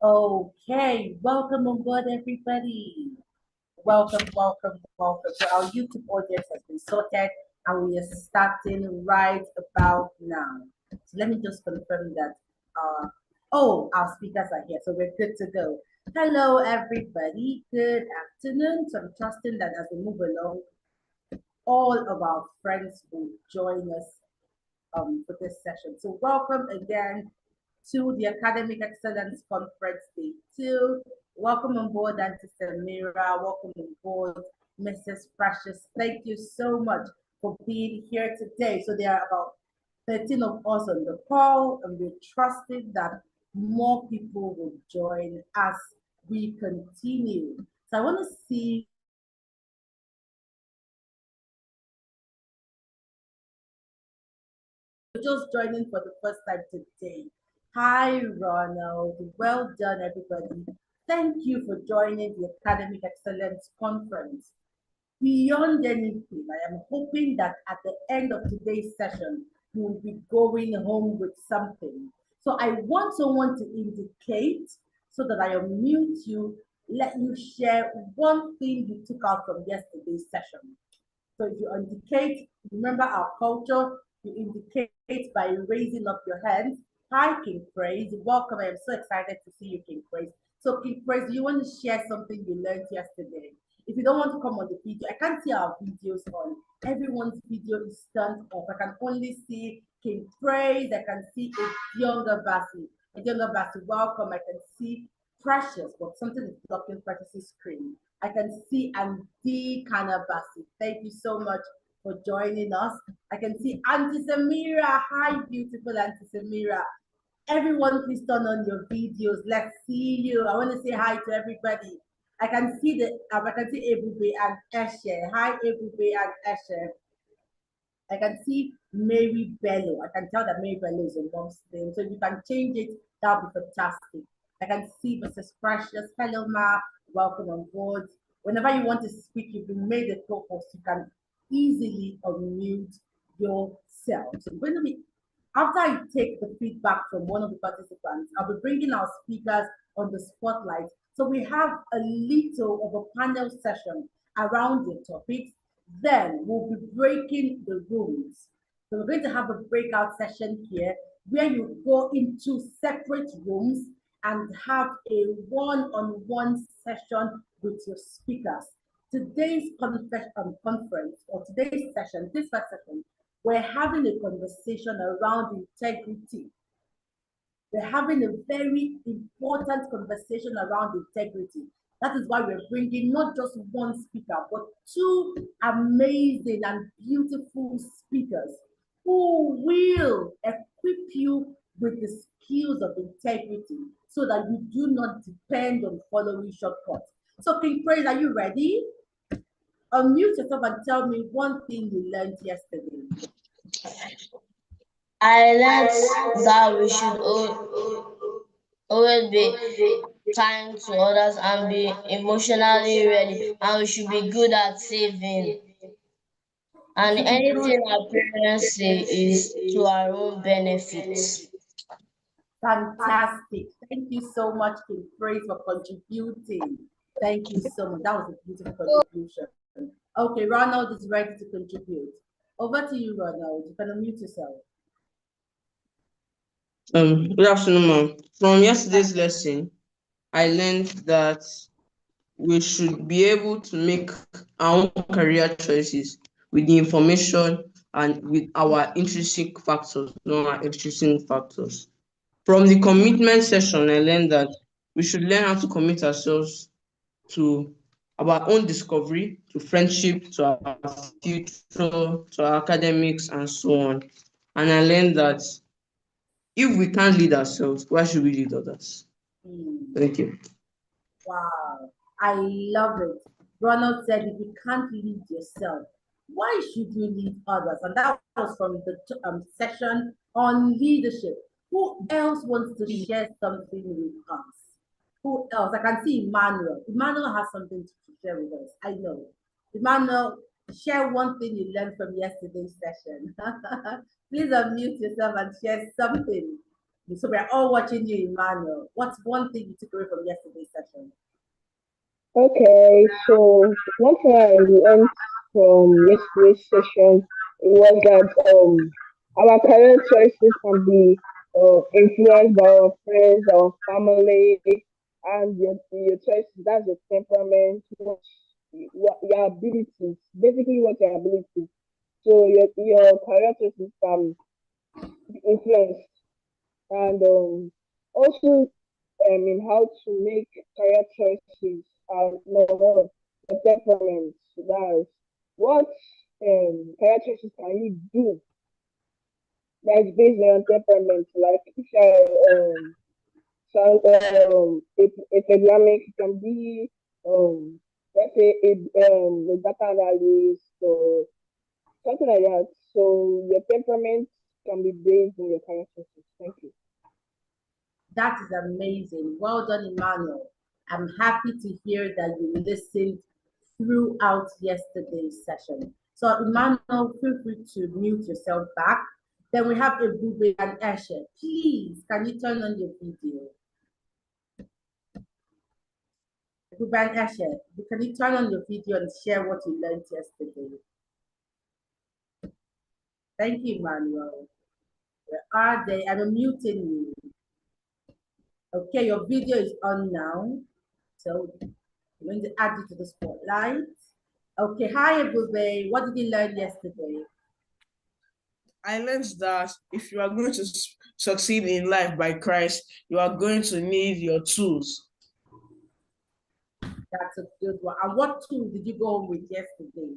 Okay, welcome on board, everybody. Welcome. So our YouTube audience has been sorted, and we are starting right about now. So let me just confirm that. Our speakers are here, so we're good to go. Hello, everybody. Good afternoon. So I'm trusting that as we move along, all of our friends will join us for this session. So welcome again to the Academic Excellence Conference Day 2. Welcome on board, Auntie Samira. Welcome on board, Mrs. Precious. Thank you so much for being here today. So there are about 13 of us on the call, and we're trusting that more people will join as we continue. So I want to see just joining for the first time today. Hi, Ronald. Well done, everybody. Thank you for joining the Academic Excellence Conference. Beyond anything, I am hoping that at the end of today's session, you will be going home with something. So I want someone to indicate so that I unmute you, let you share one thing you took out from yesterday's session. So if you indicate, remember our culture, you indicate by raising up your hands. Hi, King Praise. Welcome. I am so excited to see you, King Praise. So, King Praise, do you want to share something you learned yesterday? If you don't want to come on the video, I can't see our videos on. Everyone's video is turned off. I can only see King Praise. I can see a younger Basi. A younger Basi, welcome. I can see Precious, but something is blocking Precious's screen. I can see Andy Kanabasi. Thank you so much for joining us. I can see Auntie Samira. Hi, beautiful Auntie Samira. Everyone, please turn on your videos. Let's see you. I want to say hi to everybody. I can see Ebube and Eshe. Hi, Ebube and Eshe. I can see Mary Bello. I can tell that Mary Bello is a mom's name. So if you can change it, that would be fantastic. I can see Mrs. Precious. Hello, Ma. Welcome on board. Whenever you want to speak, you've been made a co-host. You can easily unmute yourself. So when we, after I take the feedback from one of the participants, I'll be bringing our speakers on the spotlight. So we have a little of a panel session around the topics, then we'll be breaking the rooms. So we're going to have a breakout session here where you go into separate rooms and have a one-on-one session with your speakers. Today's conference or today's session, this first session, we're having a conversation around integrity. We're having a very important conversation around integrity. That is why we're bringing not just one speaker, but two amazing and beautiful speakers who will equip you with the skills of integrity so that you do not depend on following shortcuts. So, King Praise, are you ready? Unmute yourself and tell me one thing you learned yesterday. I learned that we should always be kind to others and be emotionally ready, and we should be good at saving. And anything our parents say is to our own benefit. Fantastic. Thank you so much, King Praise, for contributing. Thank you so much. That was a beautiful contribution. Okay, Ronald is ready to contribute. Over to you, Ronald. You can unmute yourself. Good afternoon, ma'am. From yesterday's lesson, I learned that we should be able to make our own career choices with the information and with our intrinsic factors, not our extrinsic factors. From the commitment session, I learned that we should learn how to commit ourselves to our own discovery, to friendship, to our future, to our academics, and so on. And I learned that if we can't lead ourselves, why should we lead others? Thank you. Wow, I love it. Ronald said, if you can't lead yourself, why should you lead others? And that was from the session on leadership. Who else wants to share something with us? Who else? I can see Emmanuel. Emmanuel has something to share with us. I know. Emmanuel, share one thing you learned from yesterday's session. Please unmute yourself and share something. So we're all watching you, Emmanuel. What's one thing you took away from yesterday's session? Okay, so one thing I learned from yesterday's session was that our career choices can be influenced by our friends, our family, and your choices. That's your temperament, your abilities, basically what your abilities. So your career choices can be influenced, and also in how to make career choices and number one, the temperament. That's what career choices can you do that's based on temperament. Like if you're if Islamic can be let's say a data analyst or something like that. So your temperament can be based on your career choices. Thank you. That is amazing. Well done, Emmanuel. I'm happy to hear that you listened throughout yesterday's session. So, Emmanuel, feel free to mute yourself back. Then we have Ebube and Eshe. Please, can you turn on your video? Ebube and Eshe, can you turn on your video and share what you learned yesterday? Thank you, Emmanuel. Where are they? I'm muting you. Okay, your video is on now. So I'm going to add you to the spotlight. Okay, hi Ebube. What did you learn yesterday? I learned that if you are going to succeed in life by Christ, you are going to need your tools. That's a good one. And what tool did you go home with yesterday?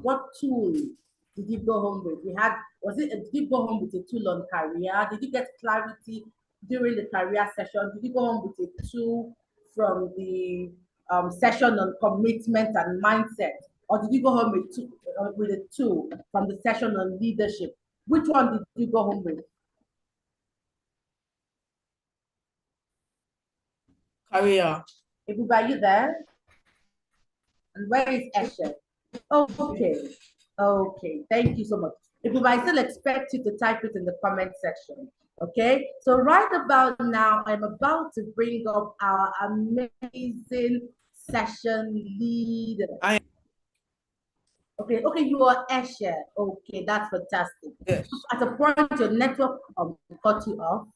What tool did you go home with? Did you go home with a tool on career? Did you get clarity during the career session? Did you go home with a tool from the session on commitment and mindset? Or did you go home with a tool from the session on leadership? Which one did you go home with? Career. Ibuba, are you there? And where is Eshe? Okay, thank you so much. Ibuba, I still expect you to type it in the comment section. Okay, so right about now, I'm about to bring up our amazing session leader. Okay, you are Eshe. Okay, that's fantastic. Yes. At a point, your network cut you off.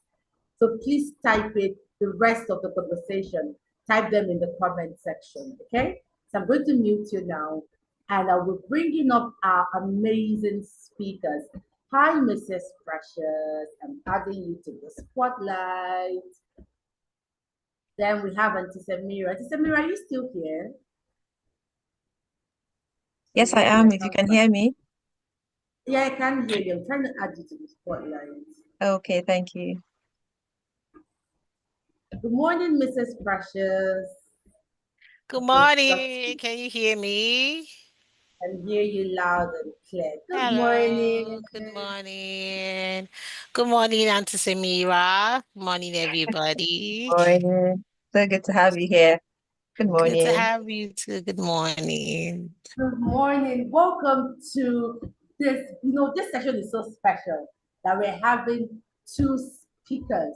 So please type it, the rest of the conversation, type them in the comment section, okay? So I'm going to mute you now, and I will bring in up our amazing speakers. Hi, Mrs. Precious. I'm adding you to the spotlight. Then we have Auntie Samira. Auntie Samira, are you still here? Yes, I am, if you can hear me. Yeah, I can hear you. I'm trying to add you to the spotlight. Okay, thank you. Good morning, Mrs. Precious. Good morning. Can you hear me? I can hear you loud and clear. Good Hello. morning. Good morning. Good morning, Auntie Samira. Good morning, everybody. Morning. So good to have you here. Good Good to morning. have you too. Good morning. Good morning. Welcome to this. This session is so special that we're having two speakers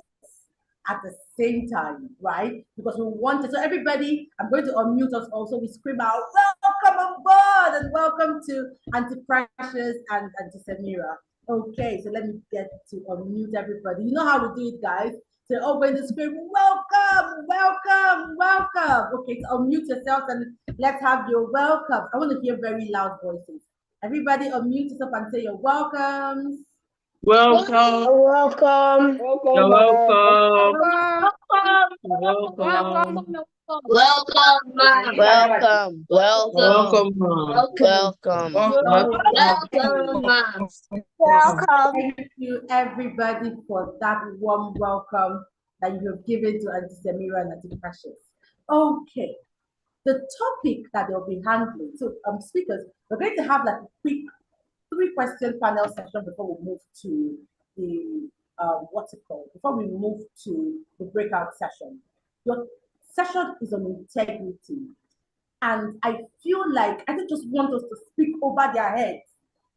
at the same time, right? Because we wanted, so everybody, I'm going to unmute us also. We scream out, welcome on board, and welcome to Auntie Precious and Auntie Samira. Okay, so let me get to unmute everybody. You know how we do it, guys. So going to scream, welcome, welcome, welcome. Okay, so unmute yourselves and let's have your welcome. I want to hear very loud voices. Everybody unmute yourself and say your welcomes. Welcome. Welcome. You're welcome. Welcome, ma'am. Welcome. Welcome, ma'am. Welcome. Welcome, ma'am. Thank you, everybody, for that warm welcome that you have given to Auntie Samira and Auntie Precious. Okay, the topic that they'll be handling. So, speakers, we're going to have like a quick 3-question panel session before we move to the before we move to the breakout session. Your session is on integrity, and I feel like I just want us to speak over their heads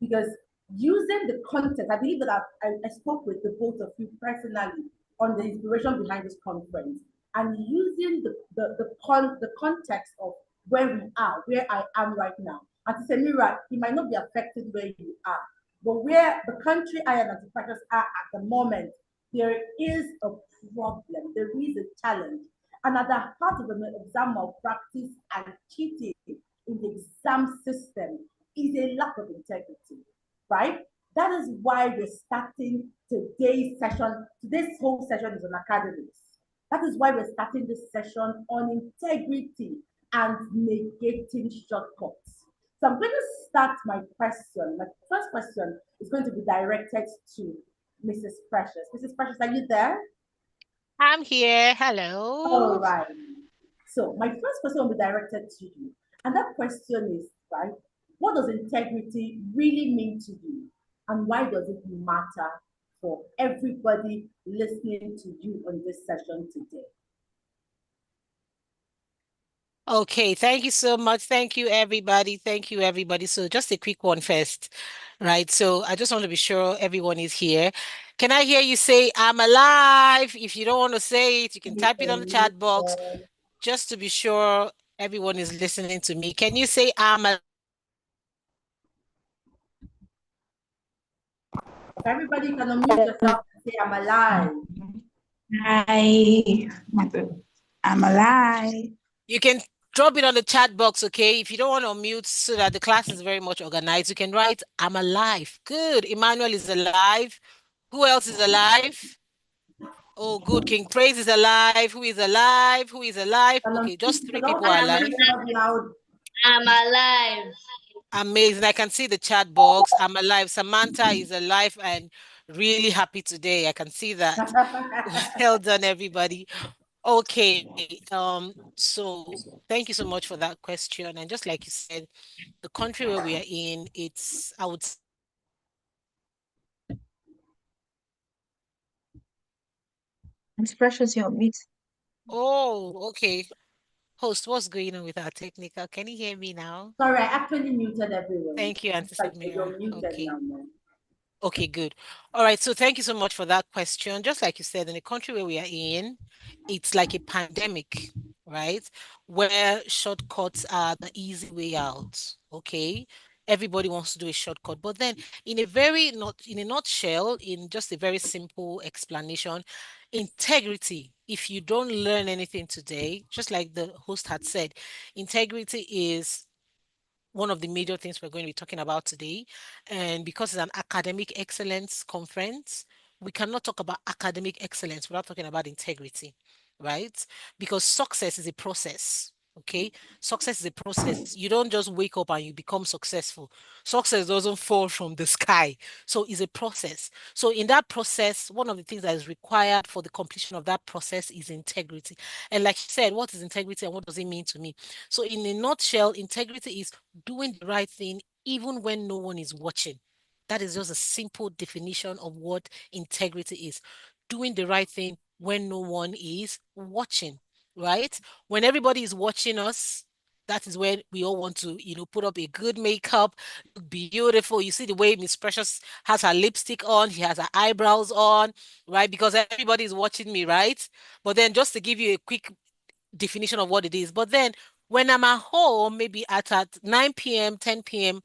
because using the context, I believe that I spoke with the both of you personally on the inspiration behind this conference and using the context of where we are, where I am right now. Auntie Samira, it might not be affected where you are, but where the country I and Auntie Precious are at the moment, there is a problem, there is a challenge. And at the heart of an exam malpractice and cheating in the exam system is a lack of integrity, right? That is why we're starting today's session. Today's whole session is on academics. That is why we're starting this session on integrity and negating shortcuts. So I'm going to start my question. My first question is going to be directed to Mrs. Precious. Mrs. Precious, are you there? I'm here. All Hello. right. So my first question will be directed to you. And that question is, right, what does integrity really mean to you? And why does it matter for everybody listening to you on this session today? Okay, thank you so much. Thank you, everybody. Thank you, everybody. So just a quick one first, right? So I just want to be sure everyone is here. Can I hear you say, I'm alive? If you don't want to say it, you can type it on the chat box just to be sure everyone is listening to me. Can you say, I'm alive? If everybody can unmute yourself and say, I'm alive. Hi, I'm alive. You can drop it on the chat box, okay? If you don't want to unmute so that the class is very much organized, you can write, I'm alive. Good. Emmanuel is alive. Who else is alive? Oh, good. King Praise is alive. Who is alive? Who is alive? Okay, just 3 people are alive. I'm alive. Amazing. I can see the chat box. I'm alive. Samantha is alive and really happy today. I can see that. Well done, everybody. Okay. So thank you so much for that question. And just like you said, the country where we are in, it's, I would say, Miss Precious, you're on mute. oh, okay. Host, what's going on with our technical? Can you hear me now? Sorry, I actually muted everyone. Thank you, Auntie Samira. You're muted Okay. now, man. Okay, good. All right. So thank you so much for that question. Just like you said, in the country where we are in, it's like a pandemic, right? Where shortcuts are the easy way out. Okay. Everybody wants to do a shortcut. But then in a nutshell, in just a very simple explanation, integrity, if you don't learn anything today, just like the host had said, integrity is one of the major things we're going to be talking about today. And because it's an academic excellence conference, we cannot talk about academic excellence without talking about integrity, right? Because success is a process. Okay, success is a process. You don't just wake up and you become successful. Success doesn't fall from the sky. So it's a process. So in that process, one of the things that is required for the completion of that process is integrity. And like you said, what is integrity and what does it mean to me? So in a nutshell, integrity is doing the right thing even when no one is watching. That is just a simple definition of what integrity is. Doing the right thing when no one is watching, right? When everybody is watching us, that is where we all want to, put up a good makeup, look beautiful. You see the way Miss Precious has her lipstick on, she has her eyebrows on, right? Because everybody is watching me, right? But then just to give you a quick definition of what it is. But then when I'm at home, maybe at 9 p.m., 10 p.m.,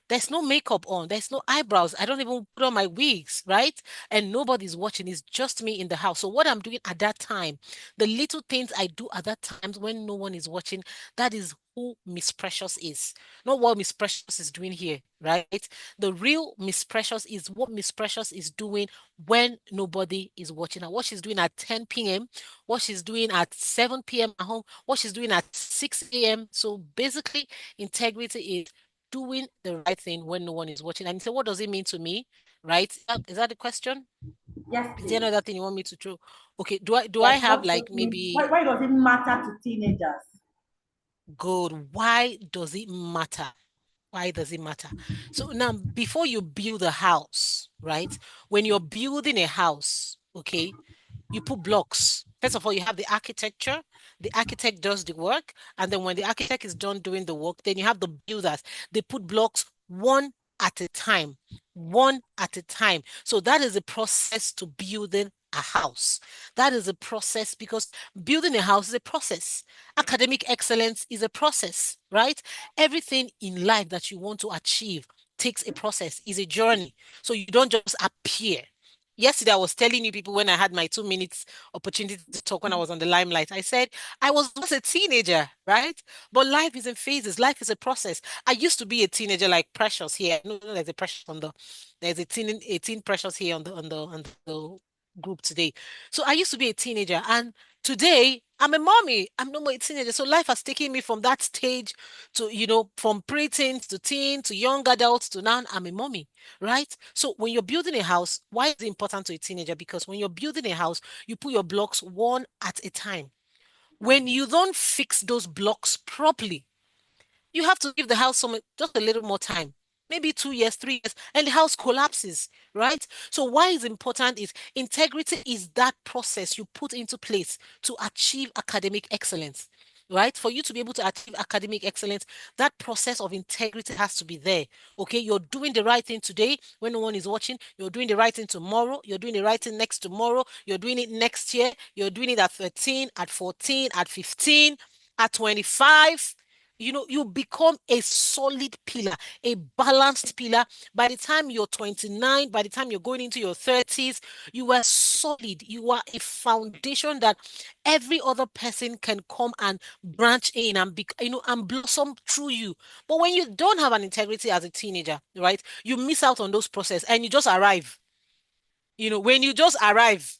there's no makeup on. There's no eyebrows. I don't even put on my wigs, right? And nobody's watching. It's just me in the house. So what I'm doing at that time, the little things I do at that time when no one is watching, that is who Miss Precious is. Not what Miss Precious is doing here, right? The real Miss Precious is what Miss Precious is doing when nobody is watching. And what she's doing at 10 p.m., what she's doing at 7 p.m. at home, what she's doing at 6 a.m. So basically, integrity is doing the right thing when no one is watching. And so what does it mean to me? Right? Is that the question? Yes, Is please. there another thing you want me to throw? Okay, do I have like maybe why does it matter to teenagers? good? Why does it matter? Why does it matter? So now before you build a house, right? When you're building a house, okay, you put blocks. First of all, you have the architecture. The architect does the work. And then when the architect is done doing the work, then you have the builders. They put blocks one at a time, one at a time. So that is a process to building a house. That is a process because building a house is a process. Academic excellence is a process, right? Everything in life that you want to achieve takes a process, is a journey. So you don't just appear. Yesterday, I was telling you people when I had my 2 minutes opportunity to talk when I was on the limelight. I said I was once a teenager, right? But life is in phases. Life is a process. I used to be a teenager like Precious here. No, there's a Precious on there's a teen Precious here on the group today. So I used to be a teenager, and today I'm a mommy. I'm no more a teenager. So life has taken me from that stage to, from preteens to teen to young adults to now I'm a mommy, right? So when you're building a house, why is it important to a teenager? Because when you're building a house, you put your blocks one at a time. When you don't fix those blocks properly, you have to give the house just a little more time, maybe 2 years, 3 years, and the house collapses, right? So why is important is integrity is that process you put into place to achieve academic excellence. Right? For you to be able to achieve academic excellence, that process of integrity has to be there. Okay, you're doing the right thing today when no one is watching. You're doing the right thing tomorrow. You're doing the right thing next tomorrow. You're doing it next year. You're doing it at 13, at 14, at 15, at 25. You become a solid pillar, a balanced pillar. By the time you're 29, by the time you're going into your 30s, you are solid. You are a foundation that every other person can come and branch in and and blossom through you. But when you don't have an integrity as a teenager, right, you miss out on those process and you just arrive. When you just arrive,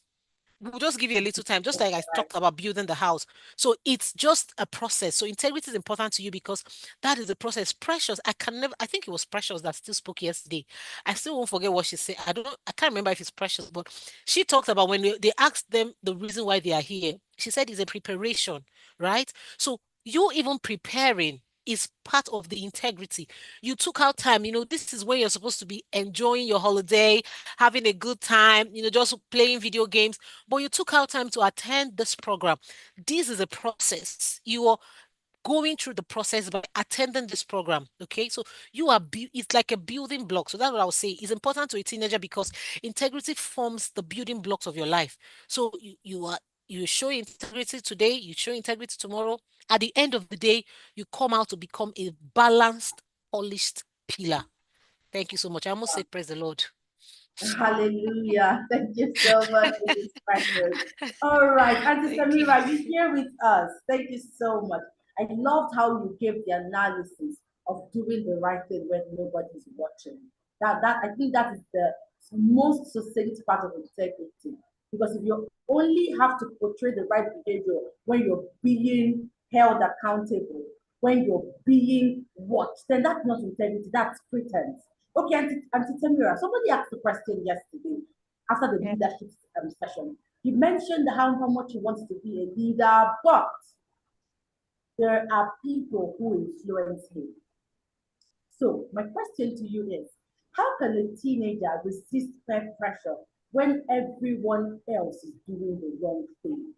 we'll just give you a little time, just like I talked about building the house. So it's just a process. So integrity is important to you because that is the process. Precious, I think it was Precious that still spoke yesterday. I still won't forget what she said. I can't remember if it's Precious, but she talked about when they asked them the reason why they are here. She said it's a preparation, right? So you even preparing is part of the integrity. You took out time, this is when you're supposed to be enjoying your holiday, having a good time, just playing video games, but you took out time to attend this program. This is a process. You are going through the process by attending this program. Okay, so it's like a building block. So that's what I would say. It's important to a teenager because integrity forms the building blocks of your life. So you show integrity today, you show integrity tomorrow. At the end of the day, you come out to become a balanced, polished pillar. Thank you so much. I almost said praise the Lord. Hallelujah. Thank you so much, Mrs. Precious. All right, Auntie Samira, you're here with us. Thank you so much. I loved how you gave the analysis of doing the right thing when nobody's watching. That I think that is the most succinct part of integrity. Because if you only have to portray the right behavior when you're being held accountable, when you're being watched, then that's not integrity, that's pretense. Okay, Auntie Tamira, somebody asked the question yesterday after the leadership session. You mentioned how much you wanted to be a leader, but there are people who influence you. So my question to you is, how can a teenager resist peer pressure when everyone else is doing the wrong thing?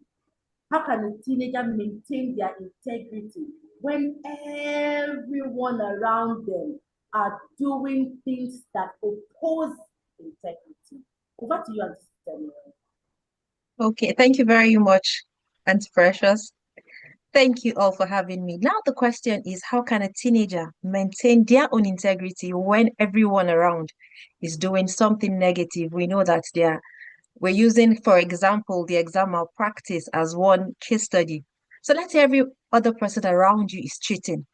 How can a teenager maintain their integrity when everyone around them are doing things that oppose integrity? Over to you, Auntie. Okay, thank you very much, Auntie Precious. Thank you all for having me. Now the question is, how can a teenager maintain their own integrity when everyone around is doing something negative? We know that we're using, for example, the exam malpractice as one case study. So let's say every other person around you is cheating.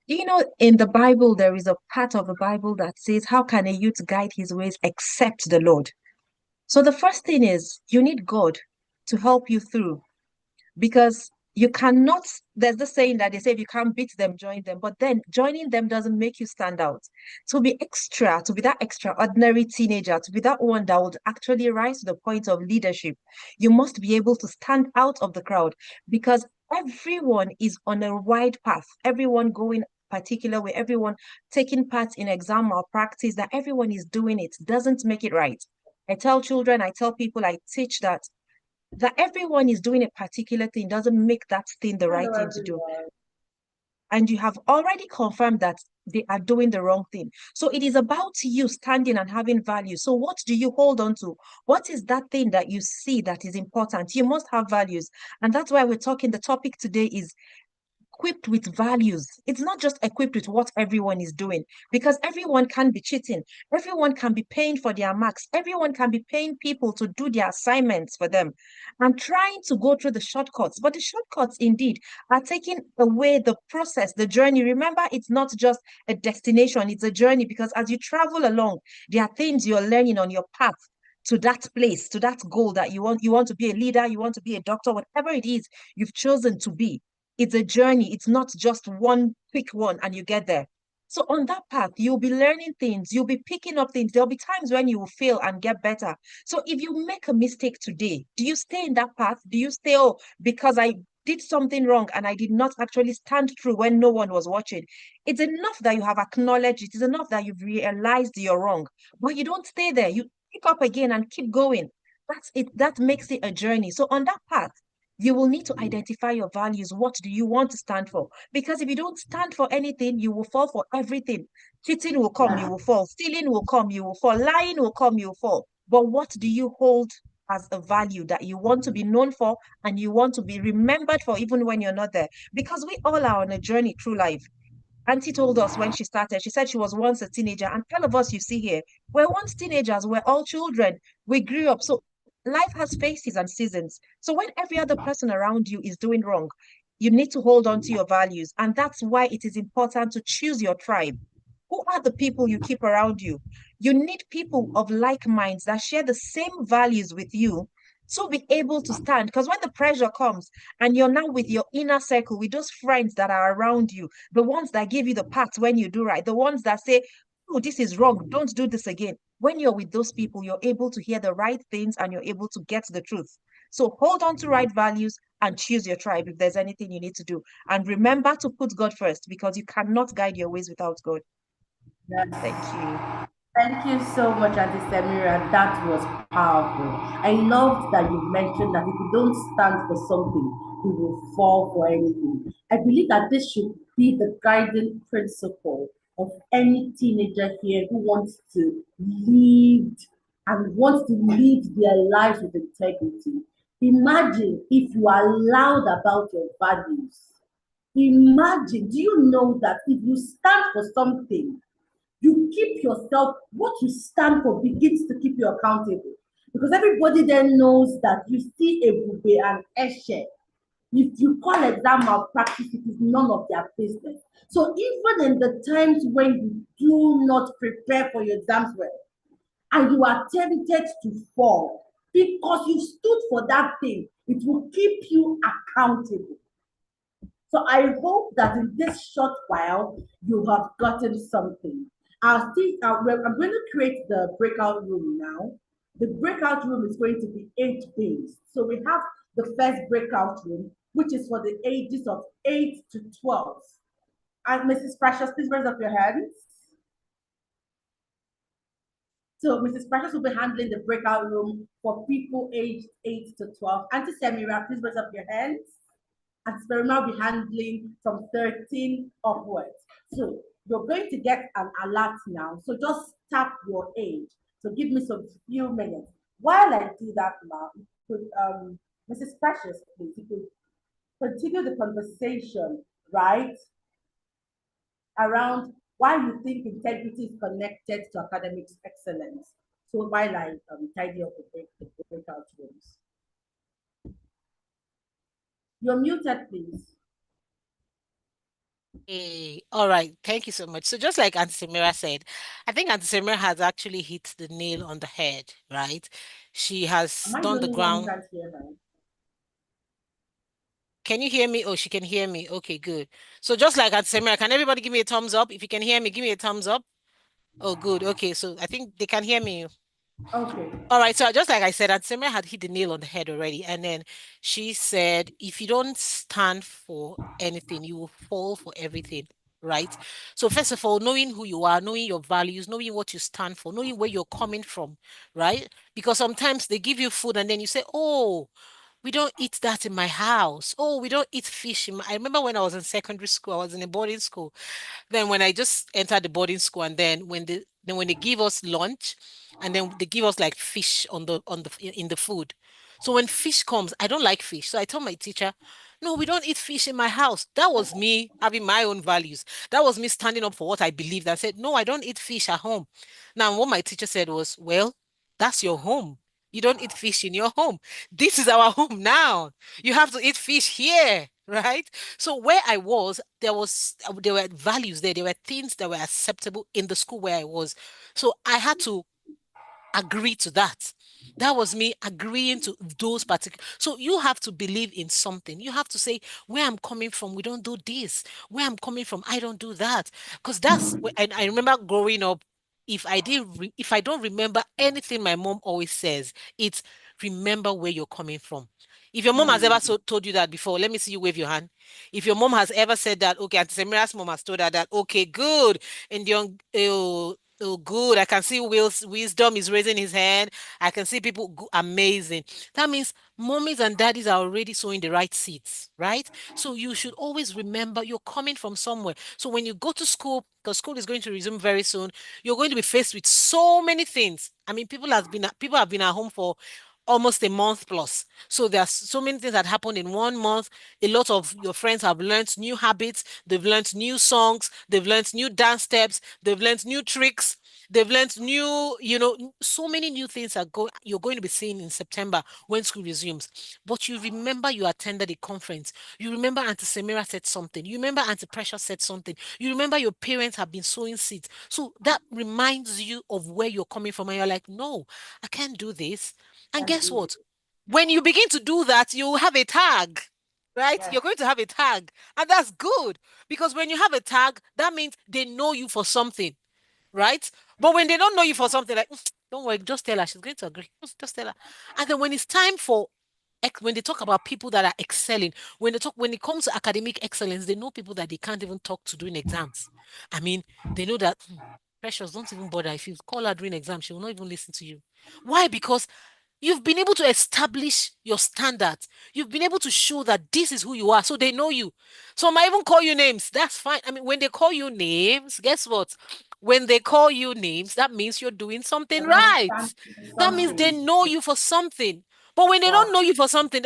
Do you know in the Bible, there is a part of the Bible that says, how can a youth guide his ways except the Lord? So the first thing is you need God to help you through because you cannot, there's the saying that they say if you can't beat them, join them. But then joining them doesn't make you stand out. To be that extraordinary teenager, to be that one that would actually rise to the point of leadership, you must be able to stand out of the crowd because everyone is on a wide path, everyone going particular way, everyone taking part in exam malpractice, that everyone is doing it doesn't make it right. I tell children, I tell people I teach that everyone is doing a particular thing doesn't make that thing the right thing to do. and you have already confirmed that they are doing the wrong thing. So it is about you standing and having value. So what do you hold on to? What is that thing that you see that is important? You must have values. And that's why we're talking, the topic today is equipped with values. It's not just equipped with what everyone is doing, because everyone can be cheating. Everyone can be paying for their marks. Everyone can be paying people to do their assignments for them and trying to go through the shortcuts. But the shortcuts indeed are taking away the process, the journey. Remember, it's not just a destination, it's a journey, because as you travel along, there are things you're learning on your path to that place, to that goal that you want. You want to be a leader, you want to be a doctor, whatever it is you've chosen to be. It's a journey. It's not just one quick one and you get there. So on that path, you'll be learning things, you'll be picking up things. There'll be times when you will fail and get better. So if you make a mistake today, do you stay in that path? Do you stay, oh, because I did something wrong and I did not actually stand true when no one was watching? It's enough that you have acknowledged it. It's enough that you've realized you're wrong. But you don't stay there. You pick up again and keep going. That's it. That makes it a journey. So on that path, you will need to identify your values. What do you want to stand for? Because if you don't stand for anything, you will fall for everything. Cheating will come, you will fall. Stealing will come, you will fall. Lying will come, you will fall. But what do you hold as a value that you want to be known for and you want to be remembered for even when you're not there? Because we all are on a journey through life. Auntie told us when she started, she said she was once a teenager. And all of us you see here, we're once teenagers, we're all children. We grew up. So life has phases and seasons. So when every other person around you is doing wrong, you need to hold on to your values. And that's why it is important to choose your tribe. Who are the people you keep around you? You need people of like minds that share the same values with you to be able to stand. Because when the pressure comes and you're now with your inner circle, with those friends that are around you, the ones that give you the pats when you do right, the ones that say, oh, this is wrong, don't do this again. When you're with those people, you're able to hear the right things and you're able to get the truth. So hold on to right values and choose your tribe if there's anything you need to do. And remember to put God first, because you cannot guide your ways without God. Thank you. Thank you so much, Auntie Samira. That was powerful. I loved that you mentioned that if you don't stand for something, you will fall for anything. I believe that this should be the guiding principle of any teenager here who wants to lead and wants to lead their lives with integrity. Imagine if you are loud about your values. Imagine, do you know that if you stand for something, you keep yourself, what you stand for begins to keep you accountable. Because everybody then knows that you see a bube and eshe. If you call exam malpractice, it is none of their business. So even in the times when you do not prepare for your exams well, and you are tempted to fall, because you stood for that thing, it will keep you accountable. So I hope that in this short while, you have gotten something. I'm going to create the breakout room now. The breakout room is going to be 8 days. So we have the first breakout room, which is for the ages of 8 to 12. And Mrs. Precious, please raise up your hands. So Mrs. Precious will be handling the breakout room for people aged 8 to 12. Auntie Samira, please raise up your hands. And Sperma will be handling from 13 upwards. So you're going to get an alert now. So just tap your age. So give me some few minutes. While I do that now, could Mrs. Precious, please, you could continue the conversation, right? Around why you think integrity is connected to academic excellence. So while I tidy up the breakout rooms. You're muted, please. Hey, all right. Thank you so much. So just like Auntie Samira said, I think Auntie Samira has actually hit the nail on the head, right? She has Am I done the the only one who ground. can't hear her? Can you hear me? Oh, she can hear me. Okay, good. So just like Auntie Samira, can everybody give me a thumbs up? If you can hear me, give me a thumbs up. Oh, good. Okay, so I think they can hear me. Okay. All right, so just like I said, Auntie Samira had hit the nail on the head already. And then she said, if you don't stand for anything, you will fall for everything, right? So first of all, knowing who you are, knowing your values, knowing what you stand for, knowing where you're coming from, right? Because sometimes they give you food and then you say, oh, We don't eat that in my house. Oh, we don't eat fish. I remember when I was in secondary school, I was in a boarding school. Then when I just entered the boarding school, and then when they give us lunch, and then they give us like fish in the food. So when fish comes, I don't like fish. So I told my teacher, no, we don't eat fish in my house. That was me having my own values. That was me standing up for what I believed. I said, no, I don't eat fish at home. Now, what my teacher said was, well, that's your home. You don't eat fish in your home. This is our home now. You have to eat fish here, right? So where I was, there were values there. There were things that were acceptable in the school where I was. So I had to agree to that. That was me agreeing to those particular. So you have to believe in something. You have to say, where I'm coming from, we don't do this. Where I'm coming from, I don't do that. Because and I remember growing up, if I don't remember anything my mom always says, it's remember where you're coming from. If your mom has ever told you that before, let me see you wave your hand. If your mom has ever said that, okay, Auntie Samira's mom has told her that, okay, good. And young, oh, good. I can see Will's wisdom is raising his hand. I can see people amazing. That means mommies and daddies are already sowing the right seeds, right? So you should always remember you're coming from somewhere. So when you go to school, because school is going to resume very soon, you're going to be faced with so many things. I mean, people have been at home for almost a month plus. So there's so many things that happened in 1 month. A lot of your friends have learned new habits. They've learned new songs. They've learned new dance steps. They've learned new tricks. They've learned new, so many new things you're going to be seeing in September when school resumes. But you remember you attended a conference. You remember Auntie Samira said something. You remember Auntie Precious said something. You remember your parents have been sowing seeds. So that reminds you of where you're coming from. And you're like, no, I can't do this. And guess what? When you begin to do that, you have a tag, right? Yeah. You're going to have a tag. And that's good because when you have a tag, that means they know you for something, right? But when they don't know you for something, like, don't worry, just tell her. She's going to agree. Just tell her. And then when it's time when they talk about people that are excelling, when it comes to academic excellence, they know people that they can't even talk to during exams. I mean, they know that Precious, don't even bother. If you call her during exam, she will not even listen to you. Why? Because you've been able to establish your standards. You've been able to show that this is who you are, so they know you. So I might even call you names. That's fine. I mean, when they call you names, guess what? When they call you names, that means you're doing something You're not right. standing That means they something. know you for something. But when they Wow. don't know you for something,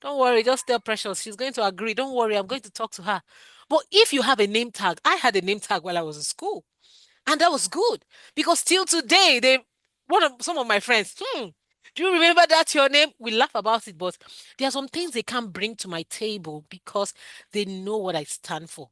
don't worry, just tell Precious. She's going to agree. Don't worry, I'm going to talk to her. But if you have a name tag, I had a name tag while I was in school. And that was good because till today, some of my friends, do you remember that your name? We laugh about it, but there are some things they can't bring to my table because they know what I stand for.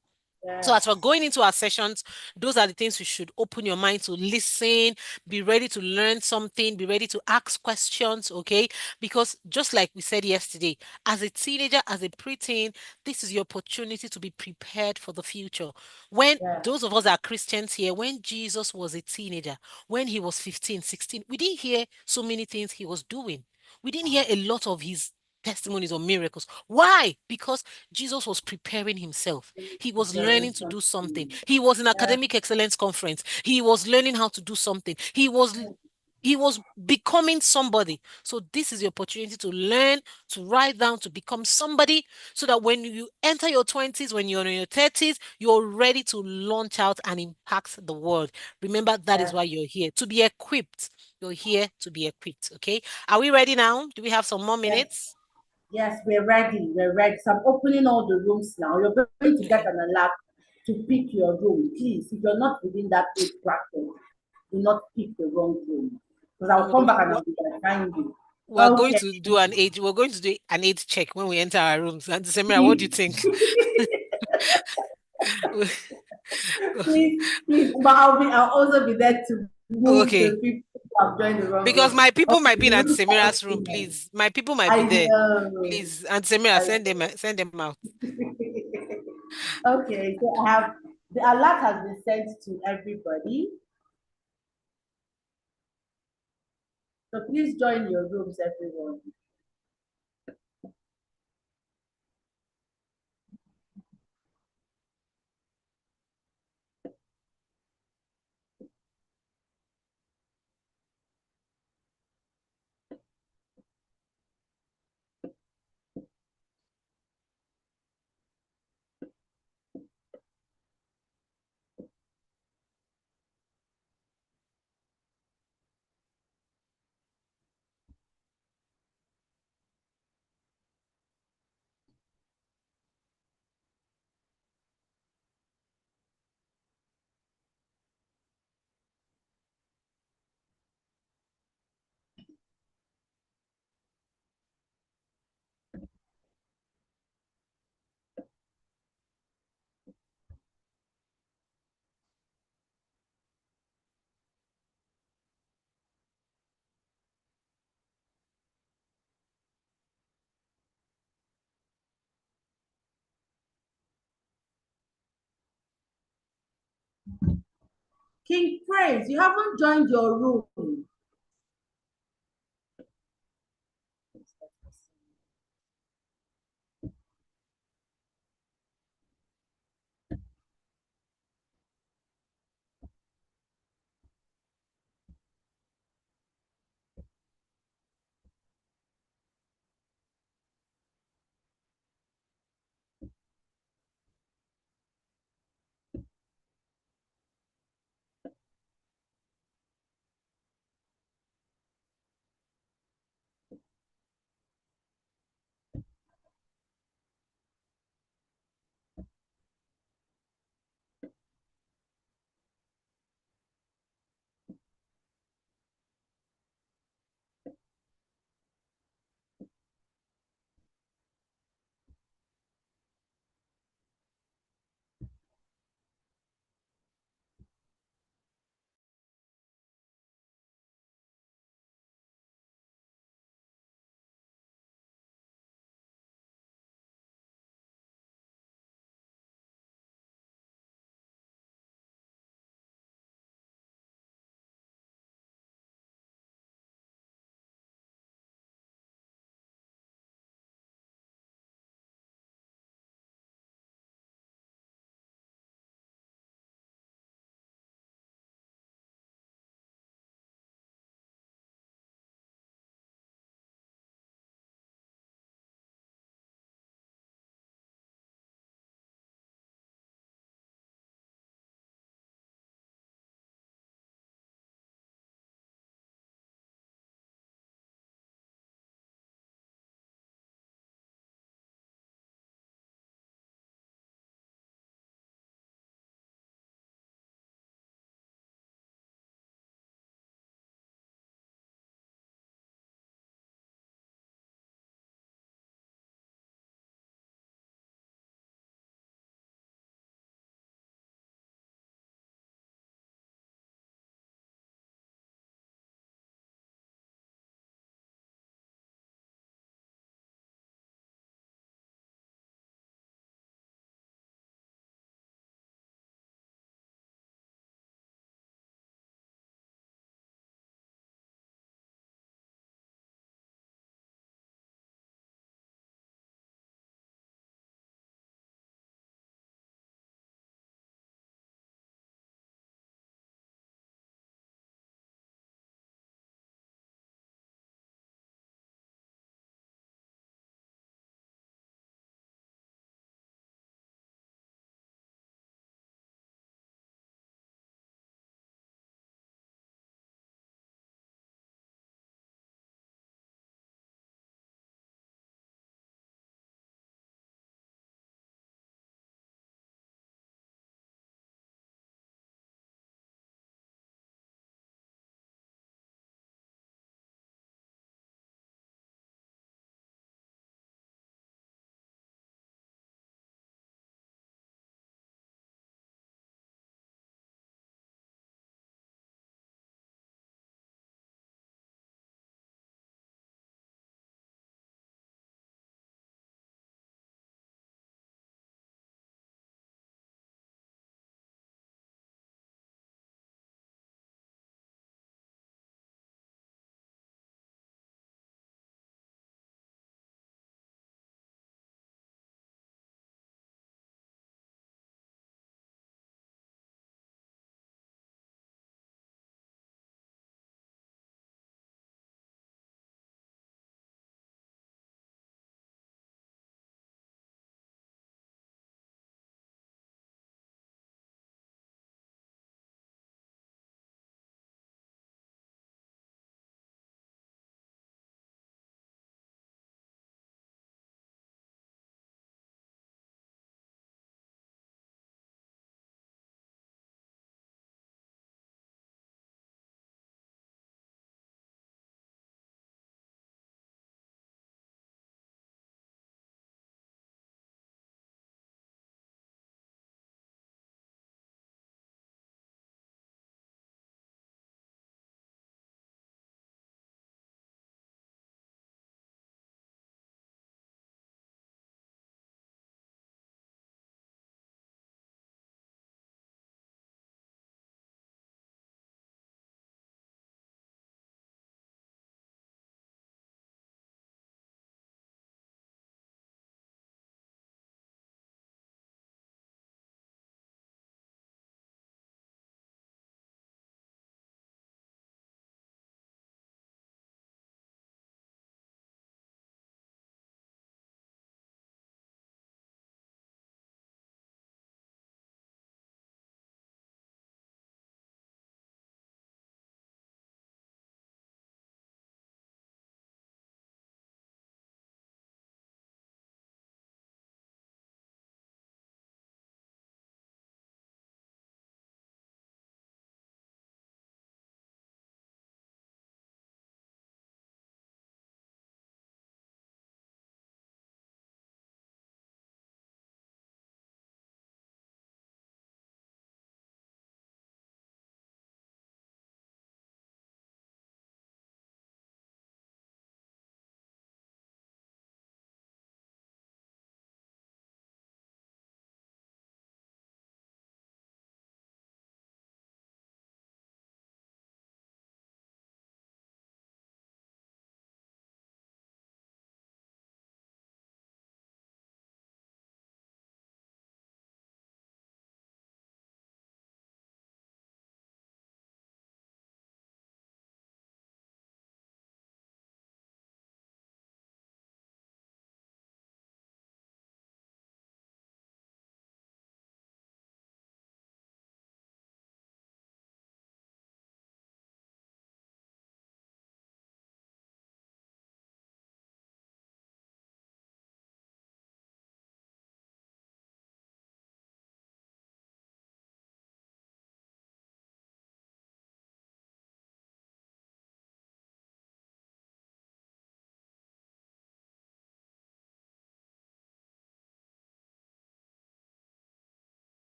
So Yes. as we're going into our sessions, those are the things you should open your mind to listen, be ready to learn something, be ready to ask questions, okay? Because just like we said yesterday, as a teenager, as a preteen, this is your opportunity to be prepared for the future. When Yeah. those of us that are Christians here, when Jesus was a teenager, when he was 15, 16, we didn't hear so many things he was doing. We didn't hear a lot of his testimonies or miracles. Why? Because Jesus was preparing himself. He was Very learning to do something. something. He was in Yeah. academic excellence conference. He was learning how to do something. He was becoming somebody. So this is the opportunity to learn, to write down, to become somebody, so that when you enter your 20s, when you're in your 30s, you're ready to launch out and impact the world. Remember, that is Yeah. why you're here, to be equipped. You're here to be equipped. Okay. Are we ready now? Do we have some more Yes. minutes? Yes, we're ready. We're ready. So I'm opening all the rooms now. You're going to get Okay. an alert to pick your room. Please, if you're not within that age bracket, do not pick the wrong room. Because I'll come back and I'll be there find you. Okay. We're going to do an age check when we enter our rooms. And Samira, what do you think? Please, but I'll also be there to move the Okay. people who have joined the wrong Because room. my people Okay, might be in you Auntie wouldn't start Samira's room, saying please. My people might be I there. know. Please, Auntie Samira, I send them out. Okay, so I have the alert has been sent to everybody. So please join your rooms, everyone. King Praise, you haven't joined your room.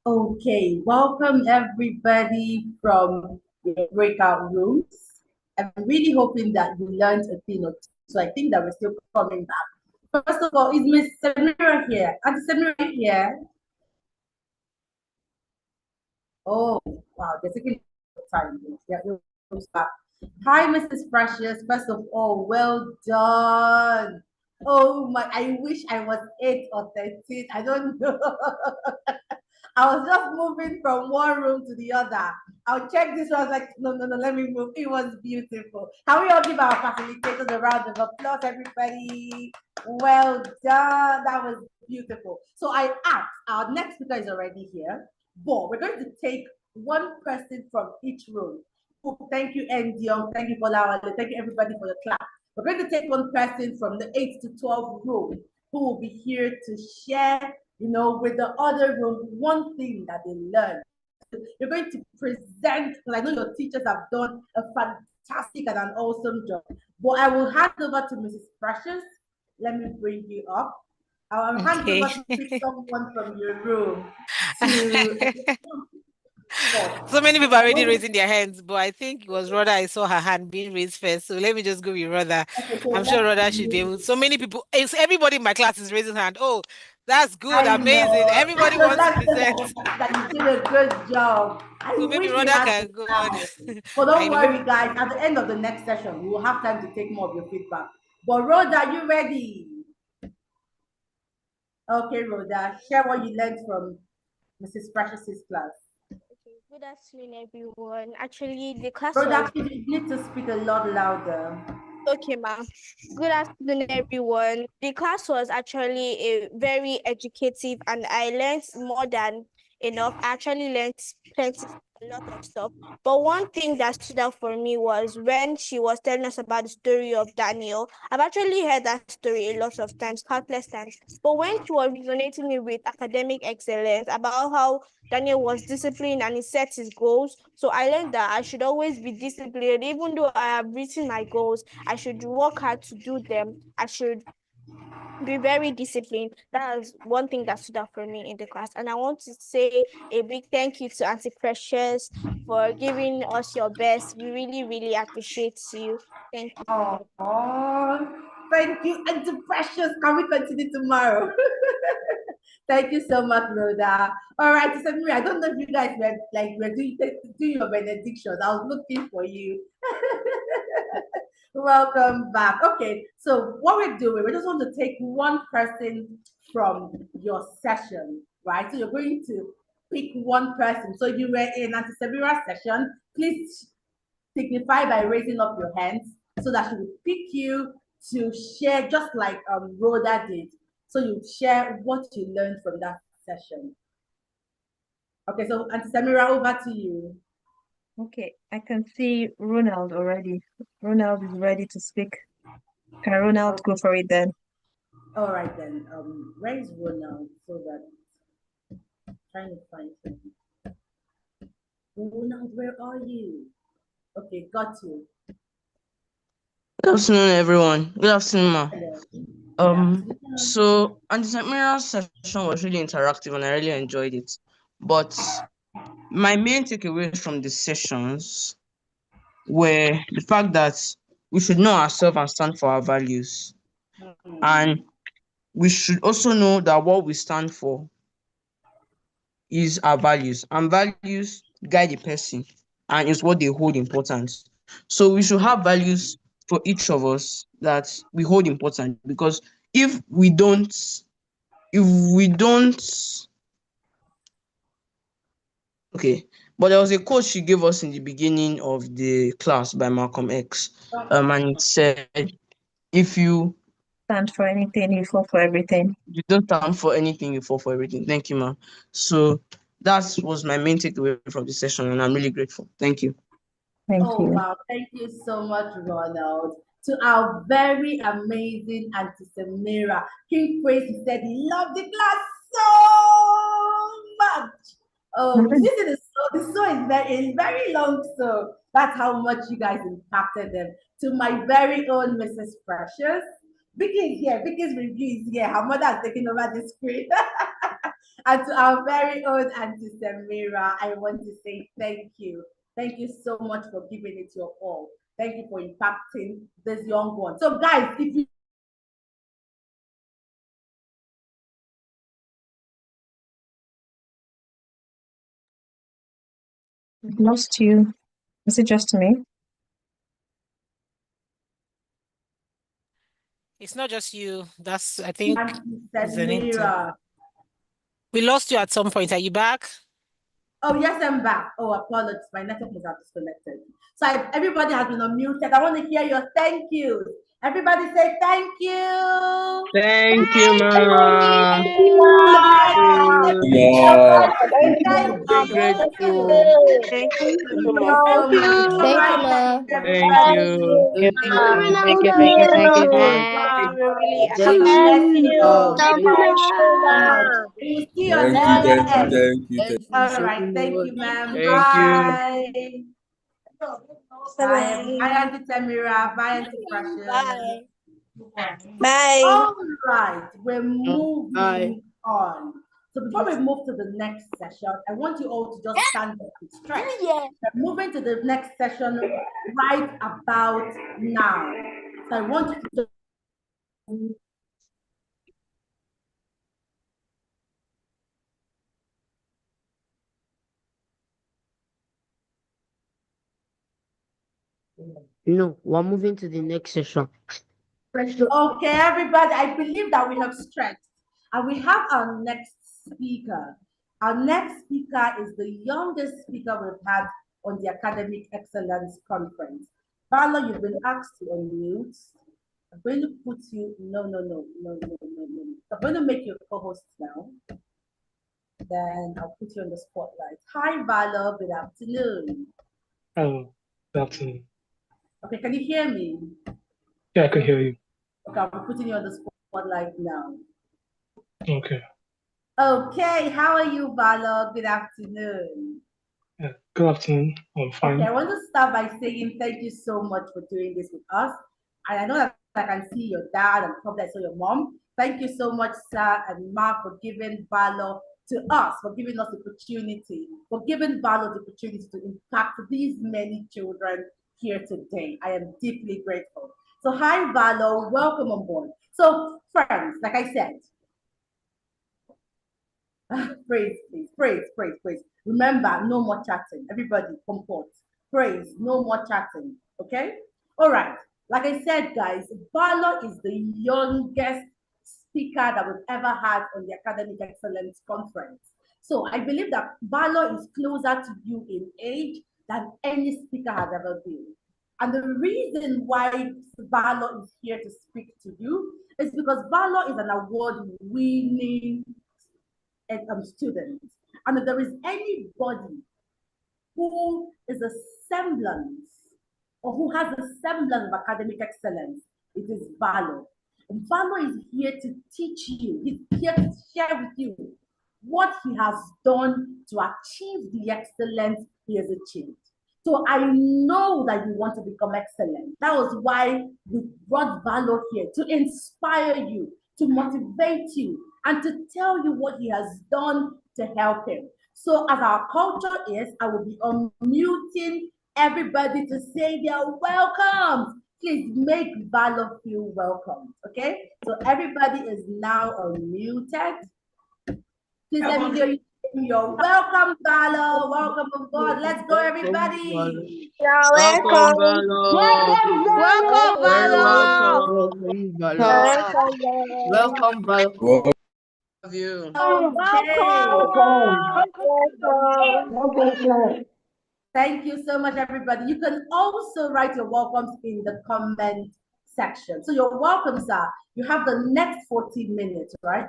Okay, welcome everybody from the breakout rooms. I'm really hoping that you learned a thing or two. So I think that we're still coming back. First of all, is Miss Samira here? Auntie Samira here? Oh, wow, they're taking time. Yeah, we'll start. Hi, Mrs. Precious. First of all, well done. Oh my, I wish I was 8 or 13. I don't know. I was just moving from one room to the other. I'll check this one. I was like, no, no, no, let me move. It was beautiful. Can we all give our facilitators a round of applause, everybody? Well done. That was beautiful. So I asked, our next speaker is already here, but we're going to take one person from each room. Oh, thank you, Endion. Thank you, Bola. Thank you, everybody, for the clap. We're going to take one person from the 8 to 12 room who will be here to share, with the other room, one thing that they learned. You're going to present, because I know your teachers have done a fantastic and an awesome job. But I will hand over to Mrs. Precious. Let me bring you up. I'll hand over to pick someone from your room to. So many people are already raising their hands, but I think it was Rhoda. I saw her hand being raised first. So let me just go with Rhoda. Okay, so I'm sure Rhoda should be able. So many people, it's everybody in my class is raising hand. Oh, that's good, I amazing. know. Everybody So wants to that's present. that you did a good job. I So maybe wish we Rhoda had the can go on. time. But don't I know worry, maybe. guys. At the end of the next session, we will have time to take more of your feedback. But Rhoda, are you ready? Okay, Rhoda, share what you learned from Mrs. Precious's class. Okay, good afternoon, everyone. Actually, the class Rhoda, was please, you need to speak a lot louder. okay, ma'am. Good afternoon, everyone. The class was actually a very educative, and I learned more than enough. I actually learned plenty, a lot of stuff. But one thing that stood out for me was when she was telling us about the story of Daniel. I've actually heard that story a lot of times, countless times. But when she was resonating it with academic excellence about how Daniel was disciplined and he set his goals. So I learned that I should always be disciplined, even though I have written my goals. I should work hard to do them. I should be very disciplined. That is one thing that stood out for me in the class. And I want to say a big thank you to Auntie Precious for giving us your best. We really, really appreciate you. Thank you. Oh, thank you. And the Precious, can we continue tomorrow? Thank you so much, Rhoda. All right, Samira, I don't know if you guys were doing your benedictions. I was looking for you. Welcome back. Okay, so what we're doing, we just want to take one person from your session, right? So you're going to pick one person. So if you were in Auntie Samira's session, please signify by raising up your hands so that she will pick you to share, just like Rhoda did. So you share what you learned from that session. Okay, so Auntie Samira, over to you. Okay, I can see Ronald already. Ronald is ready to speak. Can Ronald go for it then? All right then. Where is Ronald? So that I'm trying to find him. Ronald, where are you? Okay, got you. Good afternoon, everyone. Good afternoon, ma. Hello. Good afternoon. So Auntie Samira's session was really interactive and I really enjoyed it. But my main takeaways from the sessions were the fact that we should know ourselves and stand for our values. And we should also know that what we stand for is our values. And values guide a person and is what they hold important. So we should have values for each of us that we hold important, because if we don't, okay. But there was a quote she gave us in the beginning of the class by Malcolm X. And it said, if you Stand for anything, you fall for everything. you don't stand for anything, you fall for everything. Thank you, ma'am. So that was my main takeaway from the session, and I'm really grateful. Thank you. Thank Oh, you. wow. Thank you so much, Ronald. To our very amazing Auntie Samira. King Praise, he said he loved the class so much. Oh, this is the show is very long, so that's how much you guys impacted them. To my very own Mrs. Precious. Vicky is here. Vicky's review is here. Her mother has taken over the screen. And to our very own Auntie Samira, I want to say thank you. Thank you so much for giving it your all. Thank you for impacting this young one. So, guys, if you I've lost you. Is it just me? It's not just you. That's, I think, Auntie Zenith. Samira. We lost you at some point. Are you back? Oh, yes, I'm back. Oh, apologies. My network is disconnected. So everybody has been unmuted. I want to hear your thank you. Everybody say thank you. Thank you, ma. Thank you. Yeah. Thank Very you. grateful. Thank Thank you. you so much. All Thank you, right, ma. Thank you. everybody. Thank you, thank you, thank you. We really God bless you all. Thank We will see you on the Thank you, other thank you, end. thank you, thank you. All right. Thank you, ma'am. Thank you. Bye. Bye. Bye, Auntie Tamira. Bye, Auntie Precious. Bye. All right. We're Bye. moving on. So before we move to the next session, I want you all to just stand up and stretch. We're moving to the next session right about now. So I want you to No, we're moving to the next session. Okay, everybody, I believe that we have stretched and we have our next speaker. Our next speaker is the youngest speaker we've had on the Academic Excellence Conference. Vala, you've been asked to unmute. I'm going to put you, no. I'm going to make you a co-host now. Then I'll put you on the spotlight. Hi, Vala, good afternoon. Oh, good afternoon. Okay, can you hear me? Yeah, I can hear you. Okay, I'll be putting you on the spotlight now. Okay. Okay, how are you, Vala? Good afternoon. Yeah, good afternoon. I'm fine. Okay, I want to start by saying thank you so much for doing this with us. And I know that I can see your dad and probably I saw your mom. Thank you so much, sir and Ma, for giving Vala to us, for giving us the opportunity, for giving Vala the opportunity to impact these many children here today. I am deeply grateful. So hi, Vala, welcome on board. So friends, like I said, praise, please, praise. Remember, no more chatting. Everybody, comport. Praise, no more chatting. Okay? All right. Like I said, guys, Vala is the youngest speaker that we've ever had on the Academic Excellence Conference. So I believe that Vala is closer to you in age than any speaker has ever been. And the reason why Vala is here to speak to you is because Vala is an award-winning student. And if there is anybody who is a semblance or who has a semblance of academic excellence, it is Vala. And Vala is here to teach you, he's here to share with you what he has done to achieve the excellence he has achieved. So I know that you want to become excellent. That was why we brought Vala here, to inspire you, to motivate you, and to tell you what he has done to help him. So as our culture is, I will be unmuting everybody to say they're welcome. Please make Vala feel welcome, okay? So everybody is now unmuted. Please let me hear you. You're welcome, Vala. Welcome on board. Let's go, everybody. Welcome, Vala. Welcome, Very Vala. welcome. Welcome, Vala. Well, Love you. Okay. Thank you so much, everybody. You can also write your welcomes in the comment section. So your welcomes are, you have the next 40 minutes, right?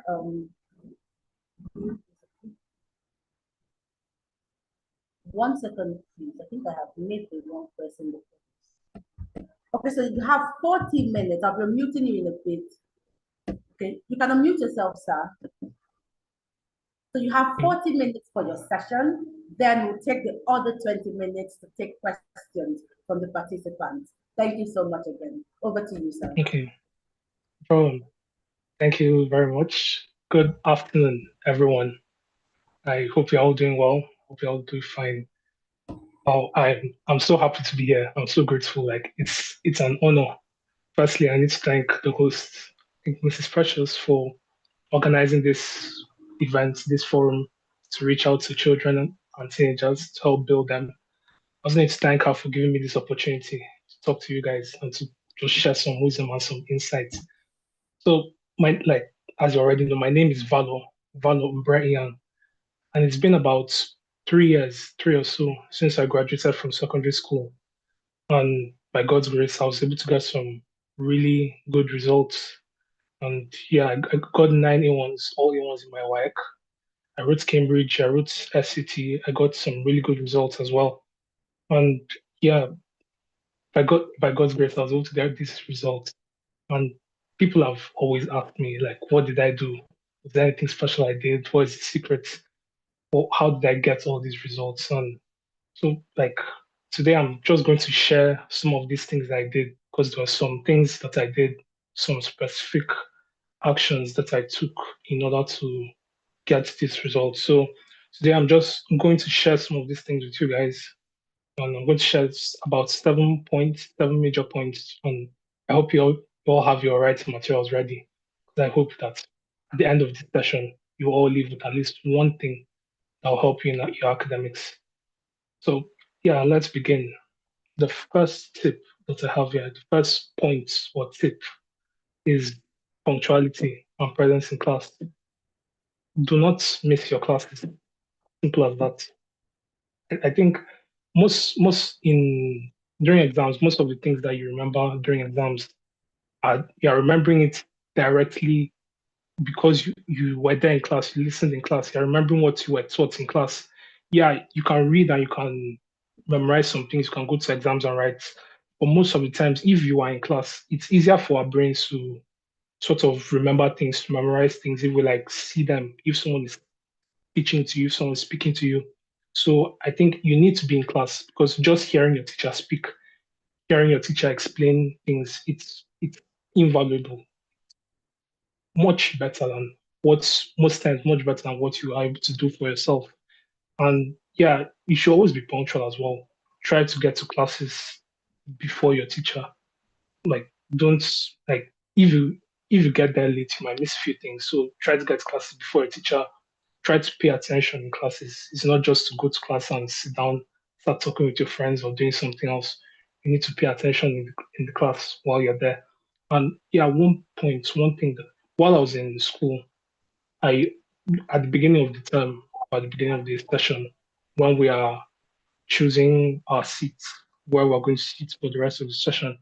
1 second, please. I think I have made the wrong person. Okay, so you have 40 minutes. I'll be muting you in a bit. Okay, you can unmute yourself, sir. So you have 40 minutes for your session. Then we'll take the other 20 minutes to take questions from the participants. Thank you so much again. Over to you, sir. Okay. No problem. Thank you very much. Good afternoon, everyone. I hope you're all doing well. Hope you're all doing fine. Oh, I'm so happy to be here. I'm so grateful. Like it's an honor. Firstly, I need to thank the host, I think Mrs. Precious, for organizing this event, this forum, to reach out to children and teenagers to help build them. I also need to thank her for giving me this opportunity to talk to you guys and to just share some wisdom and some insights. So my like as you already know, my name is Valo Mbreyan, and it's been about 3 years, three or so, since I graduated from secondary school. And by God's grace, I was able to get some really good results. And yeah, I got 9 A1s, all A1s in my work. I wrote Cambridge, I wrote SCT, I got some really good results as well. And yeah, by God's grace, I was able to get this result. And people have always asked me, like, what did I do? Was there anything special I did? What is the secret? Or how did I get all these results? And so, like, today I'm just going to share some of these things that I did because there were some things that I did, some specific actions that I took in order to get this result. So today I'm just going to share some of these things with you guys. And I'm going to share about 7 points, 7 major points. And I hope you all have your writing materials ready. Because I hope that at the end of this session, you all leave with at least one thing that will help you in your academics. So yeah, let's begin. The first tip that I have here, the first point or tip is punctuality and presence in class. Do not miss your classes. Simple as that. I think most in during exams, most of the things that you remember during exams are you're remembering it directly because you were there in class, you listened in class, you're remembering what you were taught in class. Yeah, you can read and you can memorize some things, you can go to exams and write. But most of the times, if you are in class, it's easier for our brains to sort of remember things, to memorize things if we like see them, if someone is teaching to you, someone is speaking to you. So I think you need to be in class because just hearing your teacher speak, hearing your teacher explain things, it's invaluable, much better than what's most times much better than what you are able to do for yourself. And yeah, you should always be punctual as well. Try to get to classes before your teacher. Like don't like if you get there late, you might miss a few things. So try to get to classes before your teacher. Try to pay attention in classes. It's not just to go to class and sit down, start talking with your friends or doing something else. You need to pay attention in the class while you're there. And yeah, one thing that while I was in school, I at the beginning of the term, or at the beginning of the session, when we are choosing our seats where we're going to sit for the rest of the session,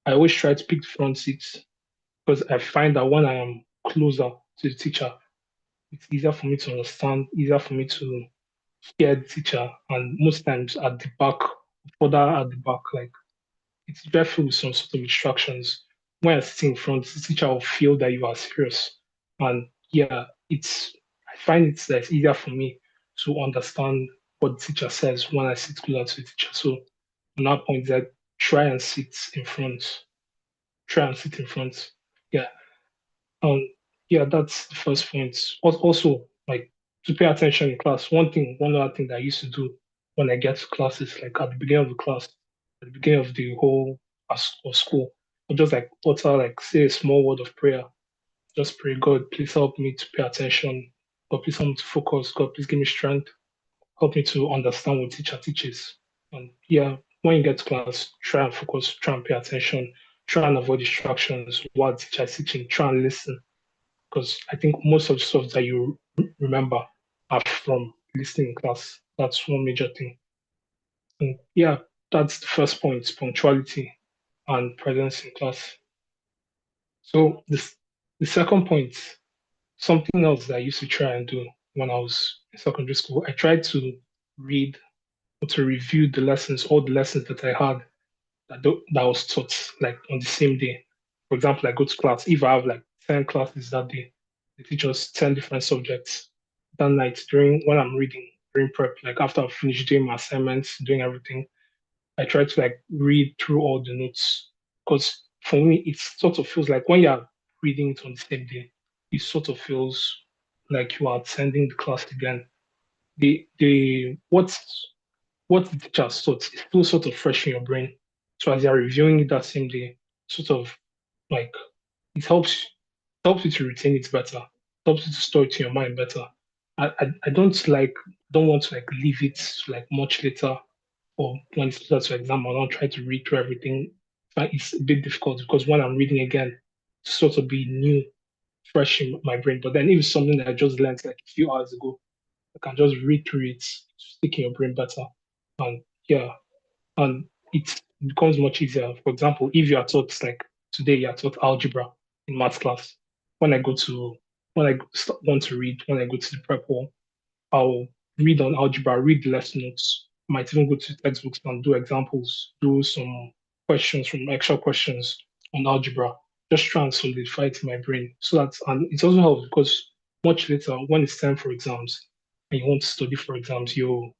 I always try to pick the front seats because I find that when I am closer to the teacher, it's easier for me to understand, easier for me to hear the teacher. And most times at the back, further at the back, like it's very filled with some sort of instructions. When I sit in front, the teacher will feel that you are serious. And yeah, I find it's easier for me to understand what the teacher says when I sit closer to the teacher. So on that point, that try and sit in front. Try and sit in front. Yeah. Um, yeah, that's the first point. Also, like to pay attention in class. One other thing that I used to do when I get to classes, like at the beginning of the class, at the beginning of the whole of school, I just like utter like say a small word of prayer. Just pray, God, please help me to pay attention. God, please help me to focus. God, please give me strength. Help me to understand what teacher teaches. And yeah, when you get to class, try and focus, try and pay attention, try and avoid distractions while the teacher is teaching, try and listen because I think most of the stuff that you remember are from listening in class. That's one major thing. And yeah, that's the first point, punctuality and presence in class. So the second point, something else that I used to try and do when I was in secondary school, I tried to read or to review the lessons, all the lessons that I had that was taught like on the same day. For example, I go to class. If I have like 10 classes that day, they teach us 10 different subjects. That night during when I'm reading, during prep, like after I've finished doing my assignments, doing everything, I try to like read through all the notes. Because for me, it sort of feels like when you're reading it on the same day, it sort of feels like you are attending the class again. what the teacher has taught is still sort of fresh in your brain. So as you're reviewing it that same day, sort of like it helps you to retain it better, helps you to store it in your mind better. I don't want to like leave it like much later or when it's closer to exam. I don't try to read through everything. But it's a bit difficult because when I'm reading again, it's sort of be new, fresh in my brain. But then if it's something that I just learned like a few hours ago, I can just read through it, stick in your brain better. And yeah, and it becomes much easier. For example, if you are taught like today you are taught algebra in math class, when I go to when I want to read, when I go to the prep hall, I'll read on algebra, read the lesson notes, might even go to textbooks and do examples, do some questions from extra questions on algebra, just try and solidify it in my brain. So that and it also helps because much later when it's time for exams and you want to study for exams, you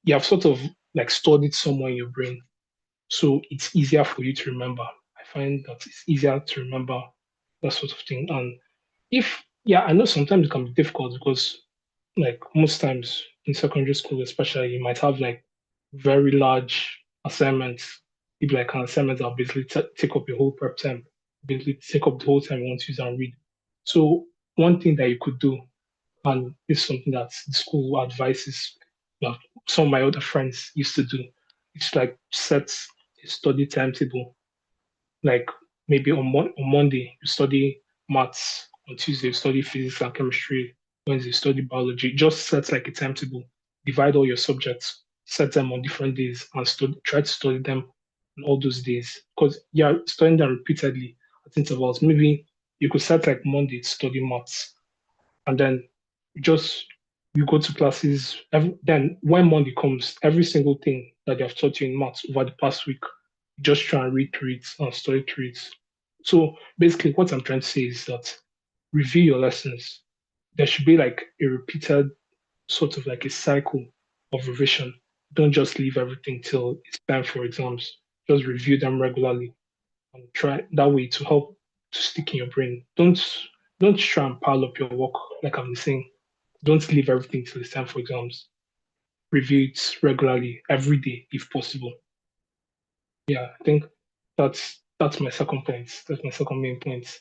have sort of like stored it somewhere in your brain. So it's easier for you to remember. I find that it's easier to remember that sort of thing. And if, yeah, I know sometimes it can be difficult because, like, most times in secondary school, especially, you might have like very large assignments. Maybe like an assignment that basically take up your whole prep time, basically take up the whole time you want to use and read. So, one thing that you could do, and it's something that the school advises, that some of my other friends used to do, it's like set a study timetable. Like maybe on Monday, you study maths, on Tuesday, you study physics and chemistry, Wednesday, you study biology. Just set like a timetable, divide all your subjects, set them on different days, and try to study them on all those days. Because you're studying them repeatedly at intervals. Maybe you could set like Monday to study maths, and then just you go to classes. Then when Monday comes, every single thing that they have taught you in maths over the past week, just try and read through it and study through it. So basically, what I'm trying to say is that review your lessons. There should be like a repeated sort of like a cycle of revision. Don't just leave everything till it's time for exams. Just review them regularly and try that way to help to stick in your brain. Don't try and pile up your work like I'm saying. Don't leave everything till it's time for exams. Review it regularly, every day if possible. Yeah, I think that's my second point. That's my second main point.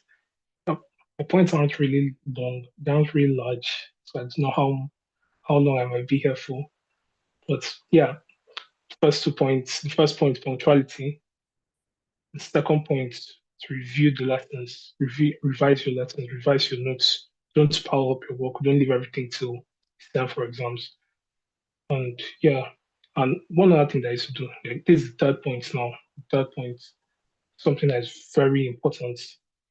Uh, My points aren't really long, they aren't really large, so I don't know how long I might be here for. But yeah, first 2 points. The first point, punctuality. The second point, to review the lessons, revise your lessons, revise your notes. Don't pile up your work. Don't leave everything till it's time for exams. And yeah, and one other thing that I used to do, like, this is the third point now. Third point, something that is very important,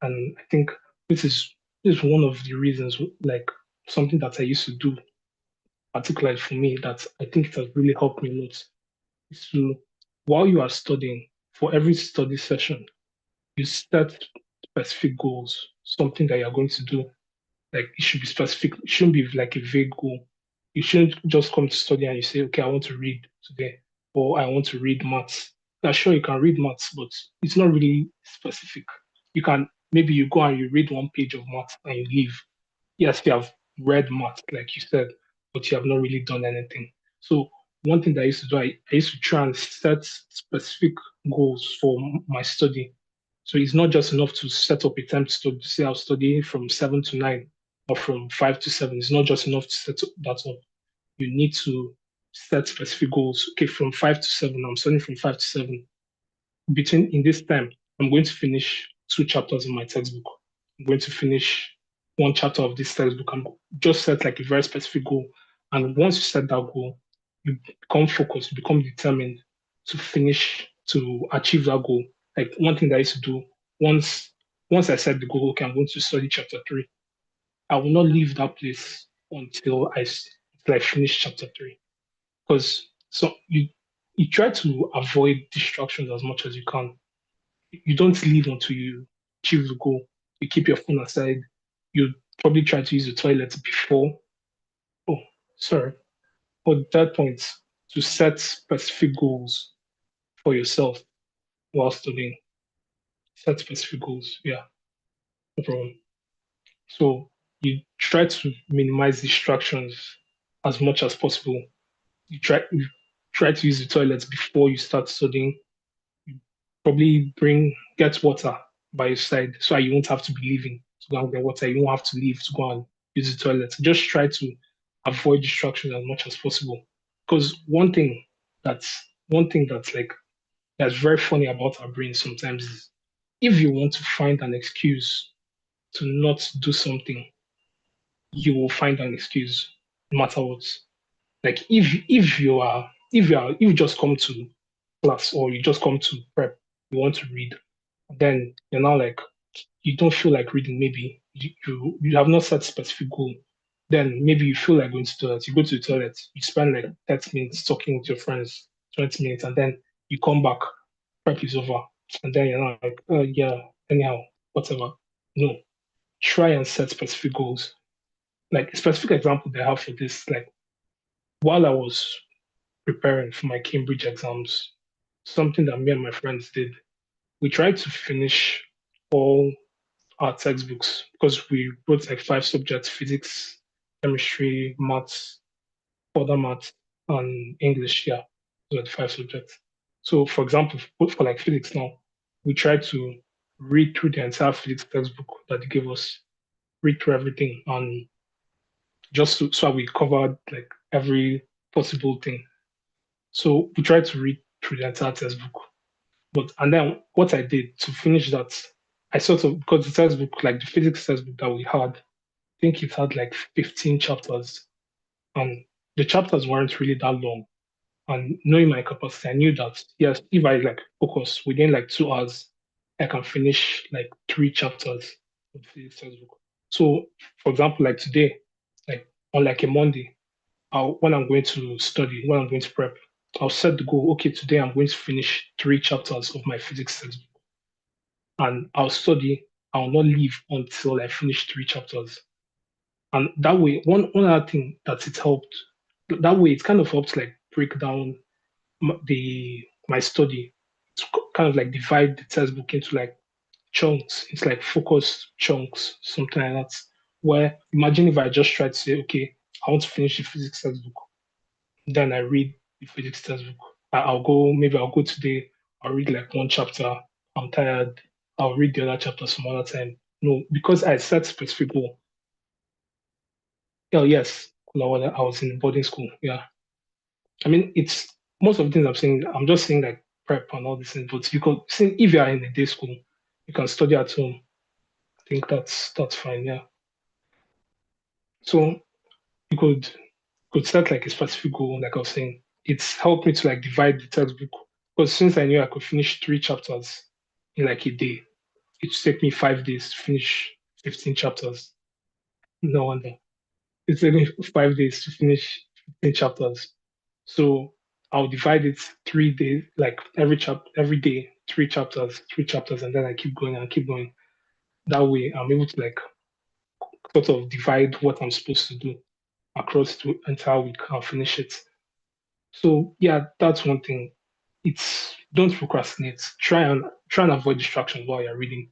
and I think this is one of the reasons, like something that I used to do, particularly for me, that I think it has really helped me a lot. Is to while you are studying, for every study session, you set specific goals, something that you're going to do. Like it should be specific. It shouldn't be like a vague goal. You shouldn't just come to study and you say, okay, I want to read today, or I want to read maths. Now, sure, you can read maths, but it's not really specific. You can maybe you go and you read one page of maths and you leave. Yes, you have read maths, like you said, but you have not really done anything. So one thing that I used to do, I used to try and set specific goals for my study. So it's not just enough to set up a time to study, to say I'll study from 7 to 9 or from 5 to 7. It's not just enough to set that up. You need to set specific goals. Okay, from 5 to 7, I'm studying from 5 to 7. Between in this time, I'm going to finish 2 chapters in my textbook. I'm going to finish one chapter of this textbook. I'm just set like a very specific goal. And once you set that goal, you become focused, you become determined to achieve that goal. Like one thing that I used to do once once I set the goal, okay, I'm going to study chapter 3. I will not leave that place until I finish chapter 3. Because so you try to avoid distractions as much as you can. You don't leave until you achieve the goal. You keep your phone aside. You probably try to use the toilet before. Oh, sorry. But that point, to set specific goals for yourself while studying. Set specific goals. Yeah, no problem. So you try to minimize distractions. as much as possible. You try to use the toilets before you start studying. Probably get water by your side so you won't have to be leaving to go and get water. You won't have to leave to go and use the toilet. Just try to avoid distractions as much as possible. Because one thing that's like that's very funny about our brains sometimes is if you want to find an excuse to not do something, you will find an excuse no matter what. Like if you just come to class or you just come to prep, you want to read, then you're now like you don't feel like reading, maybe you have not set specific goal. Then maybe you feel like going to the toilet, you go to the toilet, you spend like 30 minutes talking with your friends, 20 minutes, and then you come back, prep is over, and then you're not like, oh yeah, anyhow, whatever. No, try and set specific goals. Like a specific example they have for this, like while I was preparing for my Cambridge exams, something that me and my friends did, we tried to finish all our textbooks because we wrote like 5 subjects: physics, chemistry, maths, further maths, and English. Yeah, those are the 5 subjects. So, for example, for like physics now, we tried to read through the entire physics textbook that they gave us, read through everything, and so we covered like every possible thing. So we tried to read through the entire textbook. And then what I did to finish that, I sort of because the textbook, like the physics textbook that we had, I think it had like 15 chapters, and the chapters weren't really that long. And knowing my capacity, I knew that yes, if I like focus within like 2 hours, I can finish like 3 chapters of the physics textbook. So, for example, like today, like on like a Monday, when I'm going to study, when I'm going to prep, I'll set the goal. Okay, today I'm going to finish 3 chapters of my physics textbook, and I'll study. I'll not leave until I finish 3 chapters. And that way, one other thing that it helped, that way it kind of helped like break down my study to kind of like divide the textbook into like chunks. It's like focused chunks, something like that. Where imagine if I just tried to say, okay, I want to finish the physics textbook, then I read the physics textbook. Maybe I'll go today, I'll read like 1 chapter. I'm tired, I'll read the other chapter some other time. No, because I set specific goal. Oh, yes, I was in boarding school. Yeah. I mean, it's most of the things I'm saying, I'm just saying like prep and all these things, but you could say if you are in a day school, you can study at home. I think that's fine. Yeah. So you could set like a specific goal, like I was saying. It's helped me to like divide the textbook because since I knew I could finish 3 chapters in like a day, it would take me 5 days to finish 15 chapters. No wonder. It took me 5 days to finish 15 chapters. So I'll divide it 3 days, like every day, 3 chapters, and then I keep going and keep going. That way I'm able to like sort of divide what I'm supposed to do across the entire week and finish it. So yeah, that's one thing. It's don't procrastinate. Try and avoid distractions while you're reading.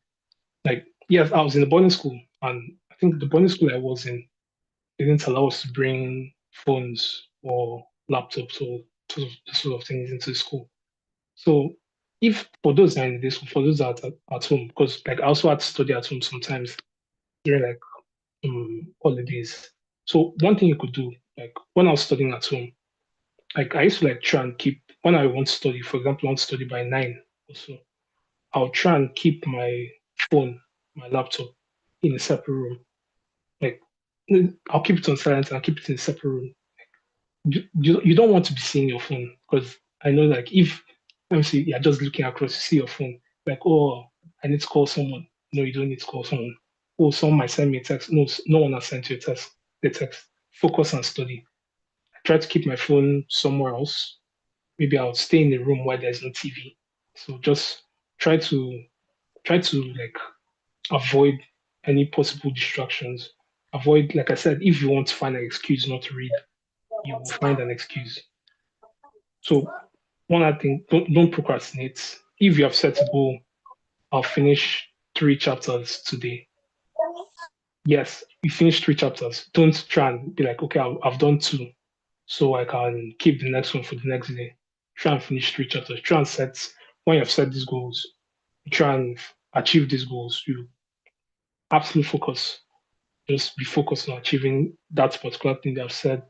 Like yes, I was in a boarding school, and I think the boarding school I was in didn't allow us to bring phones or laptops or sort of things into the school. So if for those that are in this, for those that are at home, because like I also had to study at home sometimes during like holidays. So one thing you could do, like when I was studying at home, like I used to like try and keep when I want to study, for example, I want to study by 9 or so, I'll try and keep my phone, my laptop in a separate room. Like I'll keep it on silent and I'll keep it in a separate room. You don't want to be seeing your phone because I know like if let me see, you're just looking across, you see your phone, like, oh, I need to call someone. No, you don't need to call someone. Oh, someone might send me a text. No, no one has sent you the text. Focus and study. I try to keep my phone somewhere else. Maybe I'll stay in a room where there's no TV. So just try to like avoid any possible distractions. Avoid, like I said, if you want to find an excuse not to read, you will find an excuse. So one other thing, don't procrastinate. If you have set a goal, I'll finish 3 chapters today. Yes, you finish 3 chapters. Don't try and be like, okay, I've done 2. so I can keep the next one for the next day. Try and finish 3 chapters. Try and set, when you've set these goals, try and achieve these goals. You absolutely focus. Just be focused on achieving that particular thing that I've said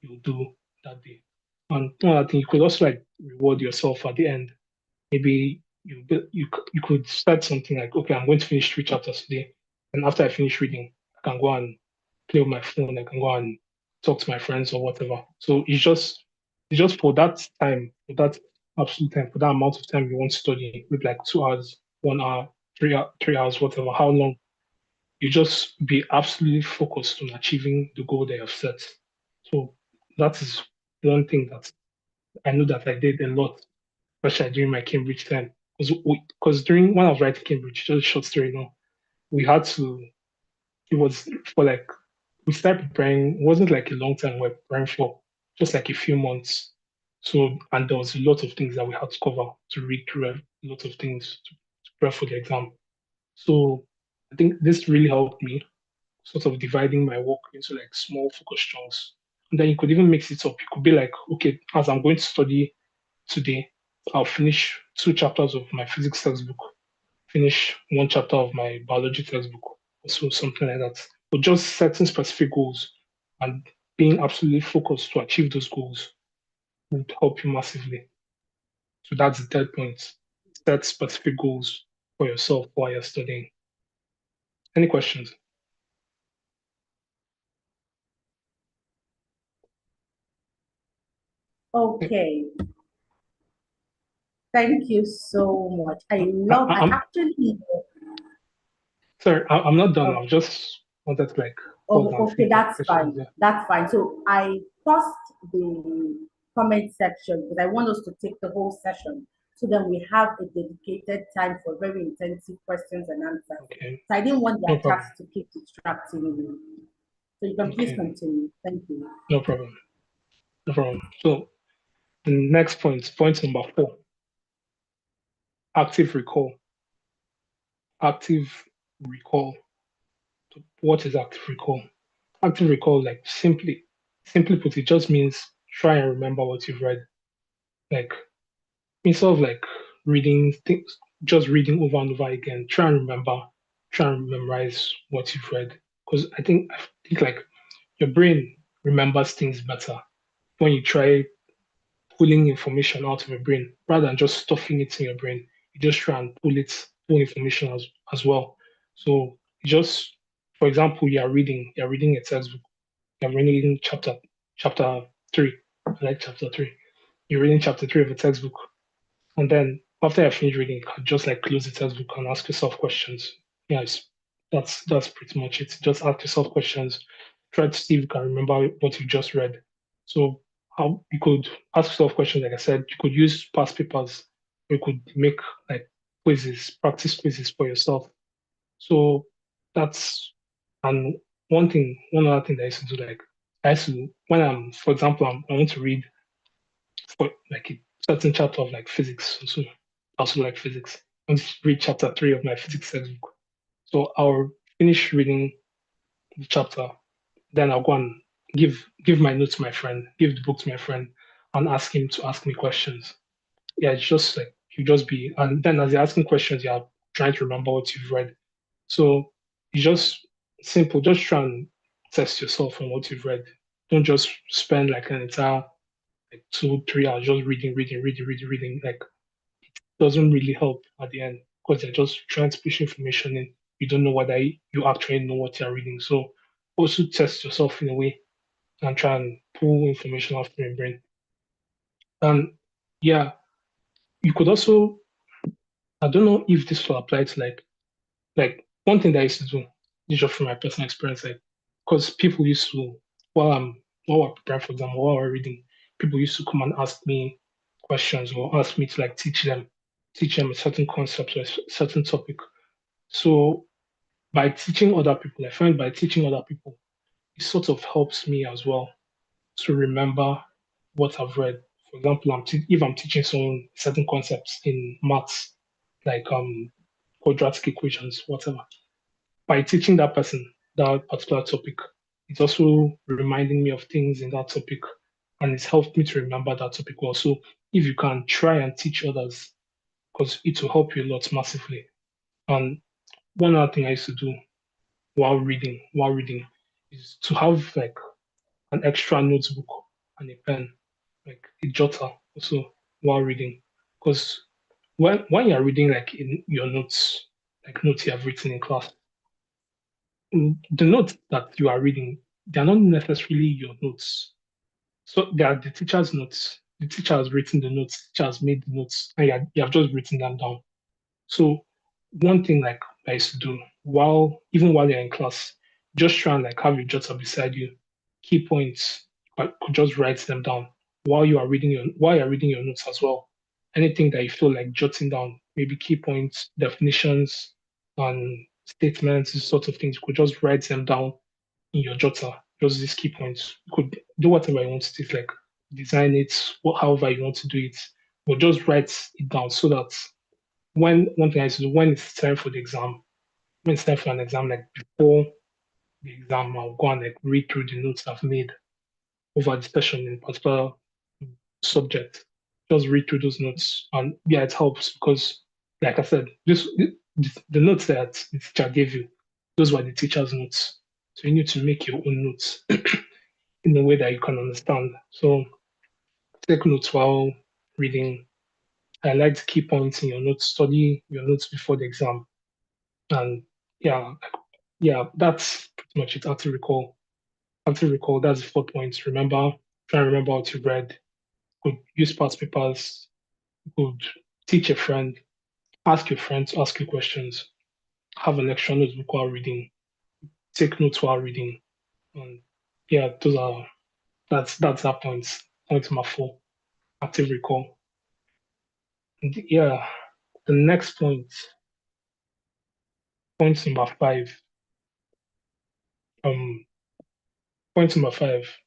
you'll do that day. And one other thing, you could also like reward yourself at the end. Maybe you could start something like, okay, I'm going to finish 3 chapters today, and after I finish reading, I can go and play with my phone. I can go and talk to my friends or whatever. So it's just for that time, for that absolute time, for that amount of time you want to study, maybe like 2 hours, 1 hour, 3 hours, whatever. How long? You just be absolutely focused on achieving the goal that you have set. So that is one thing that I know that I did a lot, especially during my Cambridge time. Because during when I was writing Cambridge, just a short story, we had to. It was for like we started preparing. It wasn't like a long time. We were preparing for just like a few months. So and there was a lot of things that we had to cover to read through a lot of things to prepare for the exam. So I think this really helped me sort of dividing my work into like small focus chunks. And then you could even mix it up. You could be like, okay, as I'm going to study today, I'll finish 2 chapters of my physics textbook, finish 1 chapter of my biology textbook, or so something like that. But just setting specific goals and being absolutely focused to achieve those goals would help you massively. So that's the third point. Set specific goals for yourself while you're studying. Any questions? Okay. Thank you so much. I actually. Sorry, I'm not done. Oh, I've just wanted to like pause and okay, see that's questions. fine. Yeah. That's fine. So I paused the comment section because I want us to take the whole session. So then we have a dedicated time for very intensive questions and answers. Okay. So I didn't want No the problem. attacks to keep distracting you. So you can please Okay. continue. Thank you. No problem. No problem. So the next point number 4, active recall. Active recall. What is active recall? Active recall, like simply put, it just means try and remember what you've read. Like instead of like reading things, just reading over and over again, try and memorize what you've read. Because I think like your brain remembers things better when you try pulling information out of your brain rather than just stuffing it in your brain. You just try and pull information as well. So just for example, you're reading a textbook, you're reading chapter 3. I like chapter 3. You're reading chapter 3 of a textbook. And then after you finish reading, you can just like close the textbook and ask yourself questions. Yes, that's pretty much it. Just ask yourself questions. Try to see if you can remember what you just read. So how you could ask yourself questions, like I said, you could use past papers. You could make like practice quizzes for yourself. So that's and one other thing that I used to do, like I used to when for example, I want to read for like a certain chapter of like physics. So I also like physics. I want to read chapter 3 of my physics textbook. So I'll finish reading the chapter, then I'll go and give my notes to my friend, give the book to my friend, and ask him to ask me questions. Yeah, it's just like you just be, and then as you're asking questions, you're trying to remember what you've read. So it's just simple. Just try and test yourself on what you've read. Don't just spend like an entire like 2, 3 hours just reading. Like doesn't really help at the end because they're just trying to push information in. You don't know whether you actually know what you're reading. So also test yourself in a way and try and pull information off your brain. And yeah, you could also, I don't know if this will apply to like one thing that I used to do, this just from my personal experience, like because people used to while we're preparing for exam, while we're reading, people used to come and ask me questions or ask me to like teach them a certain concept or a certain topic. So by teaching other people, I find by teaching other people, it sort of helps me as well to remember what I've read. For example, if I'm teaching someone certain concepts in maths, like quadratic equations, whatever, by teaching that person that particular topic, it's also reminding me of things in that topic and it's helped me to remember that topic well. So if you can try and teach others, because it will help you a lot massively. And one other thing I used to do while reading is to have like an extra notebook and a pen, like a jotter also while reading. Because when you're reading like in your notes, like notes you have written in class, the notes that you are reading, they're not necessarily your notes. So they are the teacher's notes. The teacher has written the notes, the teacher has made the notes, and you have just written them down. So one thing like I used to do even while you're in class, just try and like have your jotter beside you, key points, but just write them down while you're reading your notes as well. Anything that you feel like jotting down, maybe key points, definitions, and statements, these sorts of things, you could just write them down in your jotter, just these key points. You could do whatever you want to do, like design it, however you want to do it, but just write it down so that when one thing I used to do when it's time for the exam, when it's time for an exam, like before the exam, I'll go and like read through the notes I've made over the session in a particular subject. Just read through those notes, and yeah, it helps because, like I said, the notes that the teacher gave you, those were the teacher's notes. So you need to make your own notes in a way that you can understand. So take notes while reading. Highlight key points in your notes. Study your notes before the exam. And yeah, that's pretty much it. How to recall. How to recall. That's the 4 points. Try and remember what you read. Could use past papers. Could teach a friend. Ask your friends. Ask you questions. Have an extra notebook while reading. Take notes while reading. And yeah, that's that points. Point number 4. Active recall. And yeah, the next point number 5. Um, point number 5.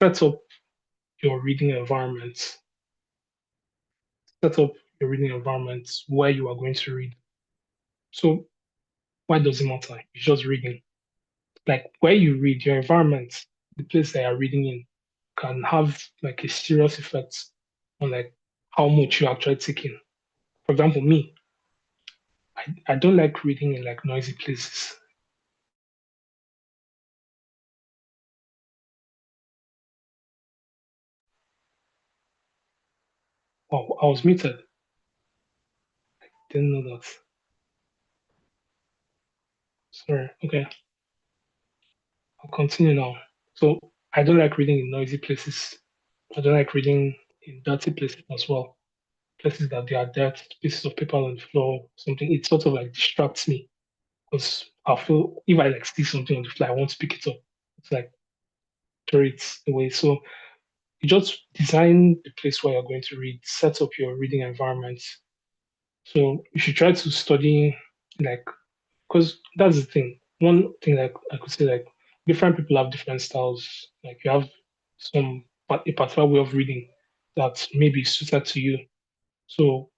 Set up your reading environment. Set up your reading environment where you are going to read. So why does it matter? You're just reading. Like where you read, your environment, the place that you're reading in, can have like a serious effect on like how much you're actually taking. For example, me, I don't like reading in like noisy places. Oh, I was muted. Didn't know that. Sorry. Okay, I'll continue now. So I don't like reading in noisy places. I don't like reading in dirty places as well. Places that there are dirt, pieces of paper on the floor, something. It sort of like distracts me because I feel if I like see something on the floor, I want to pick it up. It's like throw it away. So you just design the place where you're going to read, set up your reading environment. So you should try to study like because that's the thing. One thing like I could say like different people have different styles. Like you have a particular way of reading that maybe suited to you. So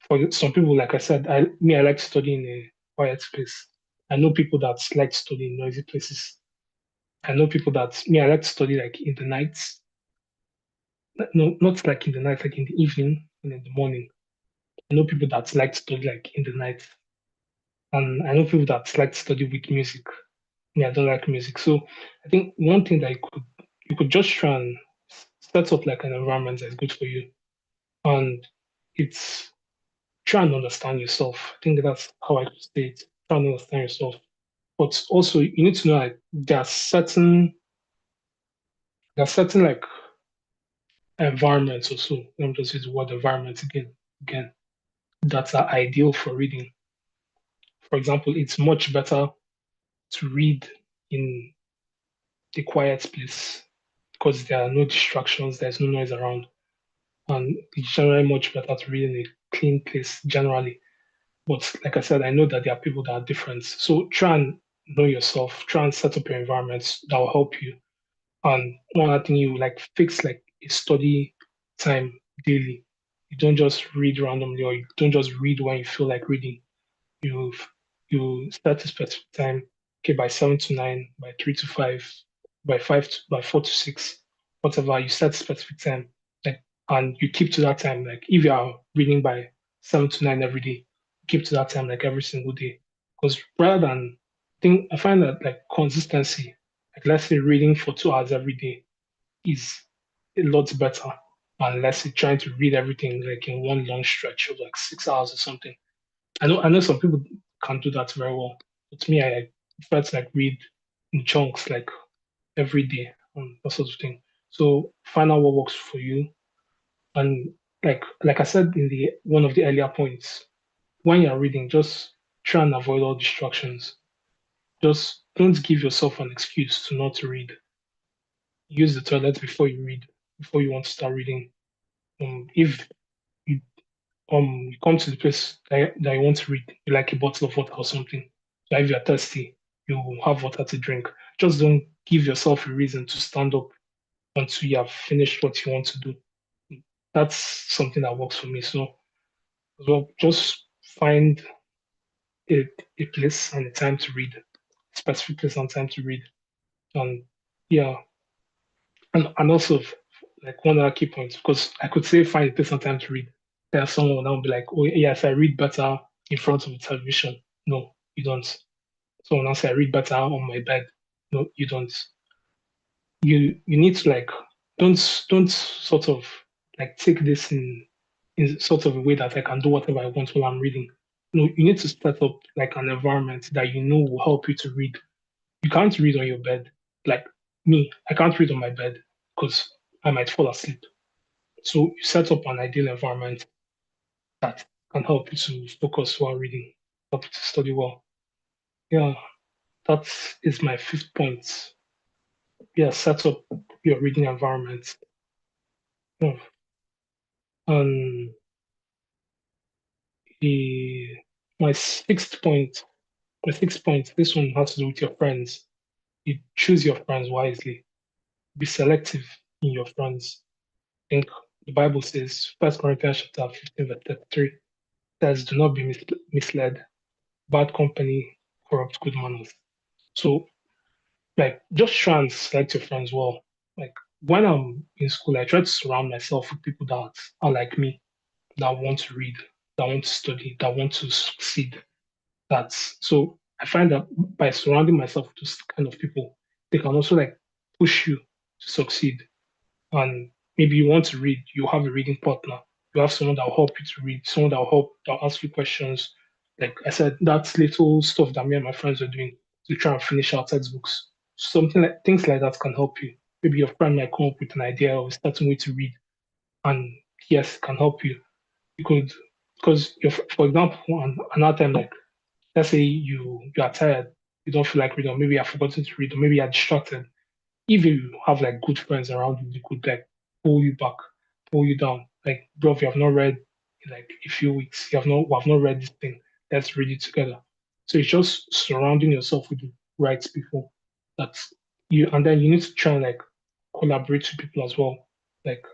for some people, like I said, I like studying in a quiet space. I know people that like studying in noisy places. I know people that I like to study like in the night. No, not like in the night, like in the evening and in the morning. I know people that like to study like in the night. And I know people that like to study with music. I don't like music. So I think one thing that you could just try and set up like an environment that's good for you. And it's try and understand yourself. I think that's how I could say it. Try and understand yourself. But also you need to know like there are certain like environments also. Let me just use the word environment again, that are ideal for reading. For example, it's much better to read in a quiet place because there are no distractions, there's no noise around. And it's generally much better to read in a clean place generally. But like I said, I know that there are people that are different. So try and know yourself, try and set up your environments that will help you. And one other thing, you like fix like a study time daily. You don't just read randomly or you don't just read when you feel like reading. You you start a specific time, okay, by 7 to 9, by 3 to 5, by 4 to 6, whatever, you set specific time, like, and you keep to that time. Like if you are reading by 7 to 9 every day, keep to that time like every single day. Because rather than I find that like consistency, like let's say reading for 2 hours every day is a lot better than let's say trying to read everything like in one long stretch of like 6 hours or something. I know some people can do that very well. But to me, I prefer to like read in chunks like every day and that sort of thing. So find out what works for you. And like I said in the one of the earlier points, when you're reading, just try and avoid all distractions. Just don't give yourself an excuse to not read. Use the toilet before you read, before you want to start reading. If you you come to the place that you want to read, you like a bottle of water or something. So if you're thirsty, you have water to drink. Just don't give yourself a reason to stand up until you have finished what you want to do. That's something that works for me. So, well, just find a, a place and a time to read, specific place and time to read. And yeah, and also like one other key point, because I could say find a place and time to read. There's someone will now be like, oh yes, I read better in front of the television. No, you don't. Someone else say I read better on my bed. No, you don't. You need to like don't sort of like take this in sort of a way that I can do whatever I want while I'm reading. No, you need to set up like an environment that you know will help you to read. You can't read on your bed. Like me, I can't read on my bed because I might fall asleep. So you set up an ideal environment that can help you to focus while reading, help you to study well. Yeah, that is my fifth point. Yeah, set up your reading environment. Yeah. And the my sixth point, this one has to do with your friends. You choose your friends wisely. Be selective in your friends. I think the Bible says, 1 Corinthians chapter 15, verse 33, says, do not be misled. Bad company corrupts good manners. So, like, just try and select your friends well. Like, when I'm in school, I try to surround myself with people that are like me, that want to read, that want to study, that want to succeed. That's so I find that by surrounding myself with those kind of people, they can also like push you to succeed. And maybe you want to read, you have a reading partner, you have someone that will help you to read, someone that will help, that will ask you questions. Like I said, that's little stuff that me and my friends are doing to try and finish our textbooks. Something like things like that can help you. Maybe your friend might come up with an idea of a certain way to read, and yes, can help you. You could, because for example, another time, like let's say you are tired, you don't feel like reading, or maybe you've forgotten to read, or maybe you're distracted. If you have like good friends around you, they could like pull you back, pull you down. Like, bro, if you have not read in like a few weeks, we have not read this thing. Let's read it together. So it's just surrounding yourself with the right people. That's you, and then you need to try and like collaborate with people as well. Like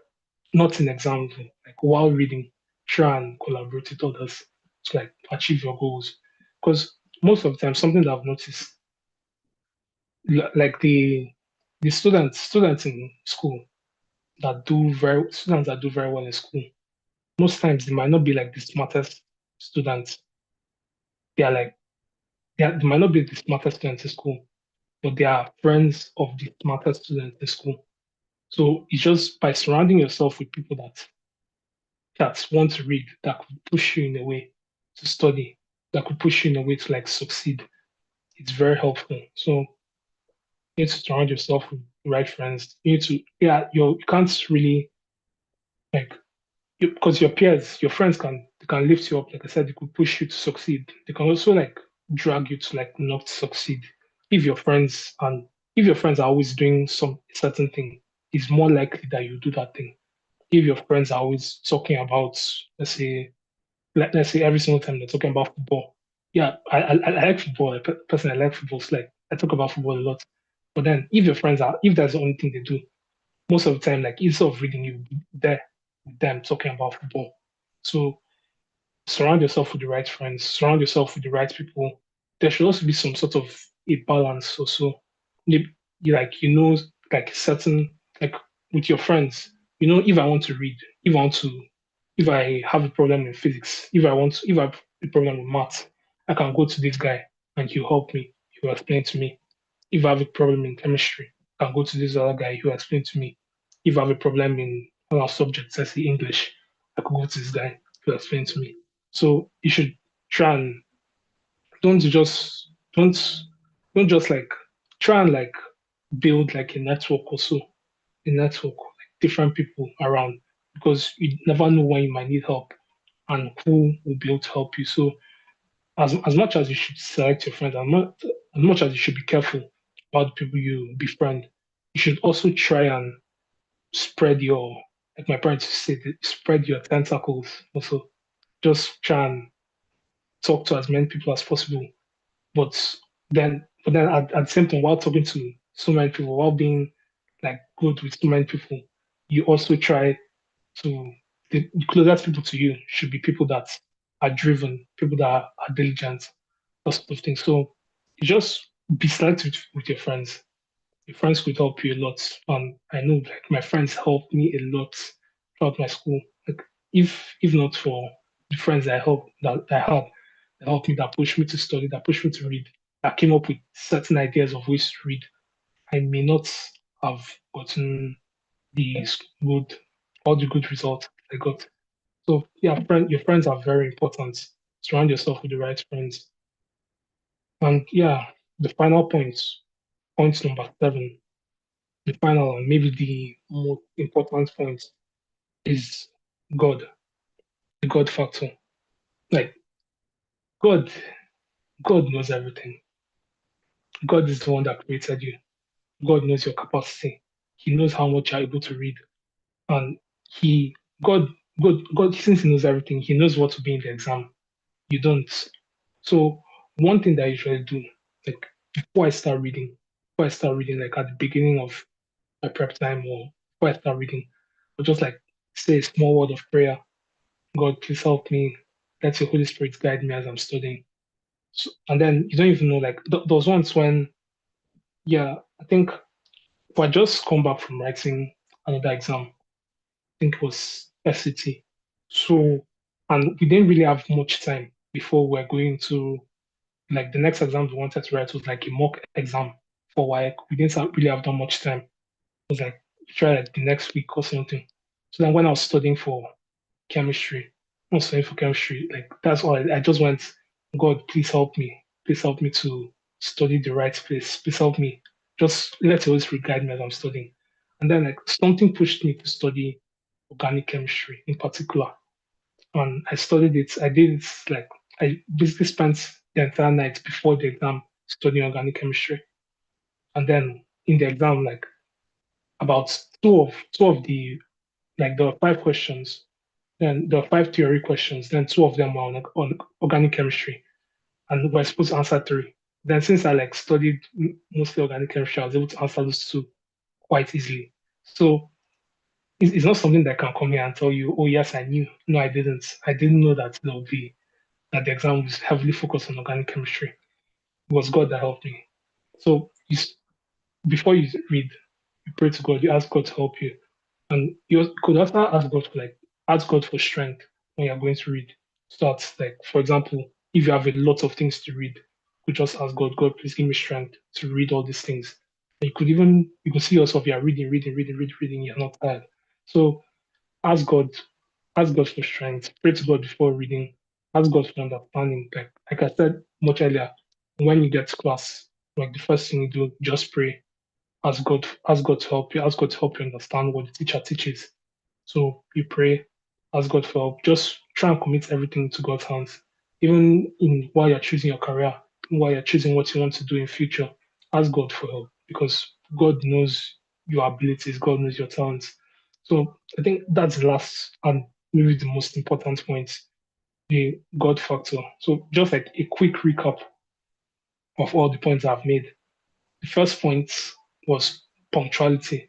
not in exams, like while reading, try and collaborate with others to like achieve your goals. Because most of the time, something that I've noticed, like the students in school students that do very well in school, most times they might not be like the smartest students. They are like they might not be the smartest students in school, but they are friends of the smartest students in school. So it's just by surrounding yourself with people that want to read, that could push you in a way to study, that could push you in a way to like succeed. It's very helpful. So you need to surround yourself with the right friends. You need to, yeah, you can't really like because your peers, your friends can lift you up. Like I said, they could push you to succeed. They can also like drag you to like not succeed. If your friends and if your friends are always doing some certain thing, it's more likely that you do that thing. If your friends are always talking about, let's say every single time they're talking about football. Yeah, I like football. Personally, I like football. So like I talk about football a lot. But then if that's the only thing they do, most of the time, like instead of reading, you be there with them talking about football. So surround yourself with the right friends, surround yourself with the right people. There should also be some sort of a balance also. You, like like certain like with your friends. If I want to read, if I have a problem in physics, if I have a problem with math, I can go to this guy and he'll help me. He'll explain to me. If I have a problem in chemistry, I can go to this other guy who explain to me. If I have a problem in one of our subjects, let's say English, I could go to this guy who explain to me. So you should try and don't just don't don't just like try and like build like a network also, a network like different people around because you never know when you might need help and who will be able to help you. So as much as you should select your friends, as much as you should be careful about the people you befriend, you should also try and spread your, like my parents say, spread your tentacles. Also, just try and talk to as many people as possible. But but then at the same time, while talking to so many people, while being like good with so many people, you also try to the closest people to you should be people that are driven, people that are diligent, that sort of thing. So you just be selective with your friends. Your friends could help you a lot. And I know like my friends helped me a lot throughout my school. Like if not for the friends that I had that helped me, that pushed me to study, that pushed me to read, that came up with certain ideas of ways to read, I may not have gotten the good all the good results I got. So yeah, your friends are very important. Surround yourself with the right friends. And yeah, the final point number 7, the final and maybe the most important point is God, the God factor. Like God, God knows everything. God is the one that created you. God knows your capacity. He knows how much you're able to read. And he God God, since he knows everything, he knows what to be in the exam. You don't. So one thing that I usually do, like before I start reading, like at the beginning of my prep time or before I start reading, I'll just like say a small word of prayer. God, please help me. Let your Holy Spirit guide me as I'm studying. So, and then you don't even know, like those ones when, yeah, I think if I just come back from writing another exam, I think it was SCT. So, and we didn't really have much time before we're going to like the next exam we wanted to write was like a mock exam for WAEC. We didn't really have that much time. It was like try like the next week or something. So then when I was studying for chemistry, I was studying for chemistry, like that's all I just went, God, please help me. Please help me to study the right place. Please help me. Just let your Holy Spirit guide me as I'm studying. And then like something pushed me to study organic chemistry in particular. And I studied it. I did it like I basically spent the entire night before the exam studying organic chemistry. And then in the exam, like about two of the like there were 5 questions. Then there were 5 theory questions. Then 2 of them were on organic chemistry, and we were supposed to answer 3. Then since I like studied mostly organic chemistry, I was able to answer those 2 quite easily. So it's not something that can come here and tell you, oh yes, I knew. No, I didn't. I didn't know that there would be that the exam was heavily focused on organic chemistry. It was God that helped me. So before you read, you pray to God, you ask God to help you. And you could also ask God for strength when you're going to read. So that's like, for example, if you have a lot of things to read, you could just ask God, God, please give me strength to read all these things. And you could see yourself, you're reading, you're not tired. So ask God, ask God for strength. Pray to God before reading. Ask God for understanding. Like I said much earlier, when you get to class, like the first thing you do, just pray. Ask God to help you. Ask God to help you understand what the teacher teaches. So you pray, ask God for help. Just try and commit everything to God's hands. Even in while you're choosing your career, while you're choosing what you want to do in future, ask God for help because God knows your abilities, God knows your talents. So I think that's the last and maybe the most important point, the God factor. So just like a quick recap of all the points I've made. The first point was punctuality,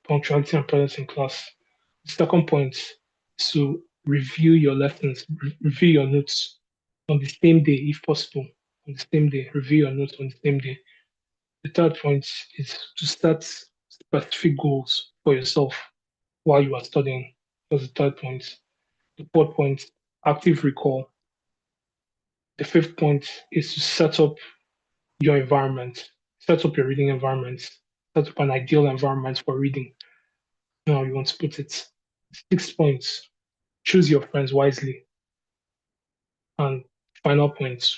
punctuality and presence in class. The second point is to review your lessons, review your notes on the same day, if possible. On the same day, review your notes on the same day. The third point is to set specific goals for yourself while you are studying. Was the third point. The fourth point, active recall. The fifth point is to set up your environment, set up your reading environment, set up an ideal environment for reading. How you want to put it. Sixth point, choose your friends wisely. And final point,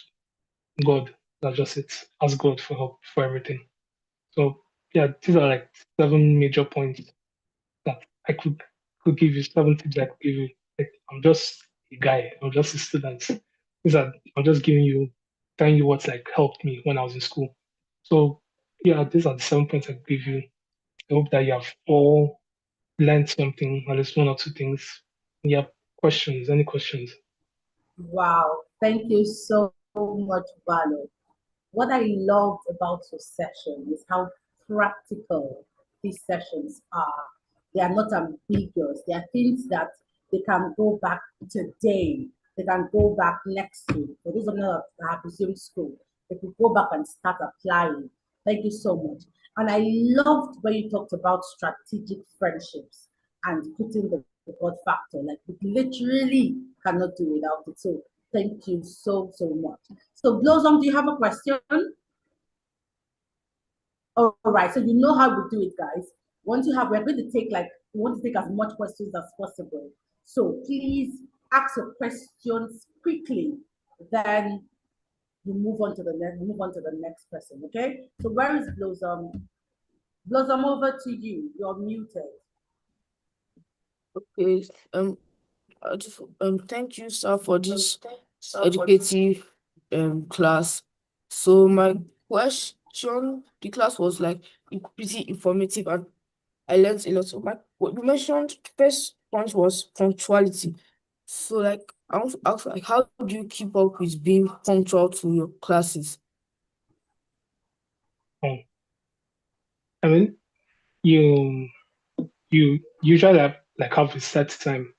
God. That's just it. Ask God for help for everything. So yeah, these are like 7 major points that I could give you, 7 tips I could give you. Like, I'm just a guy, I'm just a student. I'm just telling you what's like helped me when I was in school. So yeah, these are the 7 points I could give you. I hope that you have all learned something, at least 1 or 2 things. Yeah, questions, any questions? Wow, thank you so much, Valo. What I loved about your session is how practical these sessions are. They are not ambiguous. They are things that they can go back today. They can go back next week. For those of you that have resumed school, they could go back and start applying. Thank you so much. And I loved when you talked about strategic friendships and putting the God factor. Like, we literally cannot do without it. So thank you so much. So Blossom, do you have a question? All right, so you know how we do it, guys. We're going to take we want to take as much questions as possible. So please ask your questions quickly, then you move on to the next person, okay? So where is Blossom? Blossom, over to you. You're muted. Okay. I just thank you, sir, for this educative class. So my question, the class was like pretty informative and I learned a lot. So what you mentioned, first point was punctuality. So like I want to ask, like, how do you keep up with being punctual to your classes? I mean, you usually have a set time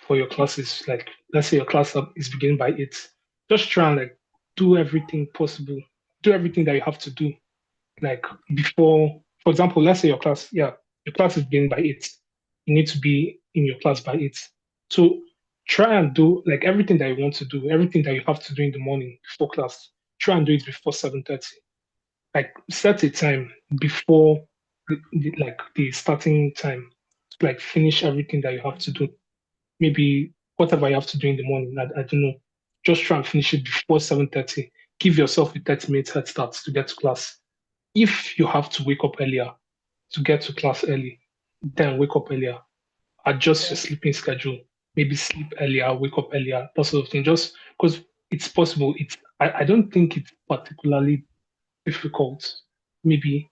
for your classes. Like, let's say your class is beginning by 8. Just try and like do everything possible. Do everything that you have to do. Like, before, for example, let's say your class is beginning by 8. You need to be in your class by 8. So try and do like everything that you want to do, everything that you have to do in the morning before class. Try and do it before 7:30. Like, set a time before the starting time to like finish everything that you have to do. Maybe whatever you have to do in the morning, I don't know. Just try and finish it before 7:30. Give yourself a 30 minutes head start to get to class. If you have to wake up earlier to get to class early, then wake up earlier. Adjust your sleeping schedule. Maybe sleep earlier, wake up earlier, that sort of thing. Just because it's possible. I don't think it's particularly difficult. Maybe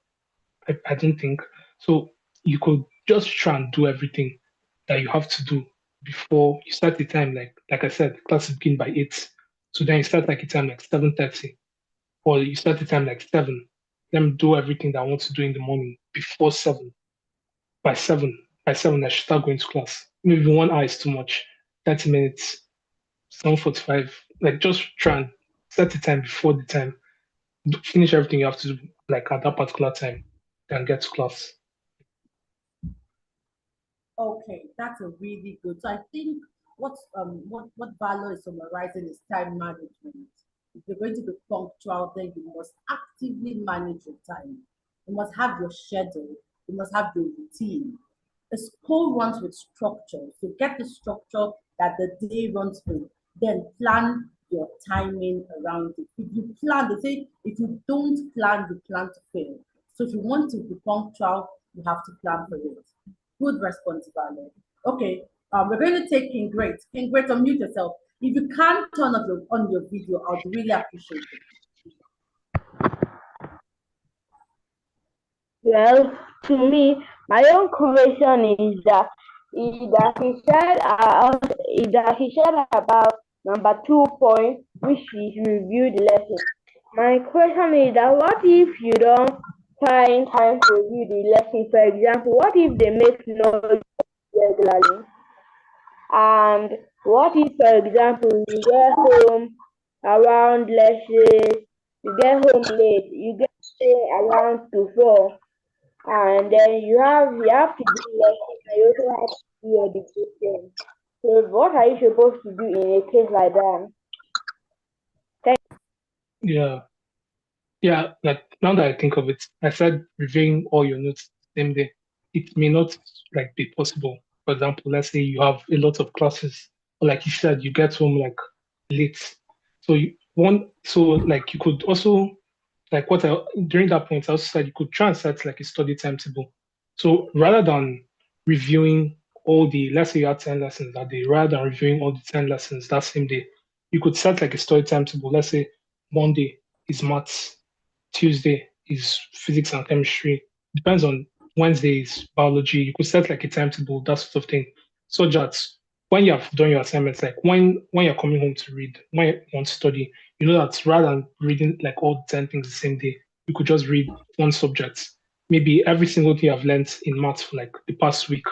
I don't think. So you could just try and do everything that you have to do before you start the time. Like I said, classes begin by 8. So then you start like a time like 7:30. Or you start the time like 7. Let me do everything that I want to do in the morning before 7. By 7, I should start going to class. Maybe 1 hour is too much. 30 minutes, 7:45. Like, just try and set the time before the time. Finish everything you have to do like at that particular time, then get to class. Okay, that's a really good. So I think what Valo is summarizing is time management. If you're going to be punctual, then you must actively manage your time. You must have your schedule. You must have your routine. A school runs with structure. So get the structure that the day runs with. Then plan your timing around it. If you plan, they say if you don't plan, you plan to fail. So if you want to be punctual, you have to plan for it. Good response, Valo. Okay, we're going to take King Great. King Great, unmute yourself. If you can't turn on your video, I'd really appreciate it. Well, to me, my own question is that he shared about number 2 point, which is review the lesson. My question is that what if you don't find time to review the lesson? For example, what if they make notes regularly? And what if, for example, you get home around, let's say, you get home late, you get around to 4, and then you have to do lessons, and you also have to do your education. So what are you supposed to do in a case like that? Yeah. Yeah, like now that I think of it, I said reviewing all your notes the same day. It may not like be possible. For example, let's say you have a lot of classes, or like you said, you get home like late. So like you could also like during that point I also said you could try and set like a study timetable. So rather than reviewing let's say you had 10 lessons that day, rather than reviewing all the 10 lessons that same day, you could set like a study timetable. Let's say Monday is maths, Tuesday is physics and chemistry. Depends on Wednesday is biology. You could set like a timetable, that sort of thing. So that when you have done your assignments, like when you're coming home to read, when you want to study, you know that rather than reading like all 10 things the same day, you could just read one subject. Maybe every single thing I've learned in maths for like the past week,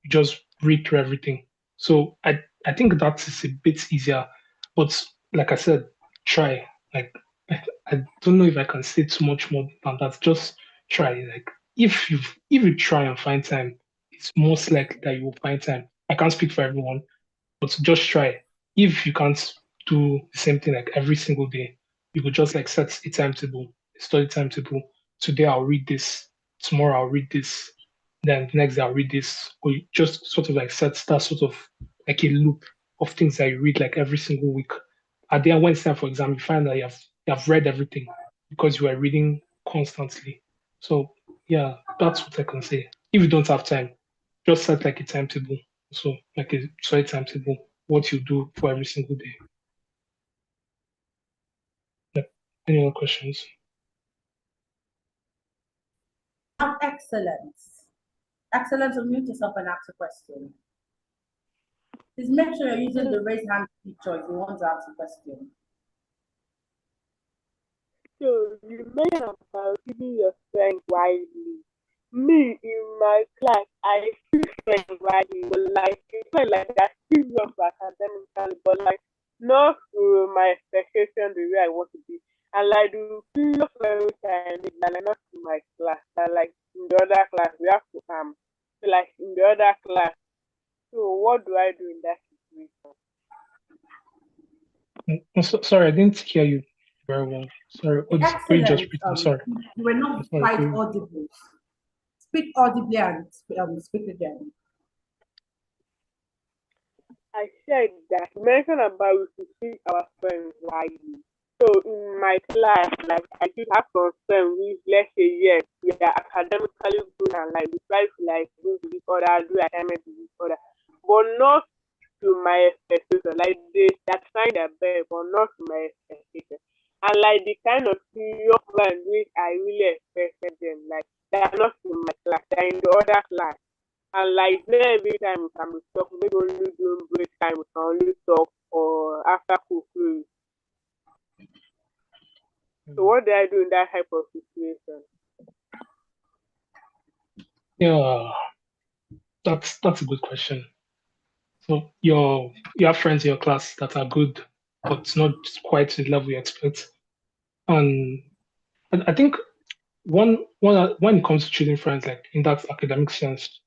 you just read through everything. So I think that is a bit easier. But like I said, try. Like I don't know if I can say too much more than that. Just try. Like if you try and find time, it's most likely that you will find time. I can't speak for everyone, but just try. If you can't do the same thing like every single day, you could just like set a timetable, a study timetable. Today I'll read this, tomorrow I'll read this, then the next day I'll read this. Or you just sort of like set that sort of like a loop of things that you read like every single week. At the end, when it's time for exam, you find that you have read everything because you are reading constantly. So yeah, that's what I can say. If you don't have time, just set like a timetable. So like a solid timetable, what you do for every single day. Yep. Any other questions? Excellence. Excellence, unmute yourself and ask a question. Please make sure you're using the raise hand feature if you want to ask a question. So you mentioned about using your strength wisely. Me in my class, I use strength wisely, but like it's not like I still love academically, but like not to my expectation the way I want to be. And like the previous levels I need, and like not in my class, and like in the other class, we have to so like in the other class. So what do I do in that situation? Sorry, I didn't hear you very well. Sorry, could you just Excellent. repeat? I'm sorry. You were not I'm sorry. quite audible. Speak audibly and speak again. I said that you mentioned about we should see our friends wisely. So in my class, like I did have some friends which let's say yes, we are academically good and like we try to like do with each other, do assignment with each other, but not to my expectation. Like they're trying their best, but not to my expectation. And like the kind of serious friends which I really expected them, like they are not in my class, they're in the other class. And like not every time we can be talk, maybe only during break time we can only talk or after school close. So what do I do in that type of situation? Yeah, that's a good question. So you have friends in your class that are good, but not quite to the level you expect. And I think when it comes to choosing friends, like in that academic sense,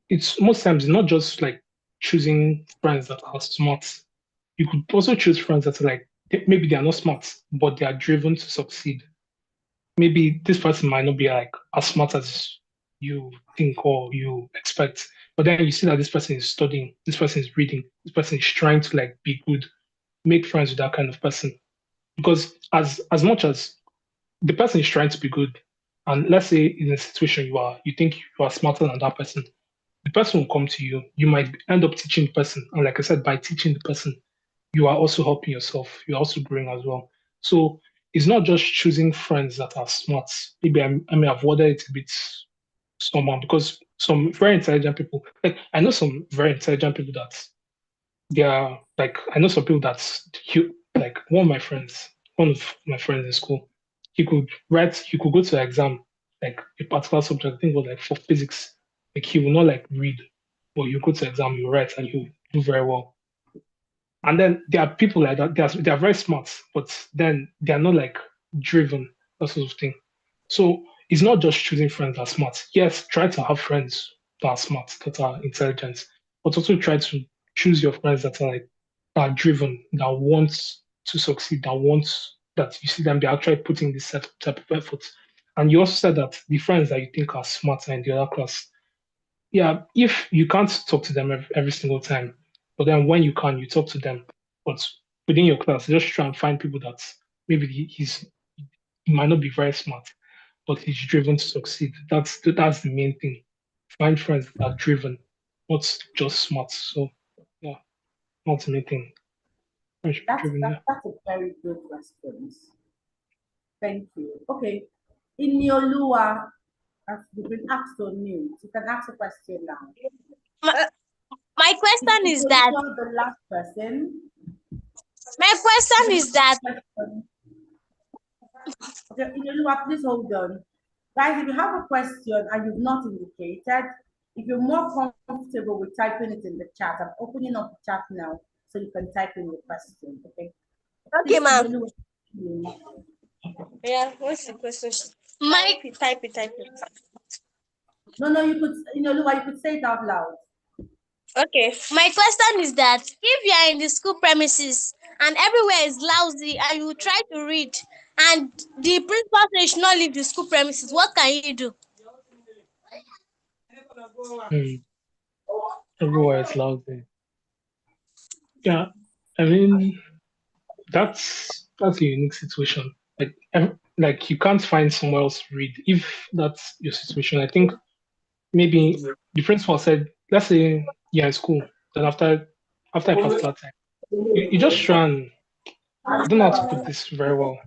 it's most times it's not just like choosing friends that are smart. You could also choose friends that are like maybe they are not smart, but they are driven to succeed. Maybe this person might not be like as smart as you think or you expect, but then you see that this person is studying, this person is reading, this person is trying to like be good. Make friends with that kind of person because as much as the person is trying to be good, and let's say in a situation you think you are smarter than that person, the person will come to you. You might end up teaching the person. And like I said, by teaching the person, you are also helping yourself. You're also growing as well. So it's not just choosing friends that are smart. Maybe I may have worded it a bit someone because some very intelligent people, like I know some very intelligent people that they are like I know some people that's like one of my friends in school, he could go to the exam, like a particular subject, I think it was like for physics. Like he will not like read, but you go to exam, you write and you do very well. And then there are people like that, they are very smart, but then they are not like driven, that sort of thing. So it's not just choosing friends that are smart. Yes, try to have friends that are smart, that are intelligent, but also try to choose your friends that are like that are driven, that want to succeed, that you see them, they're actually putting this type of effort. And you also said that the friends that you think are smarter in the other class, yeah, if you can't talk to them every single time, but then when you can, you talk to them. But within your class, just try and find people that maybe he might not be very smart, but he's driven to succeed. That's the main thing. Find friends that are driven, not just smart. So yeah, not the main thing. Friends should be driven, yeah. That's a very good response. Thank you. Okay. In your Lua, as you've been asked on mute, you can ask a question now. My question is that. You're the last person. My question is that. Okay, Inolua, please hold on. Guys, if you have a question and you've not indicated, if you're more comfortable with typing it in the chat, I'm opening up the chat now so you can type in your question. Okay. Okay, ma'am. Yeah, what's the question? Type it. No, you could, Inolua, you could say it out loud. Okay. My question is that if you are in the school premises and everywhere is lousy and you try to read and the principal says you should not leave the school premises, what can you do? Everywhere is lousy. Yeah, I mean that's a unique situation. Like you can't find somewhere else to read. If that's your situation, I think maybe the principal said, let's say you're in school, then after a particular time, you just try and I don't know how to put this very well,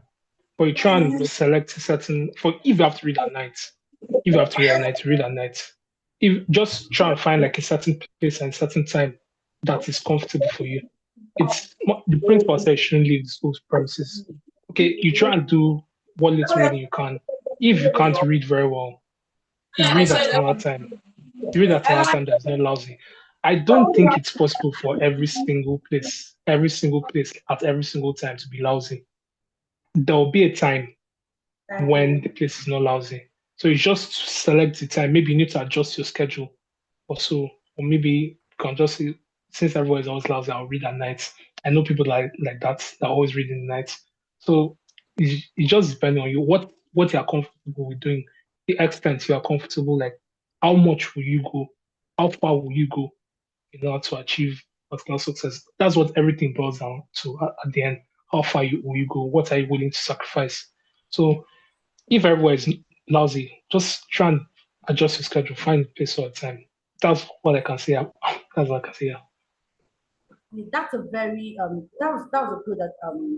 but you try and select a certain for if you have to read at night. If you have to read at night. If just try and find like a certain place and certain time that is comfortable for you. It's the principal says you shouldn't leave the school premises. Okay, you try and do what little reading you can. If you can't read very well, you read at another time. You read at another time that's not lousy. I don't think it's possible for every single place at every single time to be lousy. There will be a time when the place is not lousy. So you just select the time. Maybe you need to adjust your schedule or so. Or maybe you can just say, since everyone is always lousy, I'll read at night. I know people like that always read in the night. So it just depends on you what you are comfortable with doing, the extent you are comfortable, like how much will you go, how far will you go in order to achieve particular success. That's what everything boils down to at the end. How far will you go? What are you willing to sacrifice? So if everywhere is lousy, just try and adjust your schedule, find a place all the time. That's what I can say. That's what I can say. Yeah. That's a very that was a good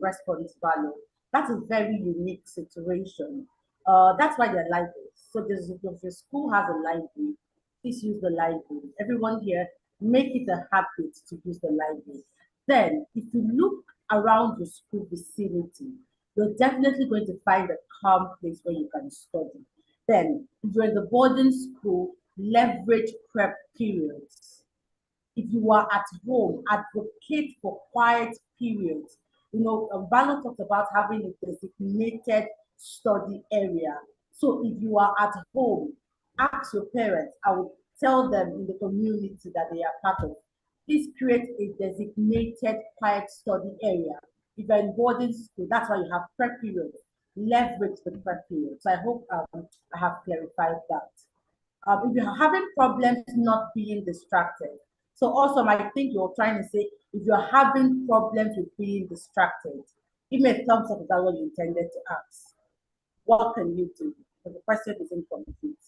response, Valo. That's a very unique situation. That's why they're libraries. So if the school has a library, please use the library. Everyone here, make it a habit to use the library. Then, if you look around your school vicinity, you're definitely going to find a calm place where you can study. Then, if you're in the boarding school, leverage prep periods. If you are at home, advocate for quiet periods. Valo talked about having a designated study area. So if you are at home, ask your parents. I would tell them in the community that they are part of. Please create a designated quiet study area. If you're in boarding school, that's why you have prep periods. Leverage the prep period. So I hope I have clarified that. If you're having problems not being distracted, so also I think you're trying to say if you're having problems with being distracted, give me a thumbs up if that's what you intended to ask. What can you do? Because the question is incomplete.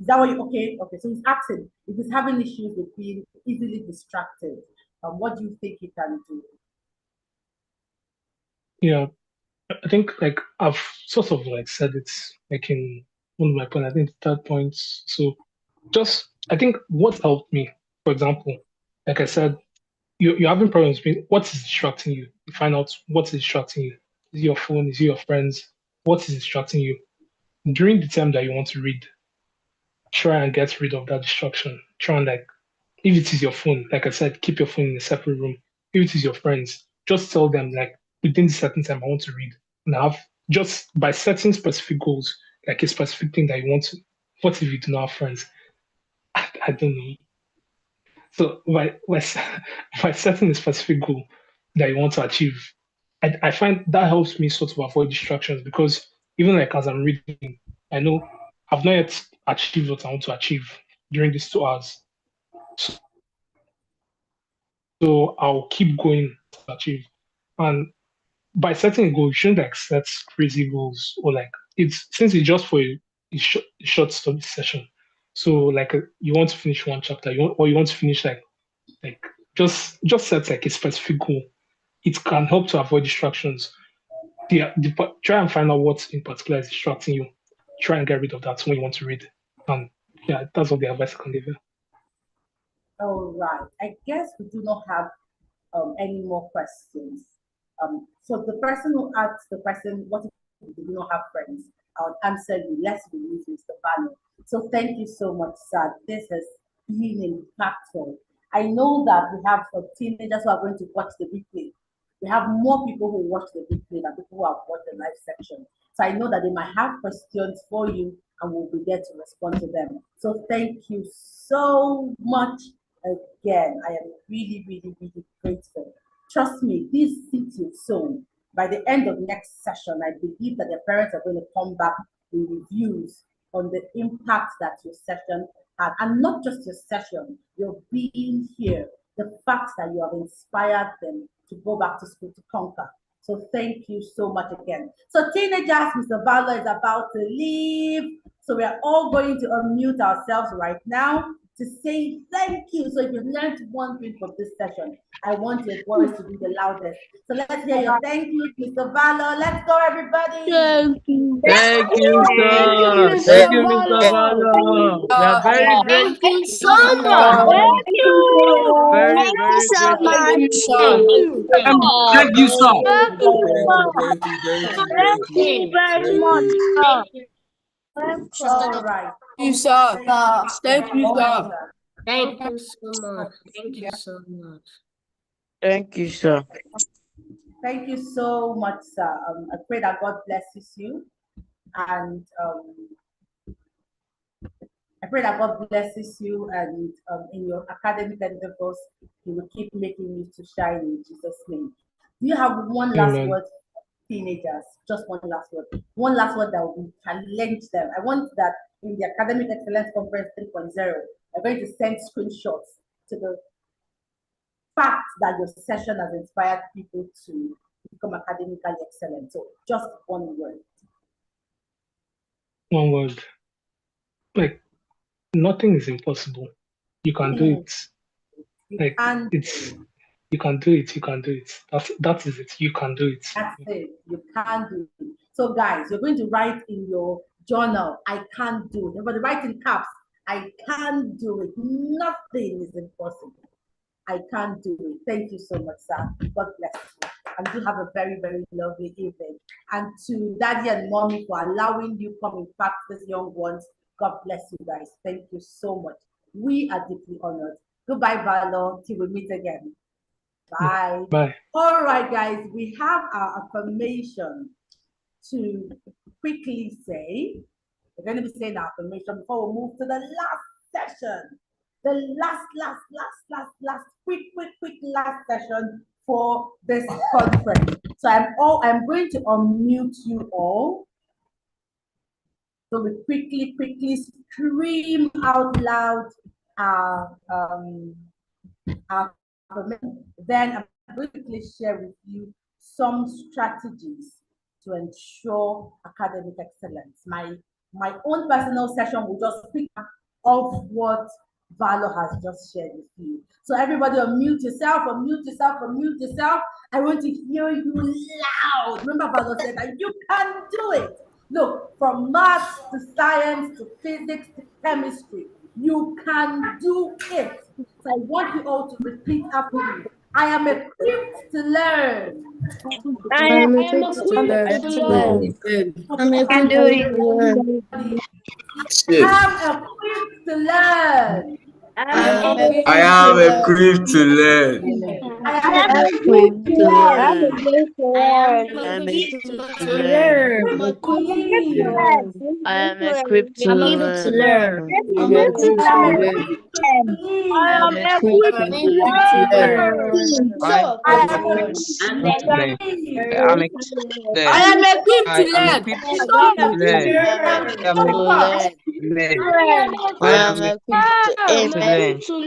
Is that what you okay? Okay, so he's asking if he's having issues with being easily distracted, what do you think he can do? Yeah, I think like I've sort of like said it like in one of my points, I think the third point. So just I think what helped me, for example, like I said, you're having problems with what is distracting you. You find out what is distracting you. Is it your phone? Is it your friends? What is distracting you? During the time that you want to read, try and get rid of that distraction. Try and like if it is your phone, like I said, keep your phone in a separate room. If it is your friends, just tell them like within the certain time I want to read. And have just by setting specific goals, like a specific thing that you want to. What if you do not have friends? I don't know. So by setting a specific goal that you want to achieve, I find that helps me sort of avoid distractions because even like as I'm reading, I know I've not yet achieved what I want to achieve during these 2 hours. So I'll keep going to achieve. And by setting a goal, you shouldn't like set crazy goals or like it's since it's just for a short study session. So like you want to finish one chapter, you want to finish like just set like a specific goal. It can help to avoid distractions. Try and find out what in particular is distracting you. Try and get rid of that when you want to read. And yeah, that's what the advice I can give you. All right. I guess we do not have any more questions. So the person who asked the question, what if we do not have friends? I'll answer you. Let's release Mr. Bano. So thank you so much, sir. This has been impactful. I know that we have teenagers who are going to watch the replay. We have more people who watch the replay than people who have watched the live section. So I know that they might have questions for you and we'll be there to respond to them. So thank you so much again. I am really, really, really grateful. Trust me, this seeds you soon. By the end of next session, I believe that the parents are going to come back with reviews on the impact that your session had. And not just your session, your being here, the fact that you have inspired them to go back to school to conquer. So thank you so much again. So teenagers, Mr. Balo is about to leave. So we are all going to unmute ourselves right now to say thank you. So if you've learned one thing from this session, I want your voice to be the loudest. So let's hear your thank you, Mr. Valo. Let's go, everybody. Thank you. Thank you, sir. Thank you, Mr. Valo. We are very Thank grateful. you so much. Very, Thank you very so grateful. much. Thank you, sir. Thank you very much, sir. All right. Thank you, sir. Thank you, sir. Thank you so much. Thank you so much. Thank you, sir. Thank you so much, sir. I pray that God blesses you, and I pray that God blesses you, and in your academic endeavors, He will keep making you to shine in Jesus' name. Do you have one last Amen. word, teenagers? Just one last word. One last word that will challenge them. I want that in the Academic Excellence Conference 3.0, I'm going to send screenshots to the fact that your session has inspired people to become academically excellent. So just one word. One word. Like nothing is impossible. You can do it. Like it's you can do it, you can do it. That is it. You can do it. That's it. You can do it. So guys, you're going to write in your journal, I can't do it. Everybody write in caps, I can't do it. Nothing is impossible. I can't do it. Thank you so much, sir. God bless you. And do have a very, very lovely evening. And to daddy and mommy for allowing you come impact these young ones. God bless you guys. Thank you so much. We are deeply honored. Goodbye, Valo. Till we meet again. Bye. Bye. All right, guys. We have our affirmation to quickly say. We're going to be saying our affirmation before we move to the last session. The last quick last session for this conference. So I'm going to unmute you all. So we quickly scream out loud our then I'm going to quickly share with you some strategies to ensure academic excellence. My own personal session will just pick up what Valo has just shared with you. So everybody unmute yourself. I want to hear you loud. Remember Valo said that you can do it. Look, from math to science to physics to chemistry, you can do it. So I want you all to repeat after me. I am equipped to learn. I am equipped to learn. I can do it. I'm equipped to learn. I am equipped to learn. I am equipped to I'm learn. against the I am learn. I'm equipped equipped to to learn. learn. I'm I'm against the equipped. learn. I'm I against am the learn. equipped to I'm Equipped to equipped to learn. learn. learn. I'm I'm against equipped the to am learn. learn. equipped to I I lead. am am equipped I'm to equipped to equipped to learn. learn. learn. So I equipped I'm to am learn. equipped equipped to to learn. lead. I'm Against equipped the to I learn. am equipped to I am learn. equipped So to equipped to learn. learn. I am To equipped learn. to learn. learn. I I am am equipped equipped to I'm to amen. learn. equipped to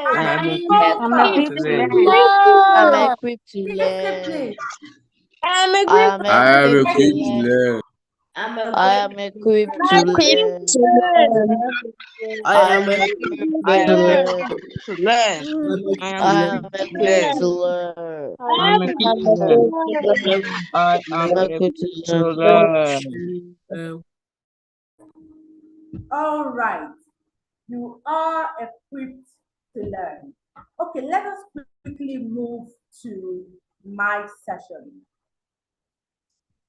I I learn. am am equipped I'm focused. to equipped to learn. learn. I'm Discipline. equipped to learn. Discipline. I'm I equipped am to I am equipped to equipped to learn. learn. I'm I equipped. am equipped to I'm equipped learn. to learn. I I am am equipped. equipped I to am learn. equipped to learn. I'm I equipped to am I learn. am equipped to equipped learn. to learn. I am I'm equipped I'm to learn. equipped equipped to to learn. learn. I am I'm equipped equipped to to learn. learn. All right. You are equipped to learn. Okay, let us quickly move to my session.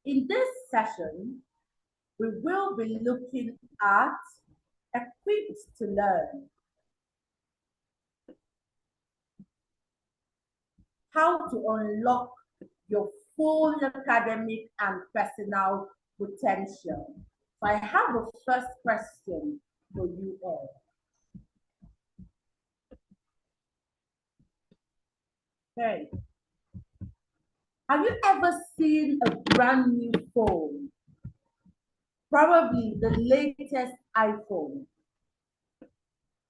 In this session, we will be looking at equipped to learn. How to unlock your full academic and personal potential. So I have a first question for you all. Okay. Have you ever seen a brand new phone? Probably the latest iPhone.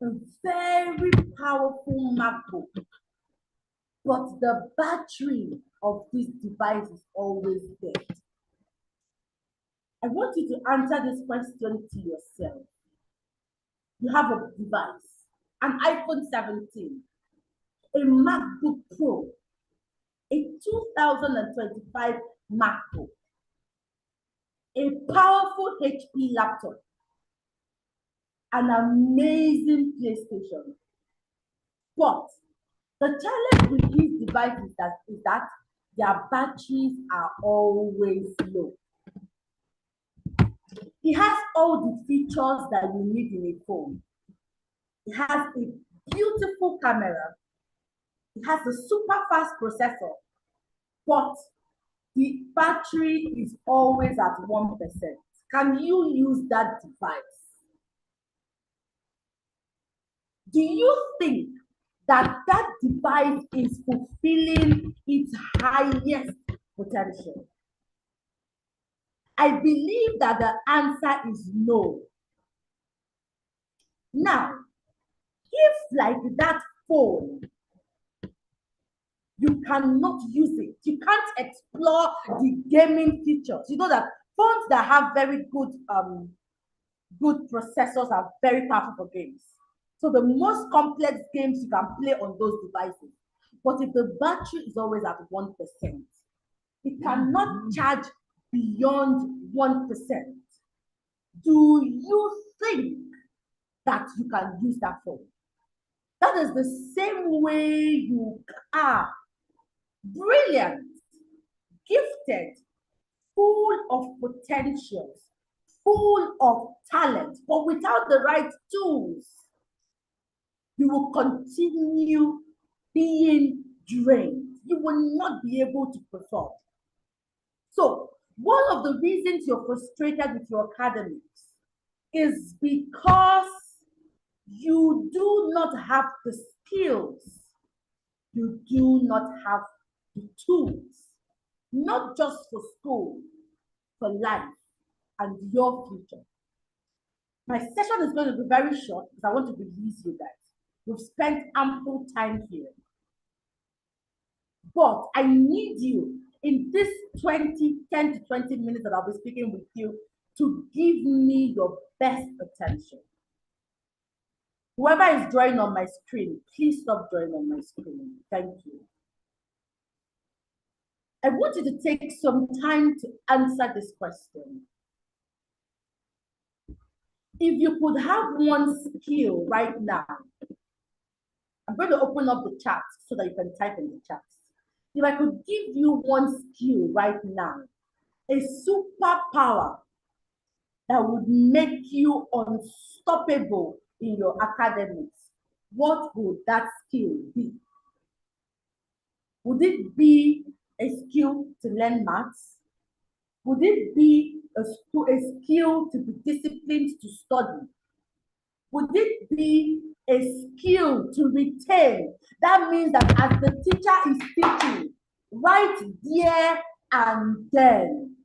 A very powerful MacBook. But the battery of this device is always dead. I want you to answer this question to yourself. You have a device, an iPhone 17, a MacBook Pro, a 2025 MacBook, a powerful HP laptop, an amazing PlayStation. But the challenge with these devices is that their batteries are always low. It has all the features that you need in a phone. It has a beautiful camera. It has a super fast processor, but the battery is always at 1%. Can you use that device? Do you think that that device is fulfilling its highest potential? I believe that the answer is no. Now, if like that phone, you cannot use it, you can't explore the gaming features. You know that phones that have very good processors are very powerful for games. So the most complex games you can play on those devices. But if the battery is always at 1%, it cannot charge beyond 1%. Do you think that you can use that phone? That is the same way you are brilliant, gifted, full of potentials, full of talent, but without the right tools, you will continue being drained. You will not be able to perform. So, one of the reasons you're frustrated with your academics is because you do not have the skills, you do not have the tools, not just for school, for life and your future. My session is going to be very short because I want to release you guys. We've spent ample time here. But I need you in this 10 to 20 minutes that I'll be speaking with you to give me your best attention. Whoever is drawing on my screen, please stop drawing on my screen. Thank you. I want you to take some time to answer this question. If you could have one skill right now, I'm going to open up the chat so that you can type in the chat. If I could give you one skill right now, a superpower that would make you unstoppable in your academics, what would that skill be? Would it be a skill to learn maths? Would it be a skill to be disciplined to study? Would it be a skill to retain? That means that as the teacher is teaching, right there and then,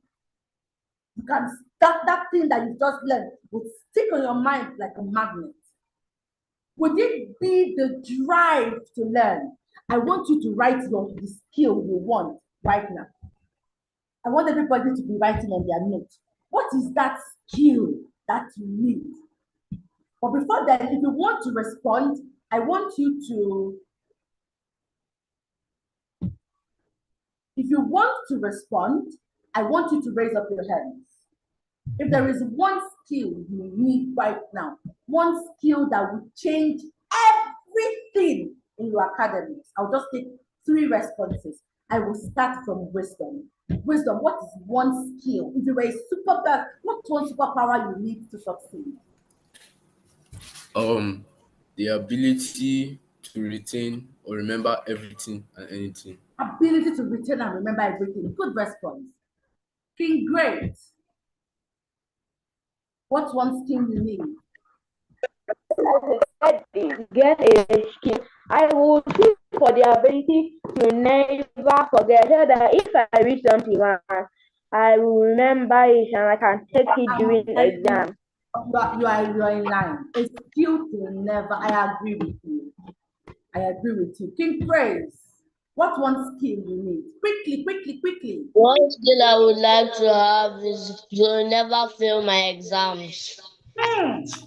you can start that thing that you just learned will stick on your mind like a magnet. Would it be the drive to learn? I want you to write the skill you want right now. I want everybody to be writing on their notes. What is that skill that you need? But before that, if you want to respond, I want you to, if you want to respond, I want you to raise up your hands. If there is one skill you need right now, one skill that will change everything in your academics, I'll just take 3 responses. I will start from Wisdom. Wisdom, what is one skill? If you were a superpower, what one superpower you need to succeed? The ability to retain or remember everything and anything. Ability to retain and remember everything. Good response. Being great. What's one skill you need? Get a skill. I will look for the ability to never forget. So that if I read something once, I will remember it and I can take it during exam. You are in line. A skill to never. I agree with you. I agree with you. King Praise. What one skill you need? Quickly. One skill I would like to have is to never fail my exams.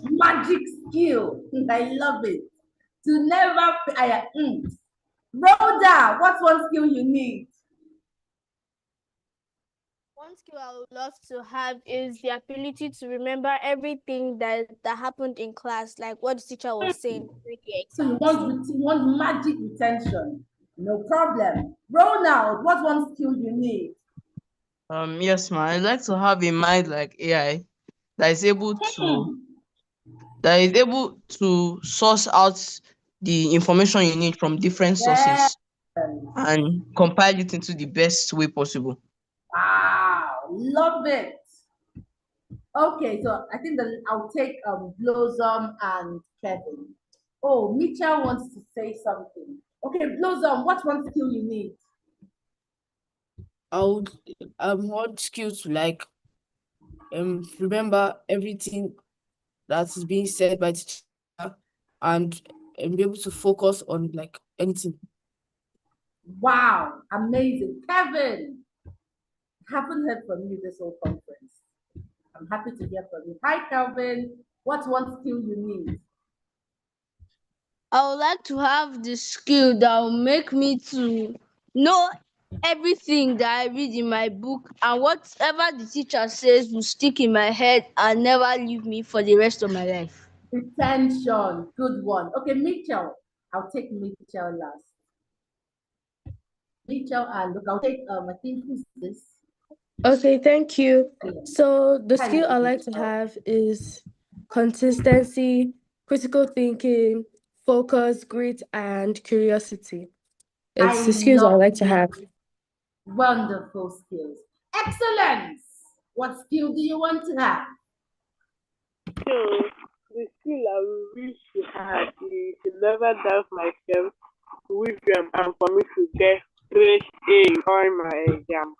Magic skill. I love it. To never. Rhoda, what's one skill you need? One skill I would love to have is the ability to remember everything that happened in class, like what the teacher was saying. So you want magic retention. No problem. Ronald, what's one skill you need? Yes, ma'am. I'd like to have a mind like AI that is able to source out the information you need from different sources and compile it into the best way possible. Wow, love it. Okay, so I think that I'll take Blossom and Kevin. Oh, Mitchell wants to say something. Okay, Blossom, what's one skill you need? I would want skills to remember everything that is being said by the teacher and be able to focus on anything. Wow, amazing. Kevin, haven't heard from you this whole conference. I'm happy to hear from you. Hi, Calvin. What's one skill you need? I would like to have the skill that will make me to know everything that I read in my book, and whatever the teacher says will stick in my head and never leave me for the rest of my life. Retention, good one. Okay, Mitchell. I'll take Mitchell last. Mitchell, and look, I'll take I think who's this? Okay, thank you. So the skill I like to have is consistency, critical thinking, focus, grit, and curiosity. It's the skills I like to have. Wonderful skills. Excellence. What skill do you want to have? So the skill I wish to have is to never doubt myself, wisdom, and for me to get straight A in all my exams.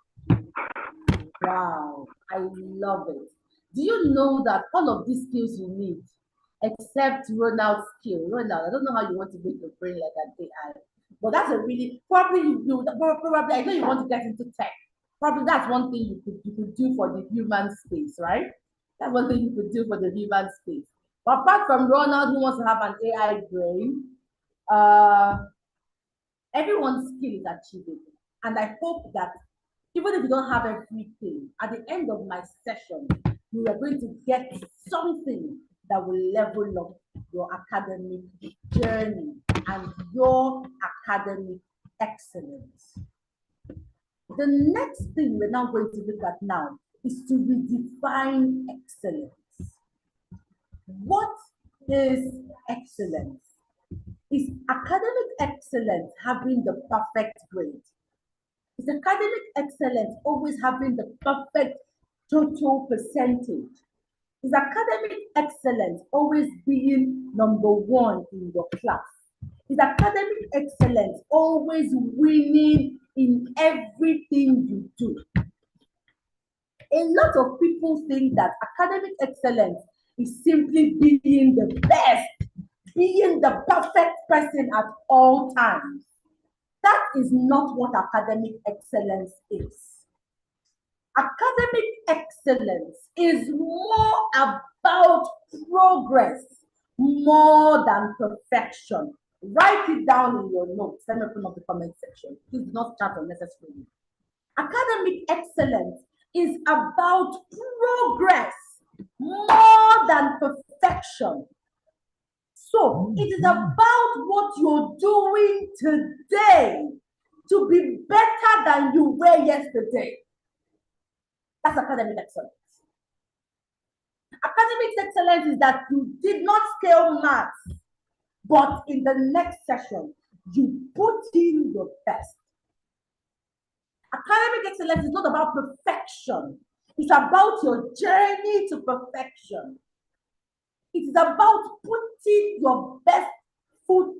Wow, I love it. Do you know that all of these skills you need, except Ronald's skill? Ronald, I don't know how you want to make your brain like an AI, but that's a really probably I know you want to get into tech. Probably that's one thing you could do for the human space, right? That's one thing you could do for the human space. But apart from Ronald, who wants to have an AI brain, everyone's skill is achievable, and I hope that even if you don't have everything, at the end of my session, you are going to get something that will level up your academic journey and your academic excellence. The next thing we're now going to look at now is to redefine excellence. What is excellence? Is academic excellence having the perfect grade? Is academic excellence always having the perfect total percentage? Is academic excellence always being number one in your class? Is academic excellence always winning in everything you do? A lot of people think that academic excellence is simply being the best, being the perfect person at all times. That is not what academic excellence is. Academic excellence is more about progress more than perfection. Write it down in your notes. Let me open up the comment section. Please do not chat unnecessarily. Academic excellence is about progress more than perfection. So it is about what you're doing today to be better than you were yesterday. That's academic excellence. Academic excellence is that you did not scale maths, but in the next session, you put in your best. Academic excellence is not about perfection. It's about your journey to perfection. It is about putting your best foot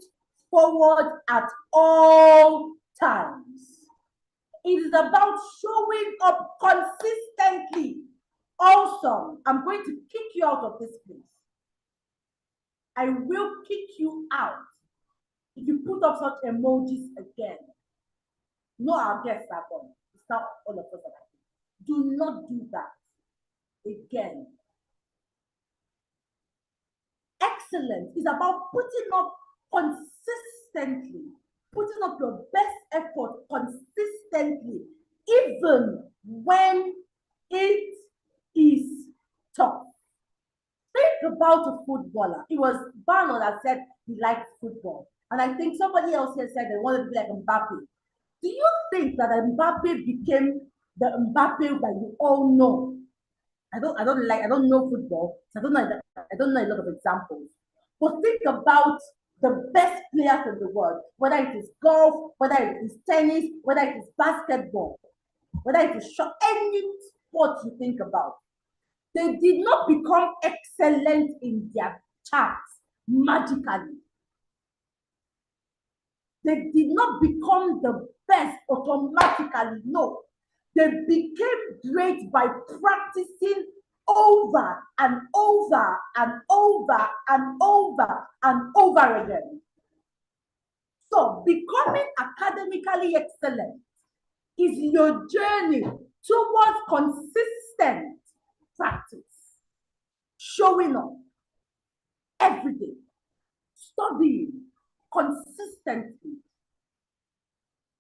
forward at all times. It is about showing up consistently. Awesome. I'm going to kick you out of this place. I will kick you out if you put up such emojis again. No, our guests are gone. It's not all of us are happy. Do not do that again. Excellence is about putting up consistently, putting up your best effort consistently, even when it is tough. Think about a footballer. It was Bano that said he liked football. And I think somebody else here said they wanted to be like Mbappe. Do you think that Mbappe became the Mbappe that you all know? I don't know football, so I don't know a lot of examples. But think about the best players in the world, whether it is golf, whether it is tennis, whether it is basketball, whether it is any sport you think about. They did not become excellent in their charts magically. They did not become the best automatically. No. They became great by practicing over and over and over and over and over again. So becoming academically excellent is your journey towards consistent practice, showing up every day, studying consistently.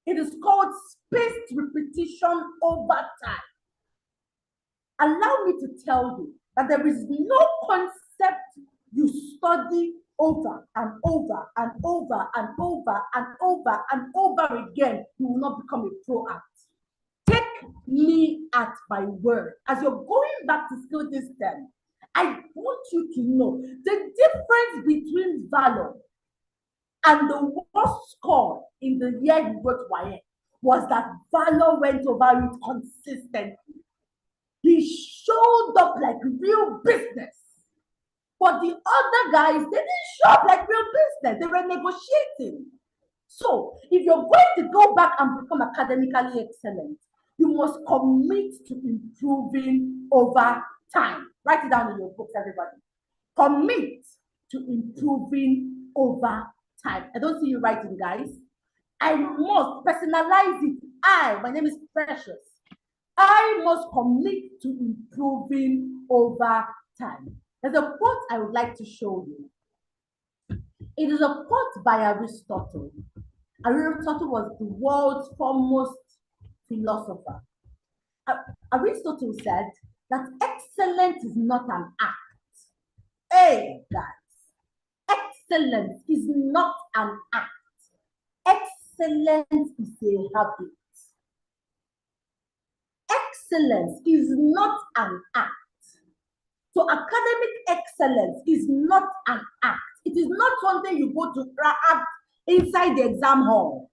It is called spaced repetition over time. Allow me to tell you that there is no concept you study over and over and over and over and over and over again, you will not become a pro at. Take me at my word. As you're going back to school this term, I want you to know the difference between valor and the worst score in the year you wrote YA was that Valor went over it consistently. He showed up like real business. But the other guys, they didn't show up like real business. They were negotiating. So if you're going to go back and become academically excellent, you must commit to improving over time. Write it down in your books, everybody. Commit to improving over time. I don't see you writing, guys. I must personalize it. My name is Precious. I must commit to improving over time. There's a quote I would like to show you. It is a quote by Aristotle. Aristotle was the world's foremost philosopher. Aristotle said that excellence is not an act. Hey, guys. Excellence is not an act. Excellence is a habit. Excellence is not an act. So academic excellence is not an act. It is not something you go to act inside the exam hall.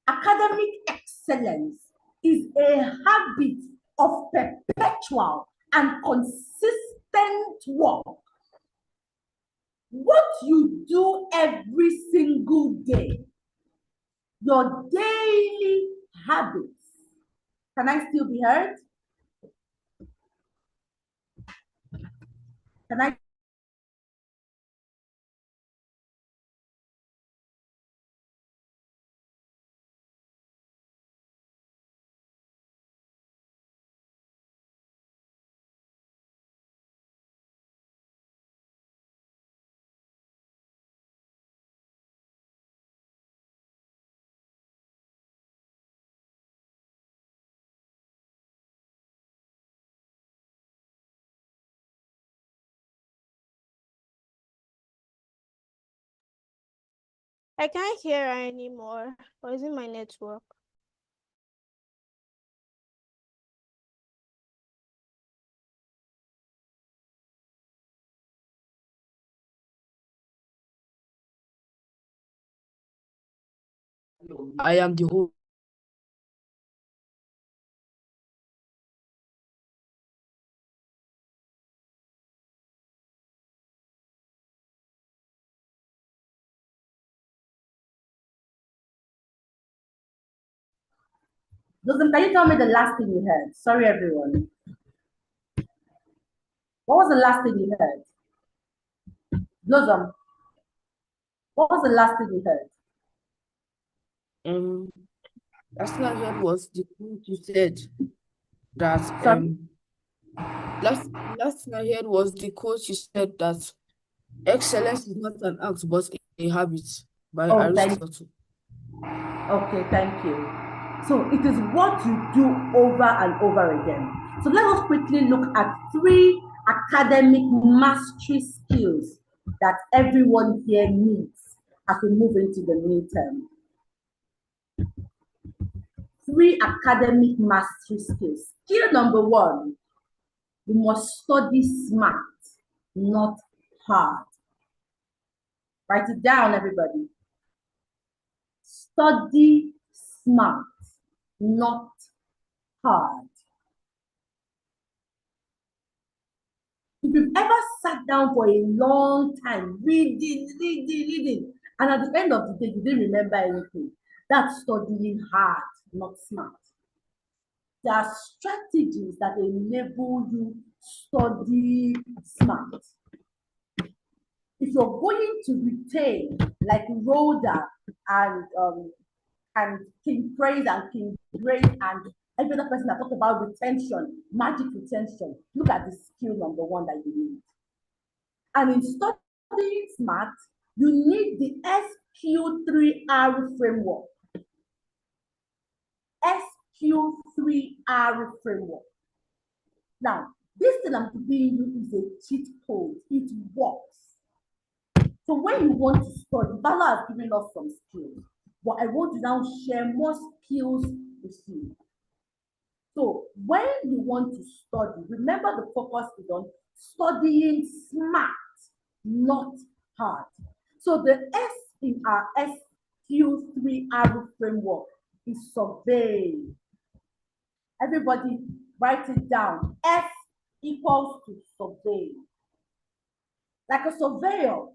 Academic excellence is a habit of perpetual and consistent work. What you do every single day, your daily habits. Can I still be heard? Can I? I can't hear her anymore. Or is it my network? I am the host. Blossom, can you tell me the last thing you heard? Sorry, everyone. What was the last thing you heard? Blossom, what was the last thing you heard? Last thing I heard was the quote you said that Sorry? last thing I heard was the quote you said that excellence is not an act but a habit by Oh, thank Aristotle. Okay, thank you. So it is what you do over and over again. So let us quickly look at 3 academic mastery skills that everyone here needs as we move into the midterm. 3 academic mastery skills. Skill number 1, you must study smart, not hard. Write it down, everybody. Study smart, not hard. If you've ever sat down for a long time, reading, and at the end of the day, you didn't remember anything, that's studying hard, not smart. There are strategies that enable you study smart. If you're going to retain, like Rhoda and King Praise and King Grace and every other person that talked about retention, magic retention, look at the skill number 1 that you need. And in studying smart, you need the SQ3R framework. SQ3R framework. Now, this thing I'm giving you is a cheat code. It works. So when you want to study, Bala has given us some skills, but I want to now share more skills with you. So when you want to study, remember the focus is on studying smart, not hard. So the S in our SQ3R framework is survey. Everybody write it down. S equals to survey. Like a surveyor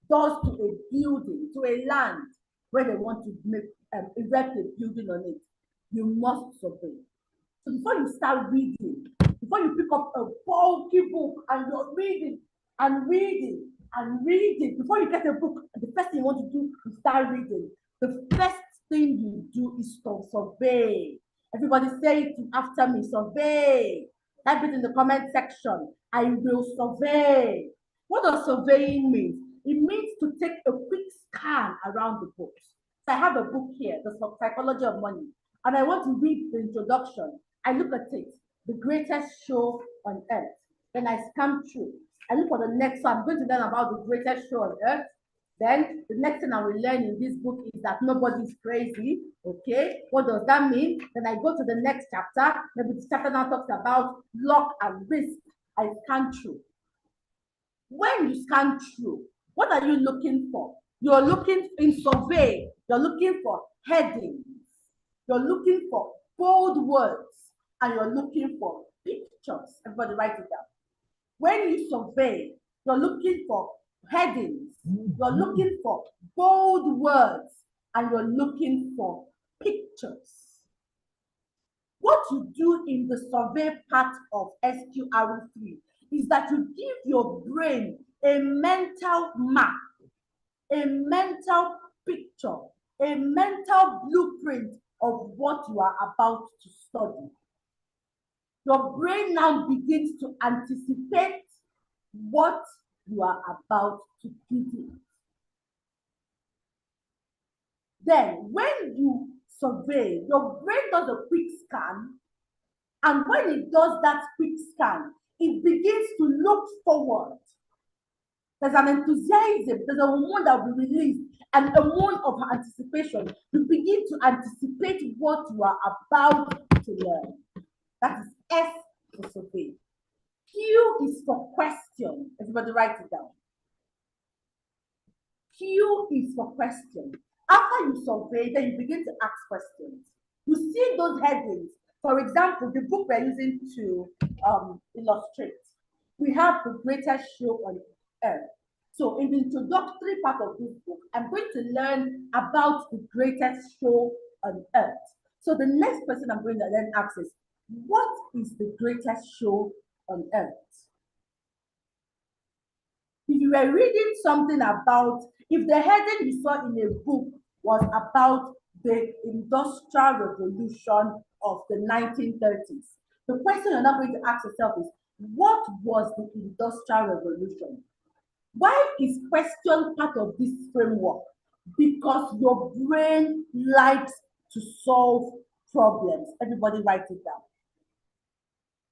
does to a building, to a land where they want to erect a building on it, you must survey. So before you start reading, before you pick up a bulky book and you're reading and reading and reading, before you get a book, the first thing you want to do is start reading. The first thing you do is to survey. Everybody say it after me, survey. Type it in the comment section. I will survey. What does surveying mean? It means to take a quick scan around the books. So I have a book here, The Psychology of Money, and I want to read the introduction. I look at it, the greatest show on earth. Then I scan through. I look for the next one. I'm going to learn about the greatest show on earth. Then the next thing I will learn in this book is that nobody's crazy. Okay, what does that mean? Then I go to the next chapter. Maybe the chapter now talks about luck and risk. I scan through. When you scan through, What are you looking for? You're looking in survey, you're looking for headings, you're looking for bold words, and you're looking for pictures. Everybody write it down. When you survey, you're looking for headings, you're looking for bold words, and you're looking for pictures. What you do in the survey part of SQRE3 is that you give your brain a mental map, a mental picture, a mental blueprint of what you are about to study. Your brain now begins to anticipate what you are about to give it. Then, when you survey, your brain does a quick scan, and when it does that quick scan, it begins to look forward. There's an enthusiasm, there's a hormone that will be released, and a hormone of anticipation. You begin to anticipate what you are about to learn. That is S for survey. Q is for question. Everybody write it down. Q is for question. After you survey, then you begin to ask questions. You see those headings. For example, the book we're using to illustrate. We have The Greatest Show on Earth. So in the introductory part of this book, I'm going to learn about the greatest show on earth. So the next question I'm going to then ask is, what is the greatest show on earth? If you were reading something about, if the heading you saw in a book was about the Industrial Revolution of the 1930s, the question you're now going to ask yourself is, what was the Industrial Revolution? Why is question part of this framework? Because your brain likes to solve problems. Everybody write it down.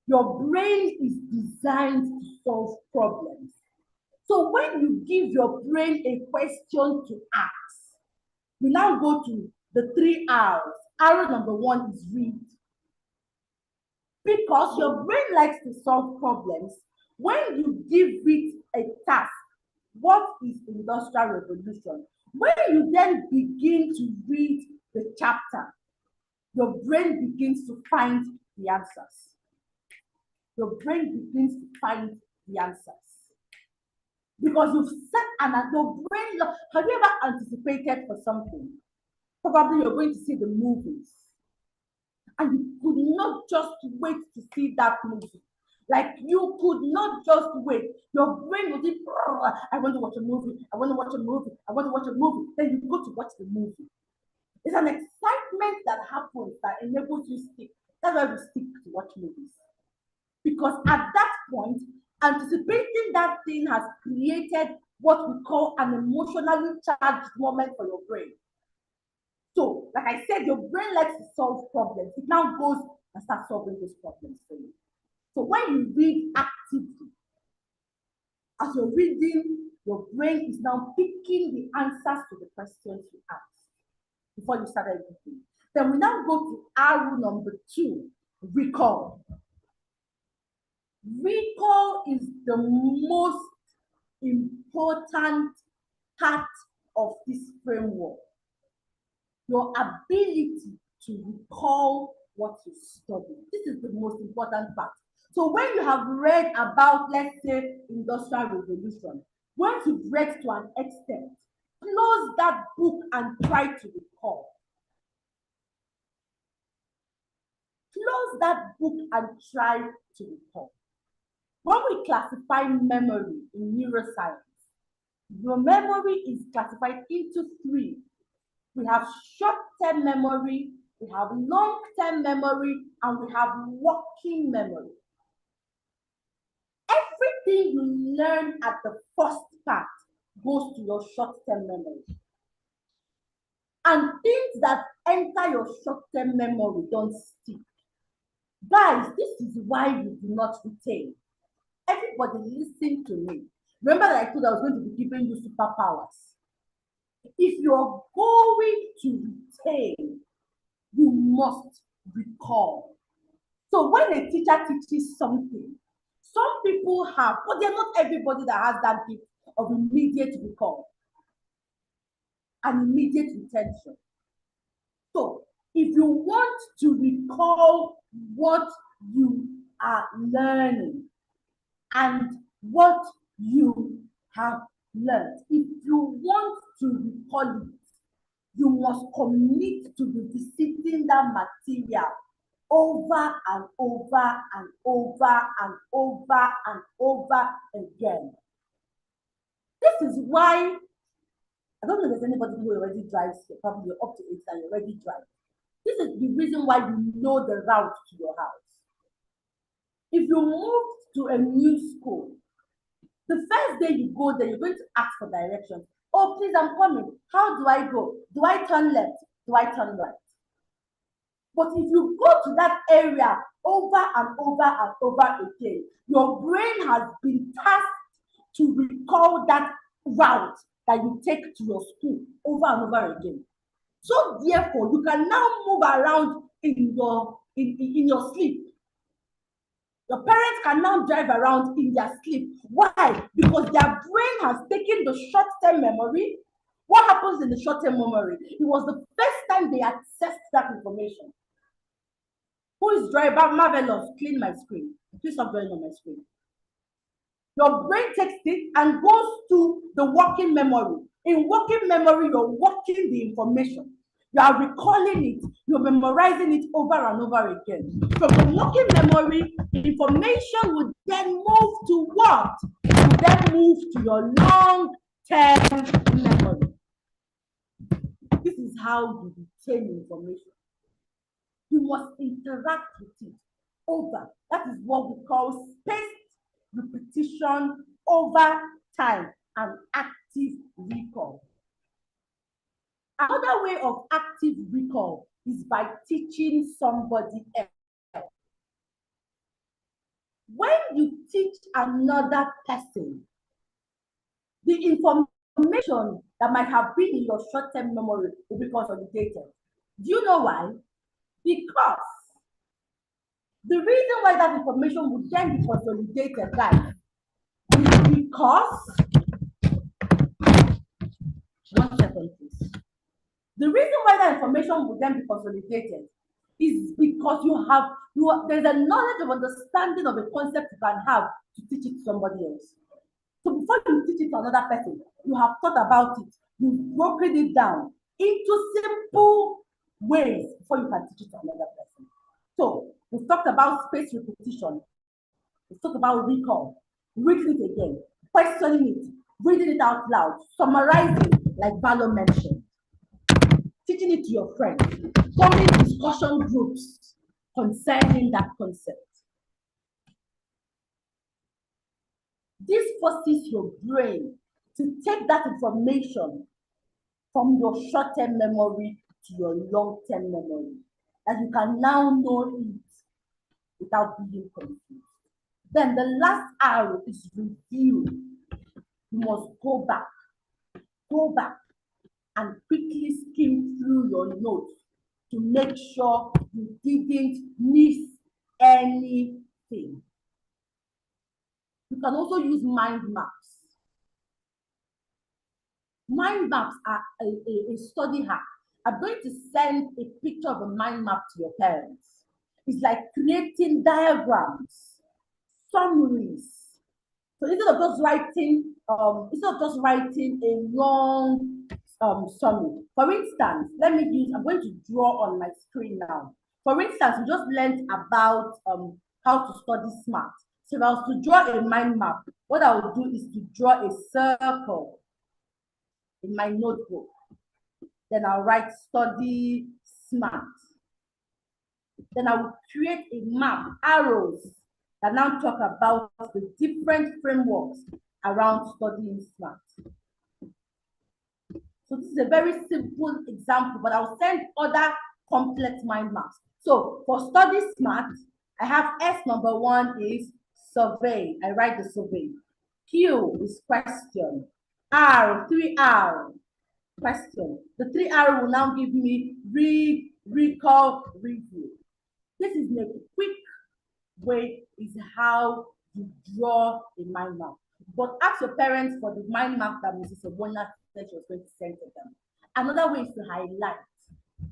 Your brain is designed to solve problems. So when you give your brain a question to ask, we now go to the 3 R's. R number 1 is read. Because your brain likes to solve problems, when you give it a task, what is Industrial Revolution? When you then begin to read the chapter, your brain begins to find the answers. Your brain begins to find the answers. Because you've set your brain, have you ever anticipated for something? Probably you're going to see the movies. And you could not just wait to see that movie. Like you could not just wait. Your brain would be, I want to watch a movie, I want to watch a movie, I want to watch a movie. Then you go to watch the movie. It's an excitement that happens that enables you to stick. That's why we stick to watch movies. Because at that point, anticipating that thing has created what we call an emotionally charged moment for your brain. So, like I said, your brain likes to solve problems. It now goes and starts solving those problems for you. So when you read actively, as you're reading, your brain is now picking the answers to the questions you asked before you started reading. Then we now go to R number 2, recall. Recall is the most important part of this framework. Your ability to recall what you studied. This is the most important part. So when you have read about, let's say, Industrial Revolution, once you've read to an extent, close that book and try to recall. Close that book and try to recall. When we classify memory in neuroscience, your memory is classified into 3. We have short-term memory, we have long-term memory, and we have working memory. Everything you learn at the first part goes to your short-term memory. And things that enter your short-term memory don't stick. Guys, this is why you do not retain. Everybody listen to me. Remember that I told I was going to be giving you superpowers. If you're going to retain, you must recall. So when a teacher teaches something, some people have, but they're not everybody that has that gift of immediate recall and immediate retention. So if you want to recall what you are learning and what you have learned, if you want to recall it, you must commit to revisiting that material over and over and over and over and over again. This is why, I don't know if there's anybody who already drives here, probably you're up to 8 and you already drive. This is the reason why you know the route to your house. If you move to a new school, the first day you go there, you're going to ask for directions. Oh, please, I'm coming. How do I go? Do I turn left? Do I turn right? But if you go to that area over and over and over again, your brain has been tasked to recall that route that you take to your school over and over again. So therefore, you can now move around in your sleep. Your parents can now drive around in their sleep. Why? Because their brain has taken the short-term memory. What happens in the short-term memory? It was the first time they accessed that information. Who is driving? Marvelous, clean my screen. Please stop drawing on my screen. Your brain takes it and goes to the working memory. In working memory, you're working the information. You are recalling it, you're memorizing it over and over again. From the working memory, information would then move to what? It would then move to your long-term memory. This is how you retain information. You must interact with it over. That is what we call spaced repetition over time and active recall. Another way of active recall is by teaching somebody else. When you teach another person, the information that might have been in your short-term memory will be consolidated. Do you know why? Because the reason why that information would then be consolidated, guys, is because, one second, please. The reason why that information would then be consolidated is because there's a knowledge of understanding of a concept you can have to teach it to somebody else. So before you teach it to another person, you have thought about it, you've broken it down into simple ways before you can teach it to another person. So we've talked about spaced repetition, we've talked about recall, reading it again, questioning it, reading it out loud, summarizing, like Valo mentioned, teaching it to your friends, forming discussion groups concerning that concept. This forces your brain to take that information from your short-term memory to your long-term memory, that you can now know it without being confused. Then the last arrow is review. You must go back and quickly skim through your notes to make sure you didn't miss anything. You can also use mind maps. Mind maps are a study hack. I'm going to send a picture of a mind map to your parents. It's like creating diagrams, summaries. So instead of just writing a long summary. For instance, I'm going to draw on my screen now. For instance, we just learned about how to study SMART. So if I was to draw a mind map, what I would do is to draw a circle in my notebook. Then I'll write study SMART. Then I will create a map, arrows, that now talk about the different frameworks around studying SMART. So this is a very simple example, but I'll send other complex mind maps. So for study SMART, I have S number 1 is survey. I write the survey. Q is question. R, 3R, question. The 3R will now give me read, recall, review. This is a quick way is how you draw a mind map. But ask your parents for the mind map that Mrs. Obona said she was going to send to them. Another way is to highlight.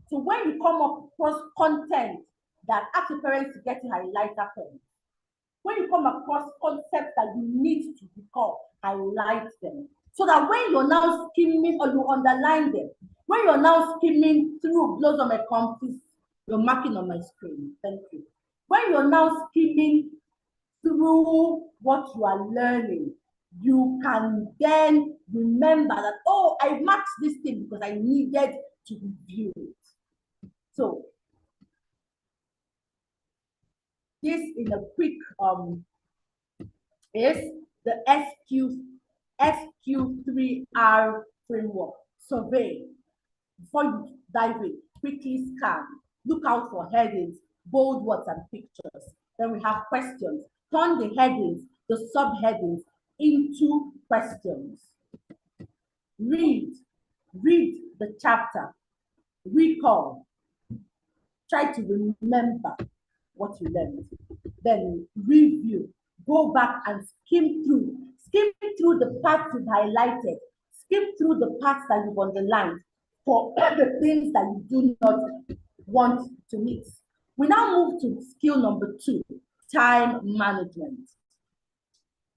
So when you come up across content that ask your parents to get a highlighter pen. When you come across concepts that you need to recall, highlight them. So that when you're now skimming or you underline them, when you're now skimming through blows on my compass, you're marking on my screen. Thank you. When you're now skimming through what you are learning, you can then remember that, oh, I marked this thing because I needed to review it. So this in a quick is the SQ3R framework. Survey. Before you dive in, quickly scan. Look out for headings, bold words, and pictures. Then we have questions. Turn the headings, the subheadings into questions. Read the chapter. Recall. Try to remember what you learned. Then review. Go back and skim through. Skim through the parts you've highlighted. Skim through the parts that you've underlined for the things that you do not want to miss. We now move to skill number 2, time management.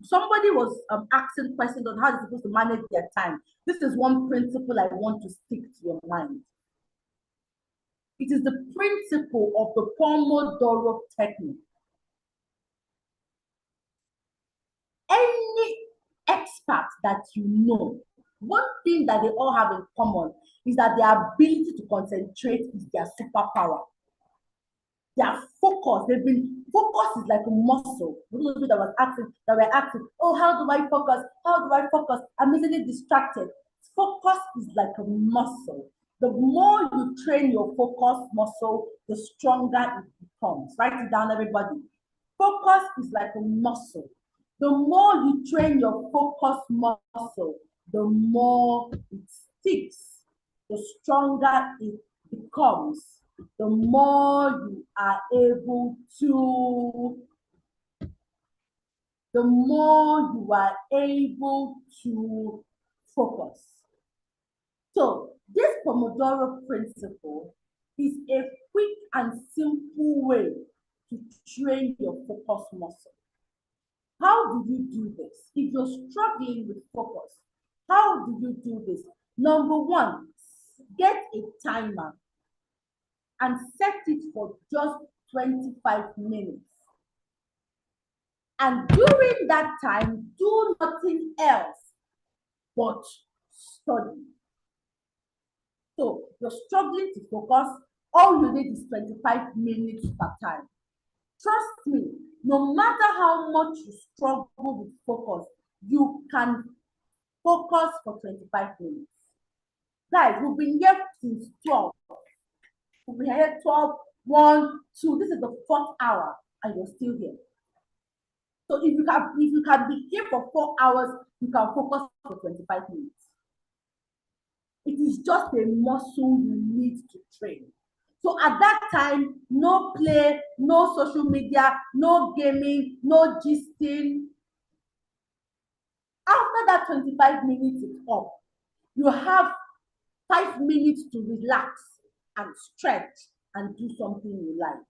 Somebody was asking questions on how they're supposed to manage their time. This is one principle I want to stick to your mind. It is the principle of the Pomodoro technique. Any expert that you know, one thing that they all have in common is that their ability to concentrate is their superpower. Their focus, focus is like a muscle. Those people that were asking, oh, how do I focus? How do I focus? I'm easily distracted. Focus is like a muscle. The more you train your focus muscle, the stronger it becomes. Write it down, everybody. Focus is like a muscle. The more you train your focus muscle, the more it sticks, the stronger it becomes, the more you are able to focus. So this Pomodoro principle is a quick and simple way to train your focus muscle. How do you do this? If you're struggling with focus, how do you do this? Number 1, get a timer and set it for just 25 minutes. And during that time, do nothing else but study. So you're struggling to focus, all you need is 25 minutes per time. Trust me, no matter how much you struggle with focus, you can focus for 25 minutes. Guys, we've been here since 12. We've been here 12, 1, 2. This is the 4th hour, and you're still here. So if you can be here for 4 hours, you can focus for 25 minutes. It is just a muscle you need to train. So at that time, no play, no social media, no gaming, no gisting. After that 25 minutes is up, you have 5 minutes to relax and stretch and do something you like.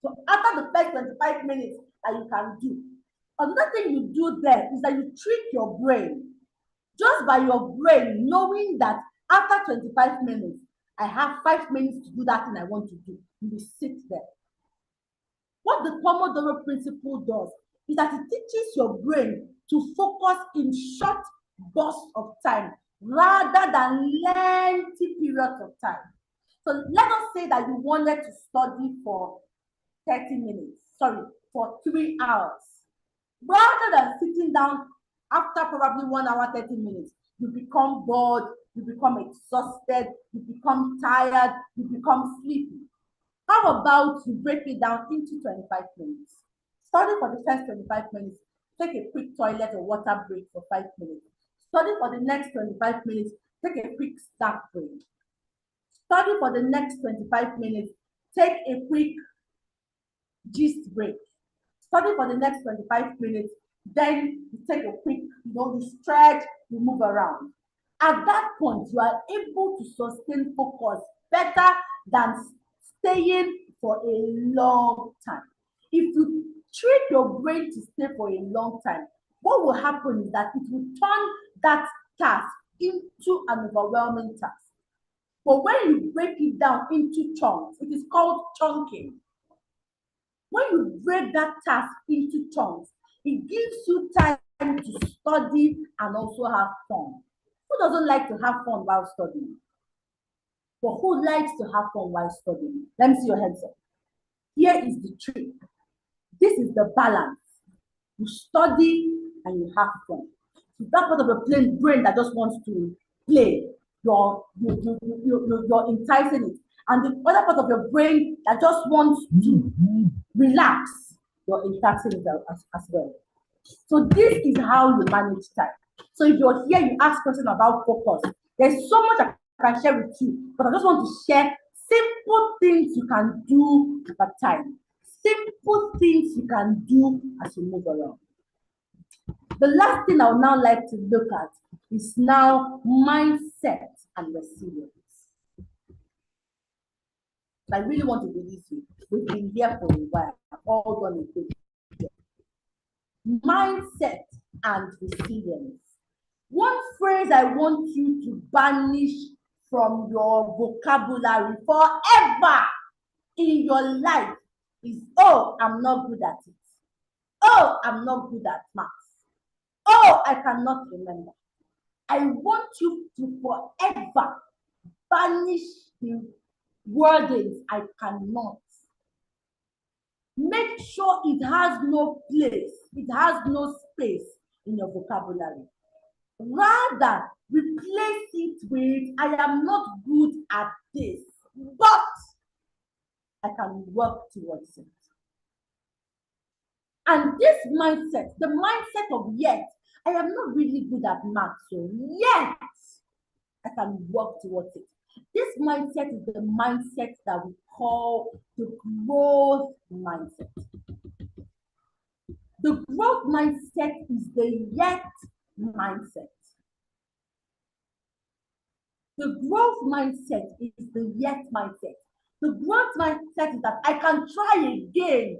So after the first 25 minutes that you can do, another thing you do there is that you trick your brain. Just by your brain knowing that after 25 minutes, I have 5 minutes to do that thing I want to do. You will sit there. What the Pomodoro principle does is that it teaches your brain to focus in short bursts of time rather than lengthy periods of time. So let us say that you wanted to study for 30 minutes, for 3 hours. Rather than sitting down after probably 1 hour, 30 minutes, you become bored, you become exhausted, you become tired, you become sleepy. How about you break it down into 25 minutes? Study for the first 25 minutes, take a quick toilet or water break for 5 minutes. Study for the next 25 minutes, take a quick snack break. Study for the next 25 minutes, take a quick gist break. Study for the next 25 minutes, Then you take a quick, you stretch, you move around. At that point, you are able to sustain focus better than staying for a long time. If you treat your brain to stay for a long time, what will happen is that it will turn that task into an overwhelming task. But when you break it down into chunks, it is called chunking. When you break that task into chunks, it gives you time to study and also have fun. Who doesn't like to have fun while studying? But who likes to have fun while studying? Let me see your hands up. Here is the trick. This is the balance. You study and you have fun. So that part of the brain that just wants to play, you're enticing it. And the other part of your brain that just wants to relax, you're enticing it as well. So this is how you manage time. So if you're here, you ask questions about focus. There's so much I can share with you, but I just want to share simple things you can do over time. Simple things you can do as you move around. The last thing I would now like to look at is now mindset and resilience. I really want to believe you. We've been here for a while. I've all done a good job. Mindset and resilience. One phrase I want you to banish from your vocabulary forever in your life is, oh, I'm not good at it. Oh, I'm not good at maths. Oh, I cannot remember. I want you to forever banish the wordings I cannot. Make sure it has no place, it has no space in your vocabulary. Rather, replace it with, I am not good at this, but I can work towards it. And this mindset, the mindset of yet, I am not really good at math, so yet I can work towards it. This mindset is the mindset that we call the growth mindset. The growth mindset is the yet mindset. The growth mindset is the yet mindset. The growth mindset is that I can try again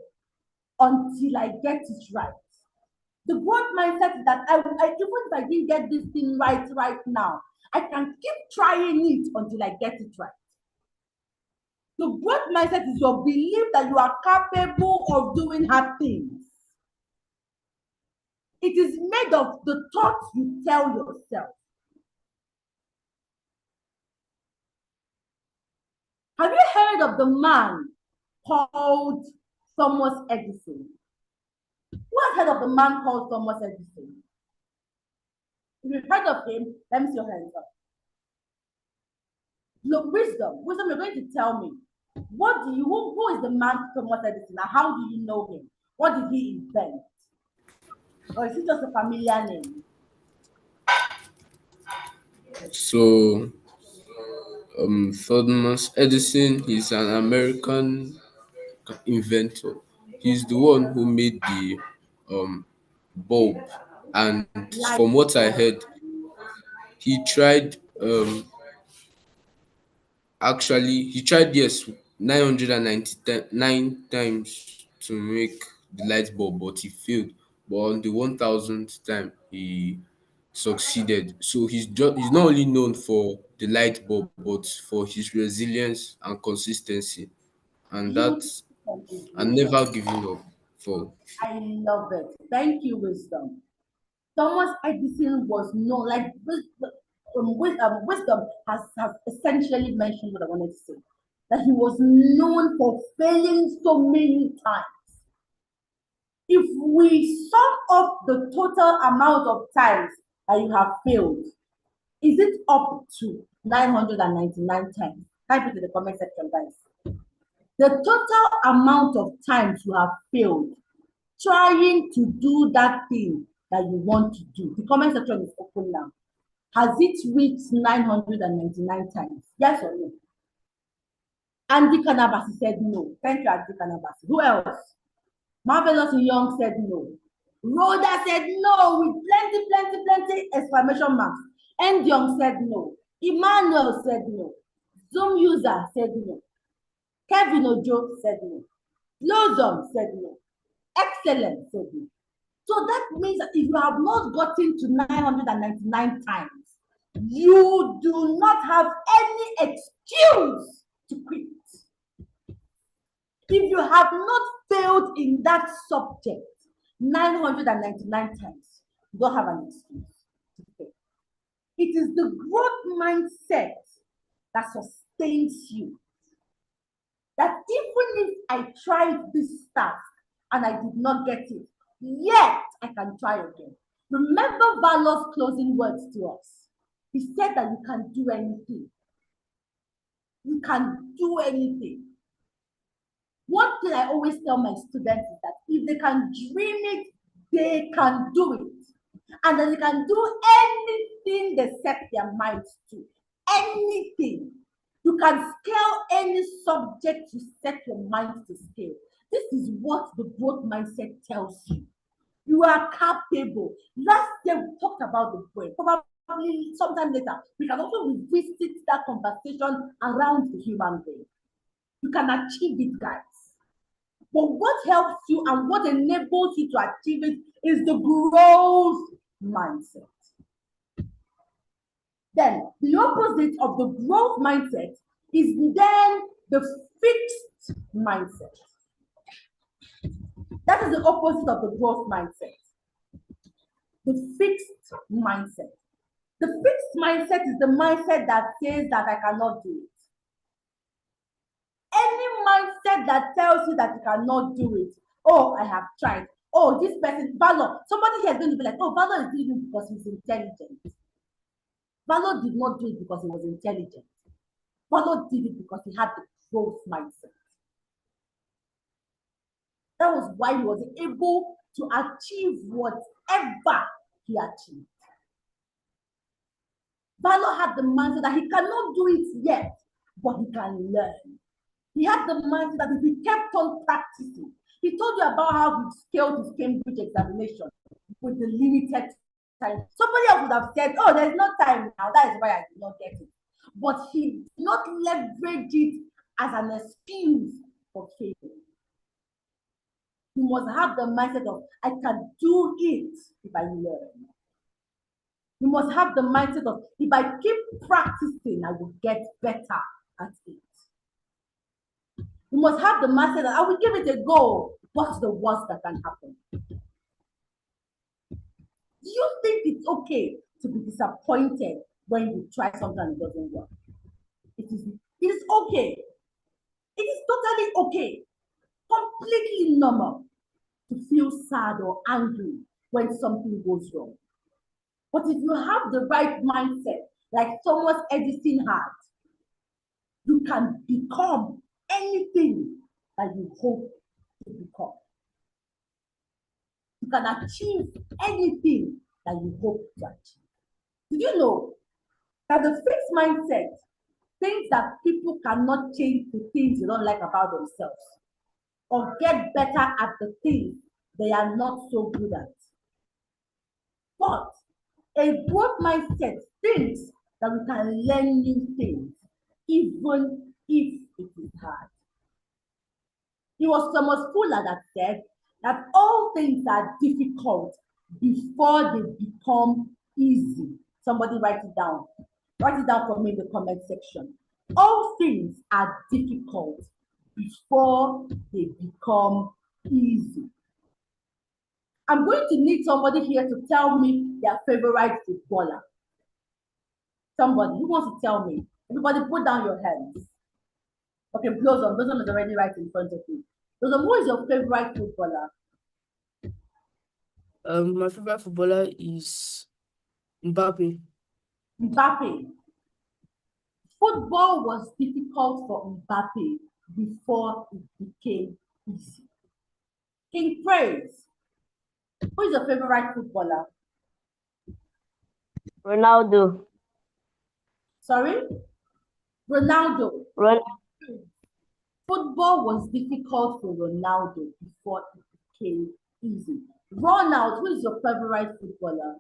until I get it right. The growth mindset is that even if I didn't get this thing right now, I can keep trying it until I get it right. The growth mindset is your belief that you are capable of doing hard things. It is made of the thoughts you tell yourself. Have you heard of the man called Thomas Edison? Who has heard of the man called Thomas Edison? If you've heard of him, let me see your hands up. Look, wisdom, you're going to tell me. Who is the man Thomas Edison? And how do you know him? What did he invent? Or is it just a familiar name? So, Thomas Edison is an American inventor. He's the one who made the bulb, and from what I heard, he tried he tried, yes, 999 times to make the light bulb, but he failed. But on the 1000th time, he succeeded. So he's not only known for the light bulb, but for his resilience and consistency, and never giving up. I love it. Thank you, wisdom. Thomas Edison was known, like wisdom has essentially mentioned what I wanted to say, that he was known for failing so many times. If we sum up the total amount of times that you have failed, is it up to 999 times? Type it in the comment section, guys. The total amount of times you have failed trying to do that thing that you want to do. The comment section is open now. Has it reached 999 times? Yes or no? Andy Kanabasi said no. Thank you, Andy Kanabasi. Who else? Marvelous Young said no. Rhoda said no with plenty exclamation marks. Endiong said no. Emmanuel said no. Zoom user said no. Kevin Ojo said no. Lozom said no. Excellent said no. So that means that if you have not gotten to 999 times, you do not have any excuse to quit. If you have not failed in that subject 999 times, you don't have an excuse to fail. It is the growth mindset that sustains you. That even if I tried this task and I did not get it, yet I can try again. Remember Valor's closing words to us. He said that you can do anything. You can do anything. One thing I always tell my students is that if they can dream it, they can do it. And then they can do anything they set their minds to. Anything. You can scale any subject you set your mind to scale. This is what the growth mindset tells you. You are capable. Last year we talked about the brain. Probably sometime later, we can also revisit that conversation around the human brain. You can achieve it, guys. But what helps you and what enables you to achieve it is the growth mindset. Then the opposite of the growth mindset is then the fixed mindset. That is the opposite of the growth mindset. The fixed mindset. The fixed mindset is the mindset that says that I cannot do it. Any mindset that tells you that you cannot do it, oh, I have tried. Oh, this person, Valor, somebody here is going to be like, oh, Valor is doing it because he's intelligent. Valor did not do it because he was intelligent. Valor did it because he had the growth mindset. That was why he was able to achieve whatever he achieved. Valor had the mindset that he cannot do it yet, but he can learn. He had the mindset that if he kept on practicing, he told you about how he scaled his Cambridge examination with the limited time. Somebody else would have said, oh, there's no time now, that is why I did not get it. But he did not leverage it as an excuse for failing. You must have the mindset of, I can do it if I learn. You must have the mindset of, if I keep practicing, I will get better at it. You must have the mindset that I will give it a go. What's the worst that can happen? Do you think it's okay to be disappointed when you try something and it doesn't work? It is okay. It is totally okay. Completely normal to feel sad or angry when something goes wrong. But if you have the right mindset, like Thomas Edison had, you can become anything that you hope to become. You can achieve anything that you hope to achieve. Did you know that the fixed mindset thinks that people cannot change the things they don't like about themselves or get better at the things they are not so good at? But a growth mindset thinks that we can learn new things, even if it is hard. It was Thomas Fuller that said that all things are difficult before they become easy. Somebody write it down. Write it down for me in the comment section. All things are difficult before they become easy. I'm going to need somebody here to tell me their favorite footballer. Somebody who wants to tell me. Everybody put down your hands. Okay, Blossom is already right in front of you. Blossom, who is your favorite footballer? My favorite footballer is Mbappe. Mbappe. Football was difficult for Mbappe before it became easy. King Praise. Who is your favorite footballer? Ronaldo. Sorry? Ronaldo. Football was difficult for Ronaldo before it became easy. Ronald, who is your favorite footballer?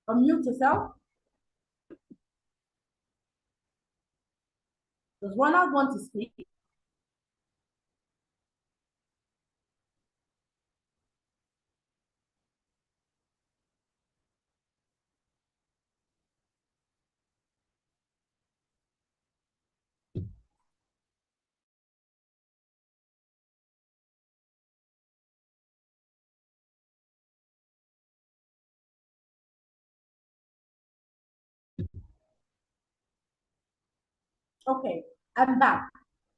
Unmute yourself. Does Ronald want to speak? Okay, I'm back.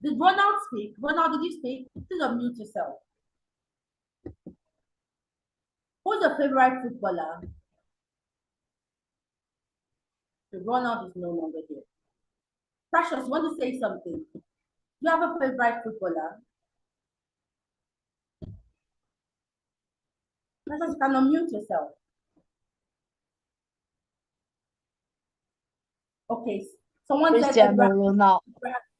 Did Ronald speak? Ronald, did you speak? Please unmute yourself. Who's your favorite footballer? Ronald is no longer here. Precious, you want to say something? Do you have a favorite footballer? Precious, you can unmute yourself. Okay, someone said Cristiano Ronaldo.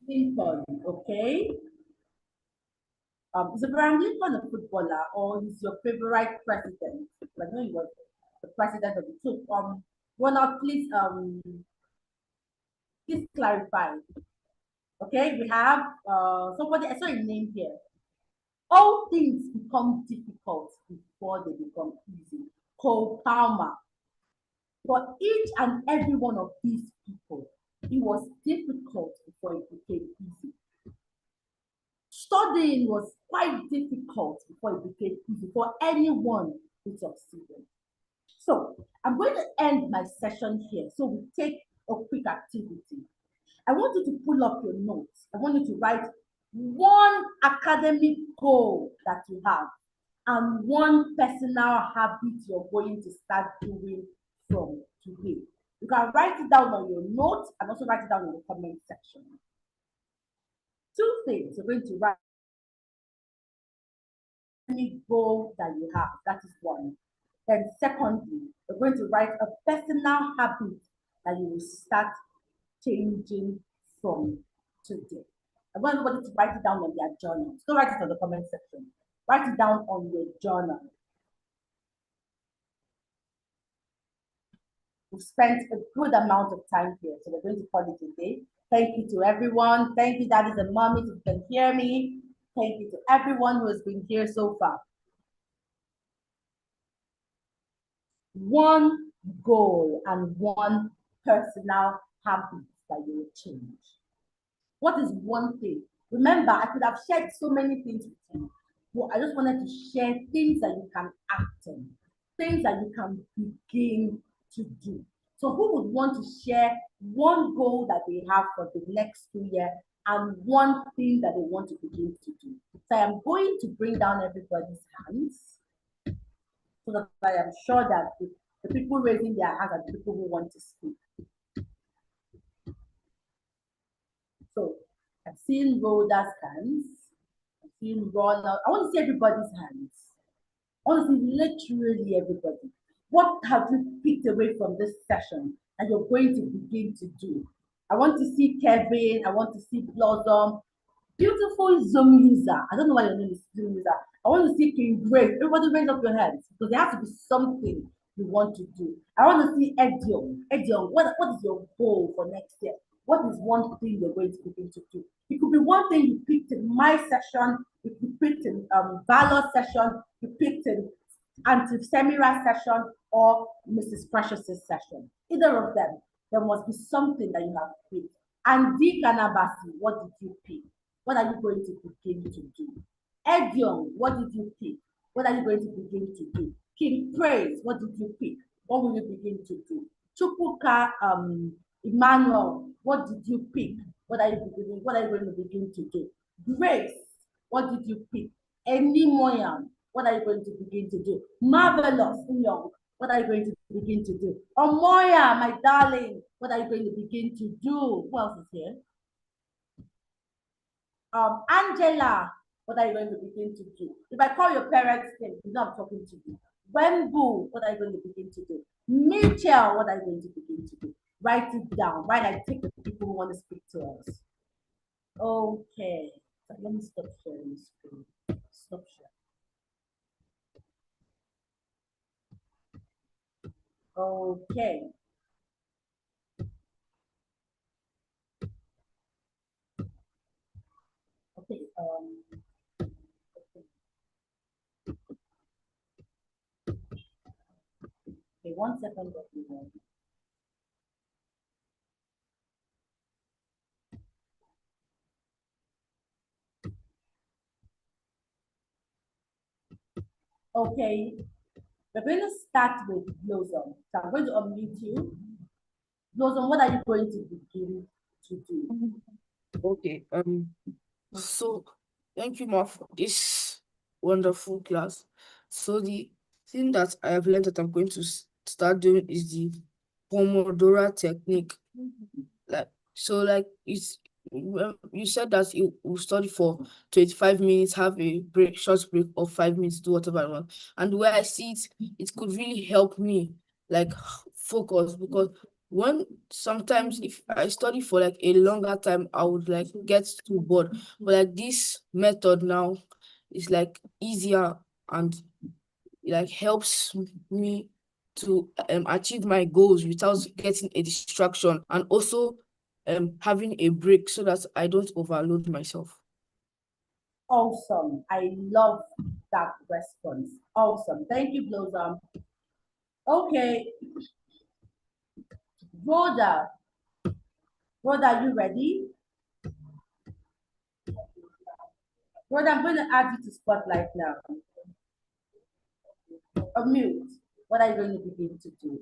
Lincoln, okay? Is Abraham Lincoln a footballer or is your favorite president? I know he was the president of the two. Ronald, please clarify. Okay, we have somebody, I saw a name here. All things become difficult before they become easy. Cole Palmer. For each and every one of these people, it was difficult before it became easy. Studying was quite difficult before it became easy for anyone who succeeded. So I'm going to end my session here. So we take a quick activity. I want you to pull up your notes. I want you to write one academic goal that you have and one personal habit you're going to start doing from today. You can write it down on your notes and also write it down in the comment section. Two things you're going to write. Any goal that you have, that is one. Then secondly, you're going to write a personal habit that you will start changing from today. I want everybody to write it down on their journal. Don't write it on the comment section. Write it down on your journal. We've spent a good amount of time here, so we're going to call it a day. Thank you to everyone. Thank you, daddies and mommies, who can hear me. Thank you to everyone who has been here so far. One goal and one personal habit that you will change. What is one thing? Remember, I could have shared so many things with you, but I just wanted to share things that you can act on, things that you can begin to do. So who would want to share one goal that they have for the next 2 years and one thing that they want to begin to do? So I am going to bring down everybody's hands so that I am sure that the people raising their hands are the people who want to speak. So I've seen Rhoda's hands. I've seen Ronald. I want to see everybody's hands. I want to see literally everybody. What have you picked away from this session and you're going to begin to do? I want to see Kevin. I want to see Blossom. Beautiful Zoom user. I don't know why your name is Zoom user. I want to see King Grace. Everybody raise up your hands because there has to be something you want to do. I want to see Edion. Edion, what is your goal for next year? What is one thing you're going to begin to do? It could be one thing you picked in my session, if you picked in Valor session, you picked in Auntie Semira's session, or Mrs. Precious's session. Either of them, there must be something that you have picked. And Dick Anabasi, what did you pick? What are you going to begin to do? Edion, what did you pick? What are you going to begin to do? King Praise, what did you pick? What will you begin to do? Chukwuka Emmanuel, what did you pick? What are you going to begin to do? Grace, what did you pick? Eni Moyan, what are you going to begin to do? Marvelous Young, what are you going to begin to do? Omoya, my darling, what are you going to begin to do? Who else is here? Angela, what are you going to begin to do? If I call your parents' name, you know I'm talking to you. Wembu, what are you going to begin to do? Mitchell, what are you going to begin to do? Write it down. Write, I take the people who want to speak to us. Okay. So let me stop sharing the screen. Stop sharing. Okay. Okay. Okay, 1 second, everyone. Okay, we're going to start with Blossom. So I'm going to unmute you. Blossom, what are you going to begin to do? Okay. So thank you, Ma, for this wonderful class. So the thing that I have learned that I'm going to start doing is the Pomodoro technique. Like it's you said that you will study for 25 minutes, have a break, short break of 5 minutes, do whatever I want. And the way I see it, it could really help me like focus, because when sometimes if I study for like a longer time, I would like get too bored. But like this method now is like easier, and it like helps me to achieve my goals without getting a distraction, and also having a break so that I don't overload myself. Awesome. I love that response. Awesome. Thank you, Blossom. Okay. Rhoda. Rhoda, are you ready? Rhoda, I'm going to add you to spotlight now. Unmute. What are you going to begin to do?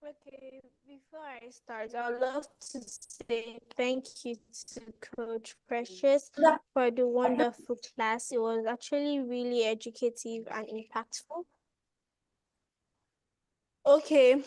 Okay, before I start, I would love to say thank you to Coach Precious for the wonderful class. It was actually really educative and impactful. Okay,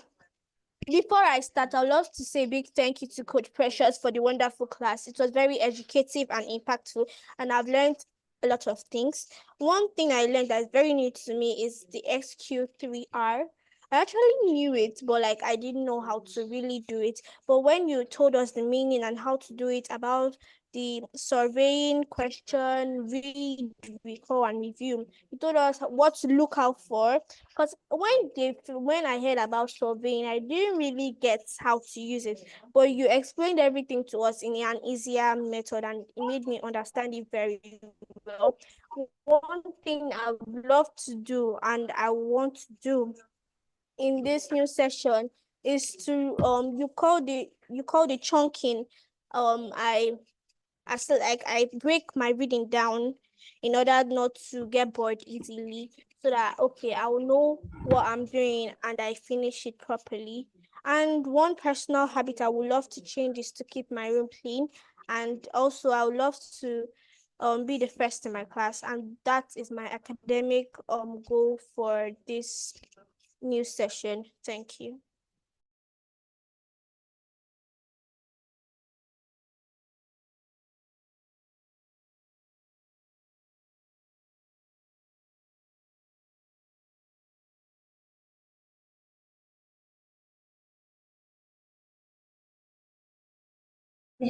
before I start, I'd love to say a big thank you to Coach Precious for the wonderful class. It was very educative and impactful, and I've learned a lot of things. One thing I learned that is very new to me is the XQ3R. I actually knew it, but like I didn't know how to really do it. But when you told us the meaning and how to do it, about the surveying question, read, recall, and review, you told us what to look out for. Because when I heard about surveying, I didn't really get how to use it. But you explained everything to us in an easier method, and it made me understand it very well. One thing I would love to do and I want to do in this new session is to you call the chunking. I still like I break my reading down in order not to get bored easily, so that okay, I will know what I'm doing and I finish it properly. And one personal habit I would love to change is to keep my room clean, and also I would love to be the first in my class, and that is my academic goal for this new session. Thank you.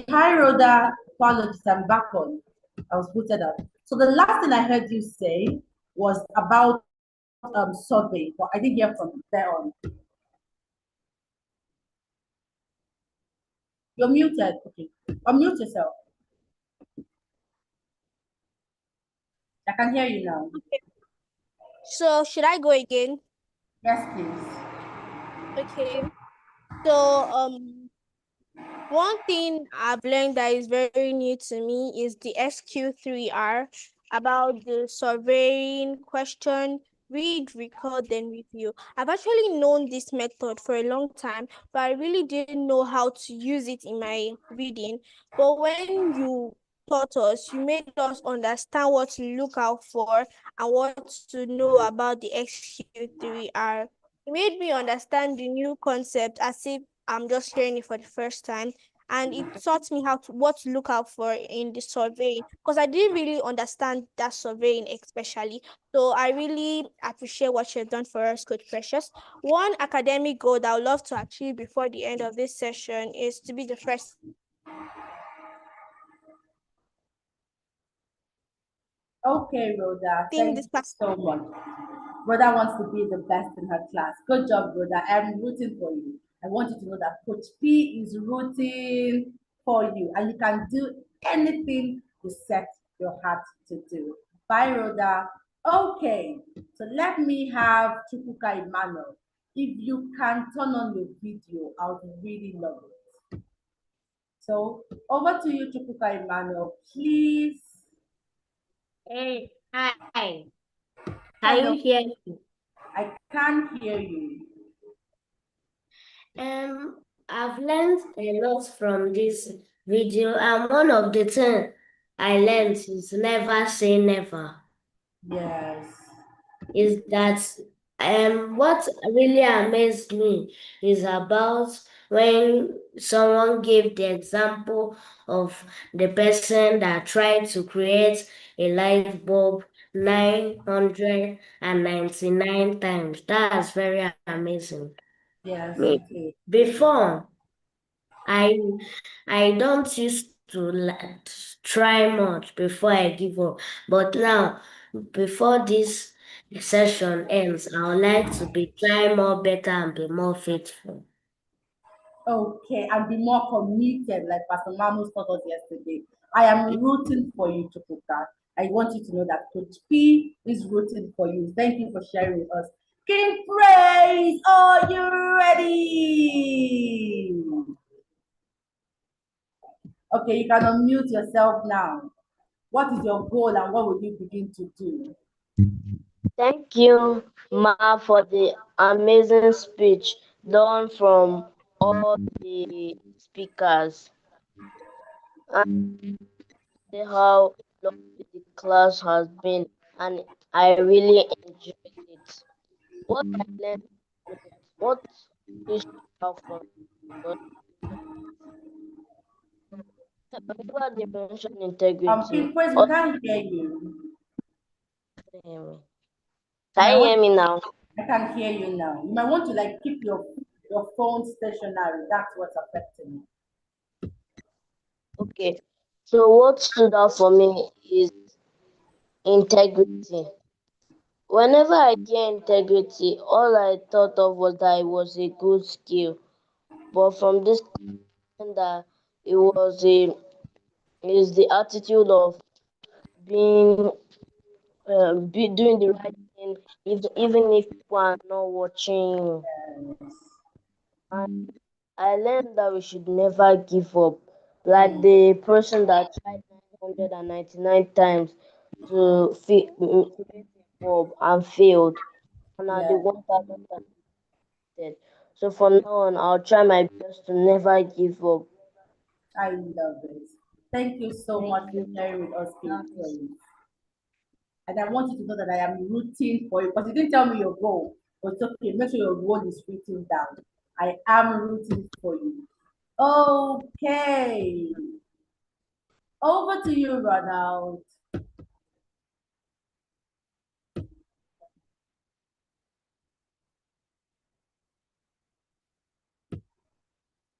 Hi, Rhoda. Apologies, I'm back on. I was booted out. So the last thing I heard you say was about survey, but I didn't hear from there on. You're muted. Okay. Unmute yourself. I can hear you now. Okay. So should I go again? Yes, please. Okay. So one thing I've learned that is very new to me is the SQ3R, about the surveying question, read, record, then review. I've actually known this method for a long time, but I really didn't know how to use it in my reading. But when you taught us, you made us understand what to look out for and what to know about the XQ3R. It made me understand the new concept as if I'm just hearing it for the first time, and it taught me what to look out for in the survey, because I didn't really understand that surveying especially. So I really appreciate what you've done for us, Coach Precious. One academic goal that I would love to achieve before the end of this session is to be the first Okay, Rhoda, think thank this you so much. Rhoda wants to be the best in her class. Good job, Rhoda. I'm rooting for you. I want you to know that Coach P is rooting for you, and you can do anything you set your heart to do. Bye, Rhoda. Okay, so let me have Chukwuka Emmanuel. If you can turn on your video, I would really love it. So over to you, Chukwuka Emmanuel, please. Hey, hi. Can Hello. you hear me? I can't hear you. I've learned a lot from this video, and one of the things I learned is never say never. Yes. Is that what really amazed me is about when someone gave the example of the person that tried to create a light bulb 999 times. That's very amazing. Yes, Me, it is. before I don't used to try much before I give up, but now before this session ends, I would like to be trying more better and be more faithful. Okay, and be more committed, like Pastor Mamus taught us yesterday. I am rooting for you, Chukwuka. I want you to know that Coach P is rooting for you. Thank you for sharing with us. King Praise, are you ready? Okay, you can unmute yourself now. What is your goal and what will you begin to do? Thank you, Ma, for the amazing speech done from all the speakers. And see how lovely the class has been, and I really enjoyed it. What I learned, what you stood out for me was whenever they mention integrity, King Praise, we or can't hear you. hear me. You might Can you want hear me now? I can hear you now. You might want to like keep your phone stationary. That's what's affecting you. Okay. So what stood out for me is integrity. Whenever I hear integrity, all I thought of was that it was a good skill. But from this that it was a is the attitude of being doing the right thing even if people are not watching you. And I learned that we should never give up. Like the person that tried 999 times to create a bulb and failed, and now the Yeah, 1000 times. So from now on, I'll try my best to never give up. I love it. Thank you so Thank much for you. sharing with us, King Praise. And I want you to know that I am rooting for you. But you didn't tell me your goal. But it's okay. Make sure your goal is written down. I am rooting for you. Okay. Over to you, Ronald.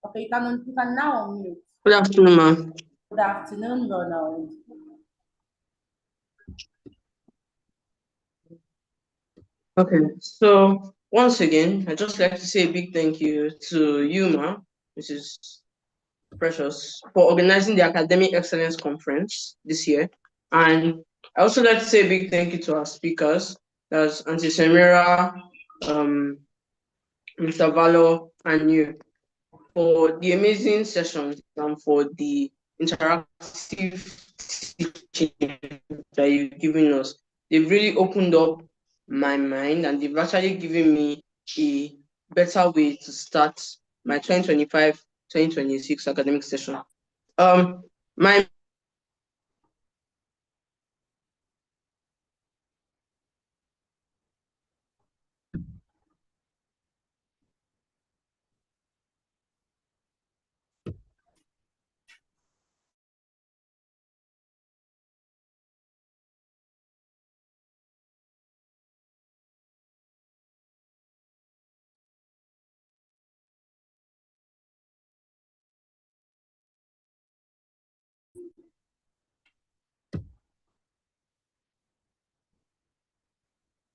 Okay, you can now unmute. Good afternoon, ma'am. Good afternoon, Ronald. Okay, so once again, I'd just like to say a big thank you to you, ma, Mrs. Precious, for organizing the Academic Excellence Conference this year. And I also like to say a big thank you to our speakers, that's Auntie Samira, Mr. Valo, and you, for the amazing sessions and for the interactive teaching that you've given us. They've really opened up my mind and they've actually given me a better way to start my 2025-2026 academic session. My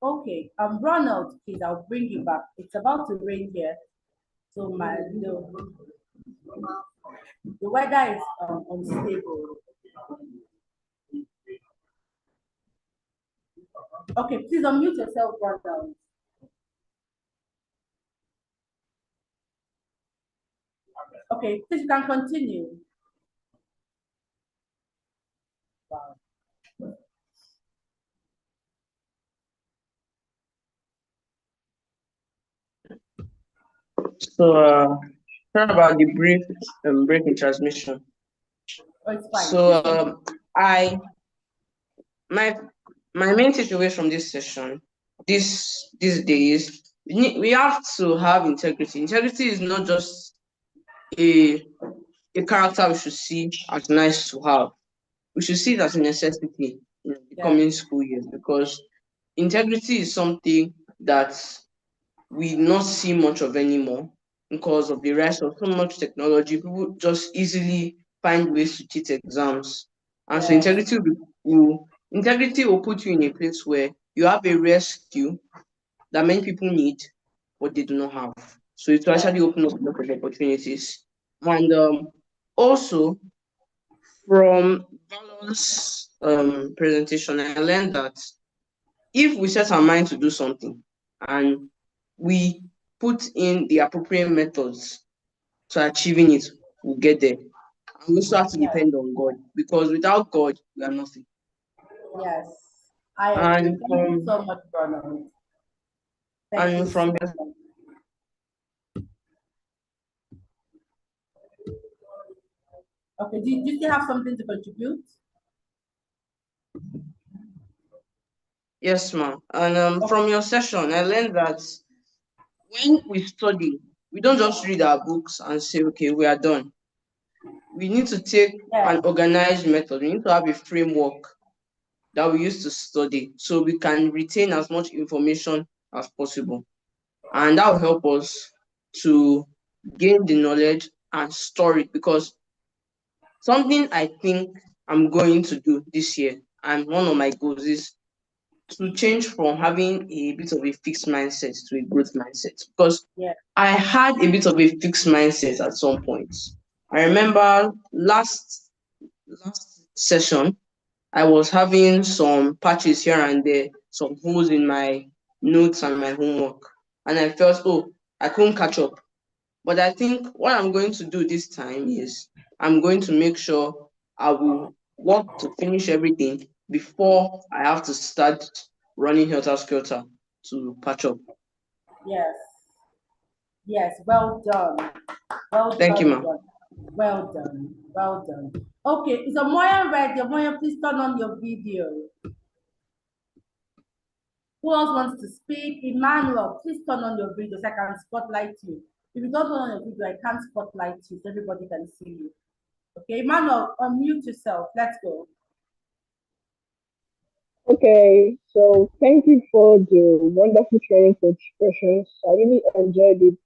Okay, Ronald, please, I'll bring you back. It's about to rain here, so the weather is unstable. Okay, please unmute yourself, Ronald. Okay, please you can continue. Wow. So, sorry about the break in transmission. Oh, it's fine. So, my main takeaway from this session, these days, we have to have integrity. Integrity is not just a character we should see as nice to have. We should see it as a necessity in the coming school years, because integrity is something that we not see much of anymore because of the rise of so much technology. People just easily find ways to cheat exams, and so integrity will put you in a place where you have a rare skill that many people need, but they do not have. So it will actually open up a lot of opportunities. And also from Valor's presentation, I learned that if we set our mind to do something and we put in the appropriate methods to achieving it, we'll get there. And we also have to depend on God, because without God, we are nothing. Yes, I agree. And Thank you so much, Ronald. Thank you so much. Okay, do you still have something to contribute? Yes, ma'am. And from your session, I learned that when we study, we don't just read our books and say, okay, we are done. We need to take an organized method. We need to have a framework that we use to study so we can retain as much information as possible. And that will help us to gain the knowledge and store it, because something I think I'm going to do this year, and one of my goals, is to change from having a bit of a fixed mindset to a growth mindset, because I had a bit of a fixed mindset at some point. I remember last session, I was having some patches here and there, some holes in my notes and my homework, and I felt, oh, I couldn't catch up. But I think what I'm going to do this time is I'm going to make sure I will work to finish everything before I have to start running helter skelter to patch up. Yes. Yes, well done. Thank you, ma'am. Well done. Well done. Okay, is Moya ready? Moya, please turn on your video. Who else wants to speak? Emmanuel, please turn on your video so I can spotlight you. If you don't turn on your video, I can't spotlight you so everybody can see you. Okay, Emmanuel, unmute yourself. Let's go. Okay, so thank you for the wonderful training for expressions. I really enjoyed it.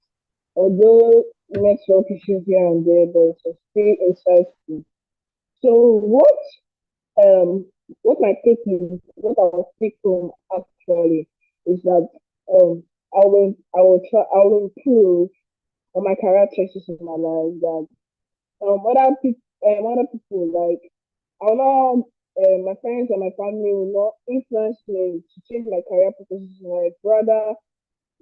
Although network issues here and there, but it was still insightful. So what my take is, what I will take home actually is that I will improve on my career choices in my life. That other people, like I will not my friends and my family will not influence me to change my career purposes. Like rather,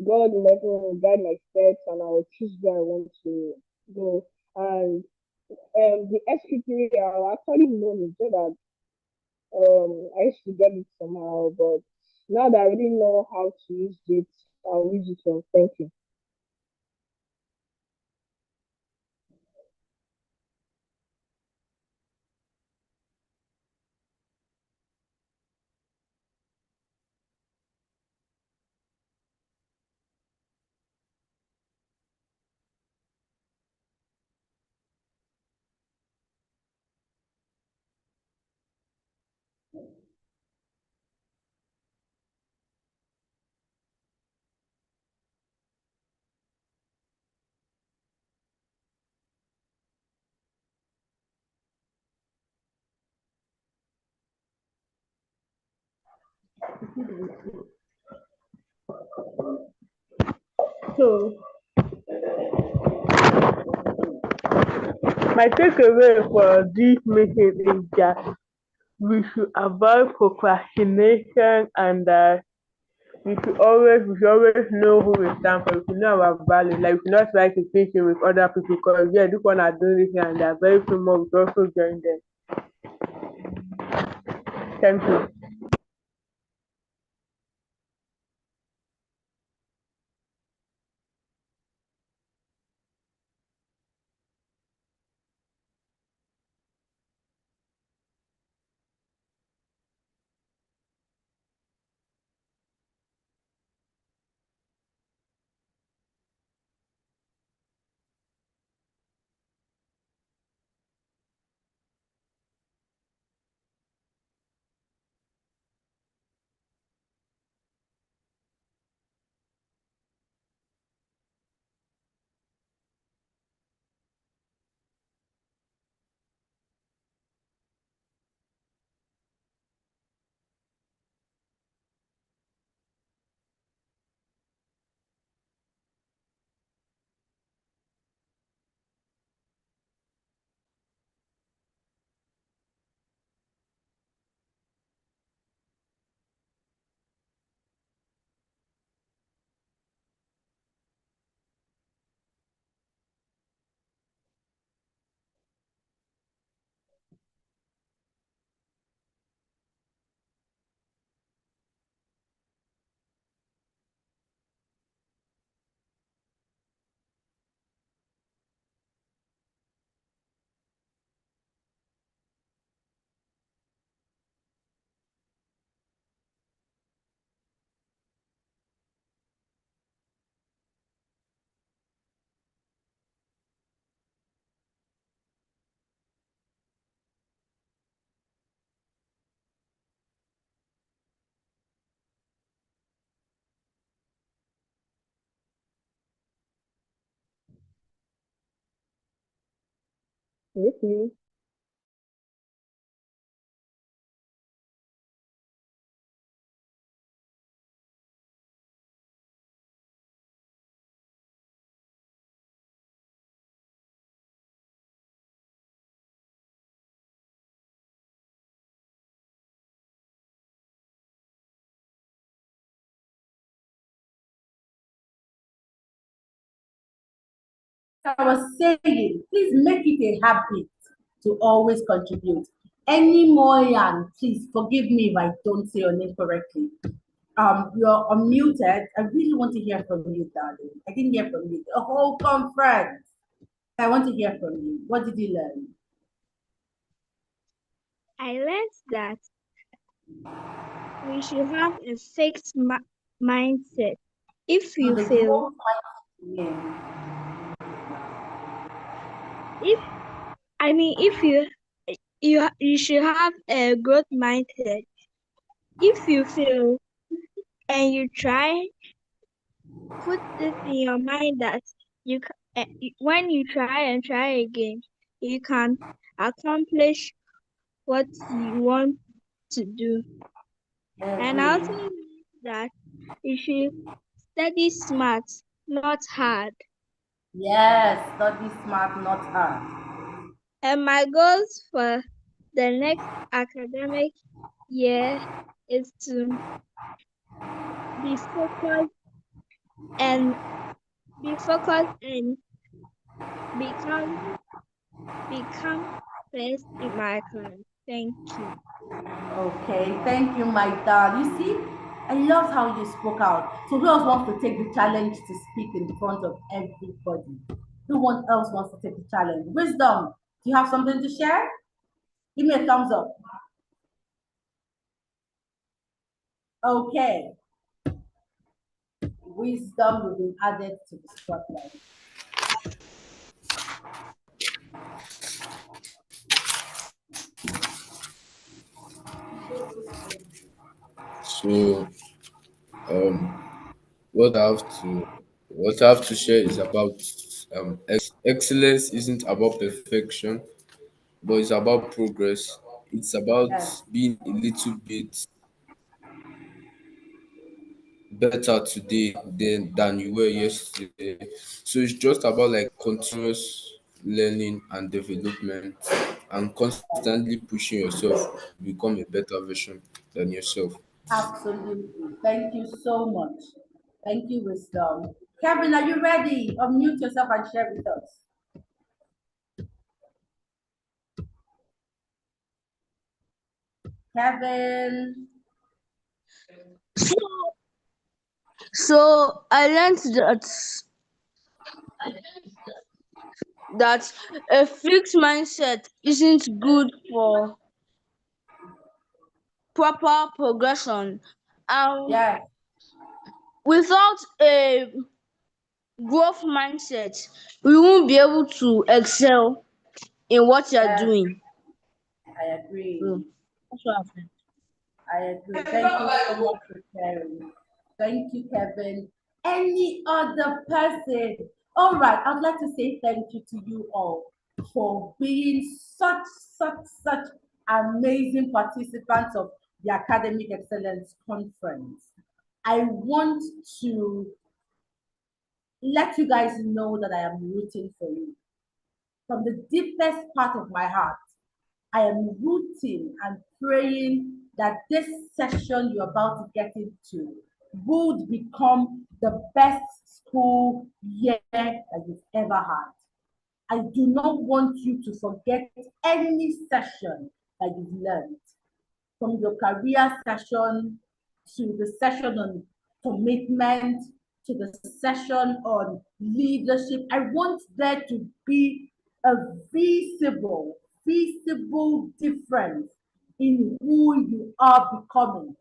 God in heaven will guide my steps, and I will choose where I want to go. And the SQ3 I actually know is just that I used to get it somehow, but now that I really know how to use it, I'll use it. So thank you. So my takeaway for this meeting is that we should avoid procrastination and we should always know who we stand for. We should know our values. Like we should not try to fit in with other people because yeah, this one are doing this and there are very few more. We should also join them. Thank you. With you. I was saying, please make it a habit to always contribute. Any more young, please forgive me if I don't say your name correctly. You're unmuted. I really want to hear from you, darling. I didn't hear from you the whole conference. I want to hear from you. What did you learn? I learned that we should have a fixed mindset. If So you the fail, growth mindset. if I mean, if you should have a growth mindset. If you fail and you try, put this in your mind that when you try and try again, you can accomplish what you want to do. And I also Agree. learned that you should study smart, not hard. Yes, study smart, not hard. And my goals for the next academic year is to be focused and become first in my class. Thank you. Okay, thank you, my dad. You see, I love how you spoke out. So who else wants to take the challenge to speak in front of everybody? Who else wants to take the challenge? Wisdom, do you have something to share? Give me a thumbs up. Okay. Wisdom will be added to the spotlight. So um what I have to what I have to share is about excellence isn't about perfection, but it's about progress. It's about Yes. being a little bit better today than you were yesterday. So it's just about like continuous learning and development and constantly pushing yourself to become a better version than yourself. Absolutely. Thank you so much. Thank you, Wisdom. Kevin, are you ready? Unmute yourself and share with us. Kevin. So I learned that a fixed mindset isn't good for proper progression, and Yes. without a growth mindset, we won't be able to excel in what you're Yes, doing. I agree. So that's what I've learned. I agree. Thank you so much for sharing. Thank you, Kevin. Any other person? All right, I'd like to say thank you to you all for being such amazing participants of the Academic Excellence Conference. I want to let you guys know that I am rooting for you. From the deepest part of my heart, I am rooting and praying that this session you're about to get into would become the best school year that you've ever had. I do not want you to forget any session that you've learned, from your career session to the session on commitment to the session on leadership. I want there to be a visible difference in who you are becoming.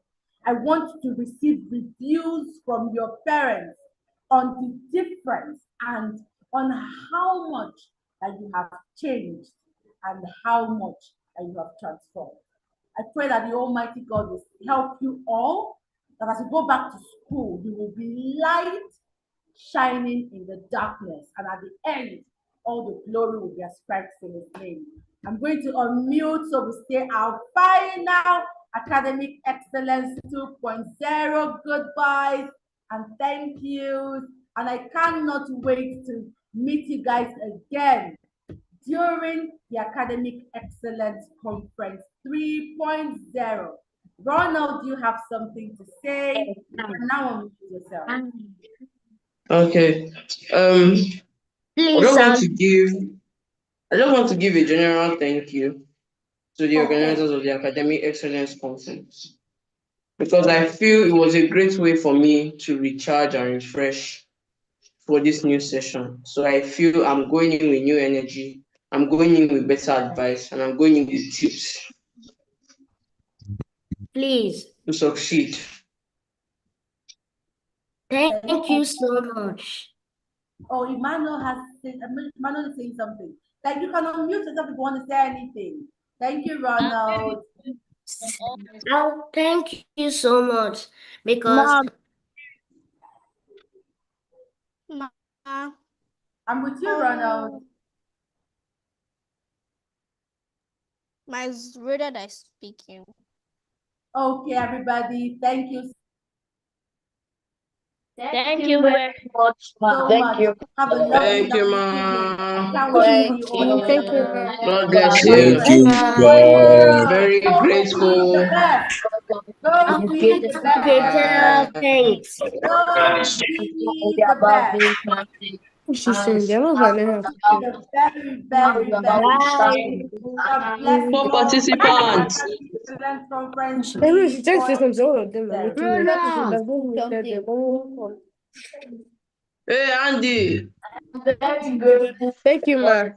I want to receive reviews from your parents on the difference and on how much that you have changed and how much that you have transformed. I pray that the Almighty God will help you all, that as you go back to school, you will be light shining in the darkness. And at the end, all the glory will be ascribed to His name. I'm going to unmute so we say our final Academic Excellence 2.0 goodbyes and thank yous. And I cannot wait to meet you guys again during the Academic Excellence Conference 3.0. Ronald, do you have something to say? And now unmute yourself. Okay. I just want to give a general thank you to the organizers of the Academic Excellence Conference, because I feel it was a great way for me to recharge and refresh for this new session. So I feel I'm going in with new energy, I'm going in with better advice, and I'm going in with tips. Please. To succeed. Thank you so much. Oh, Emmanuel is saying something. Like, you can unmute yourself if you want to say anything. Thank you, Ronald. Oh, thank you so much because I'm with you, Ronald. My reader that is speaking. Okay, everybody, thank you. Thank you very much, so much. Have a lovely, Thank you, evening. ma. Can't wait to see you all Thank you. God bless Thank you. you, bye. Very Go grateful. be the best. Go be the best. Thanks. Go be the best. She's saying, "They're not gonna have The very, very best. God bless For you all. participants. Excellent conference. Anyway, she just says something, all of them are making Zero. it. Hey, Andy. Thank you, ma.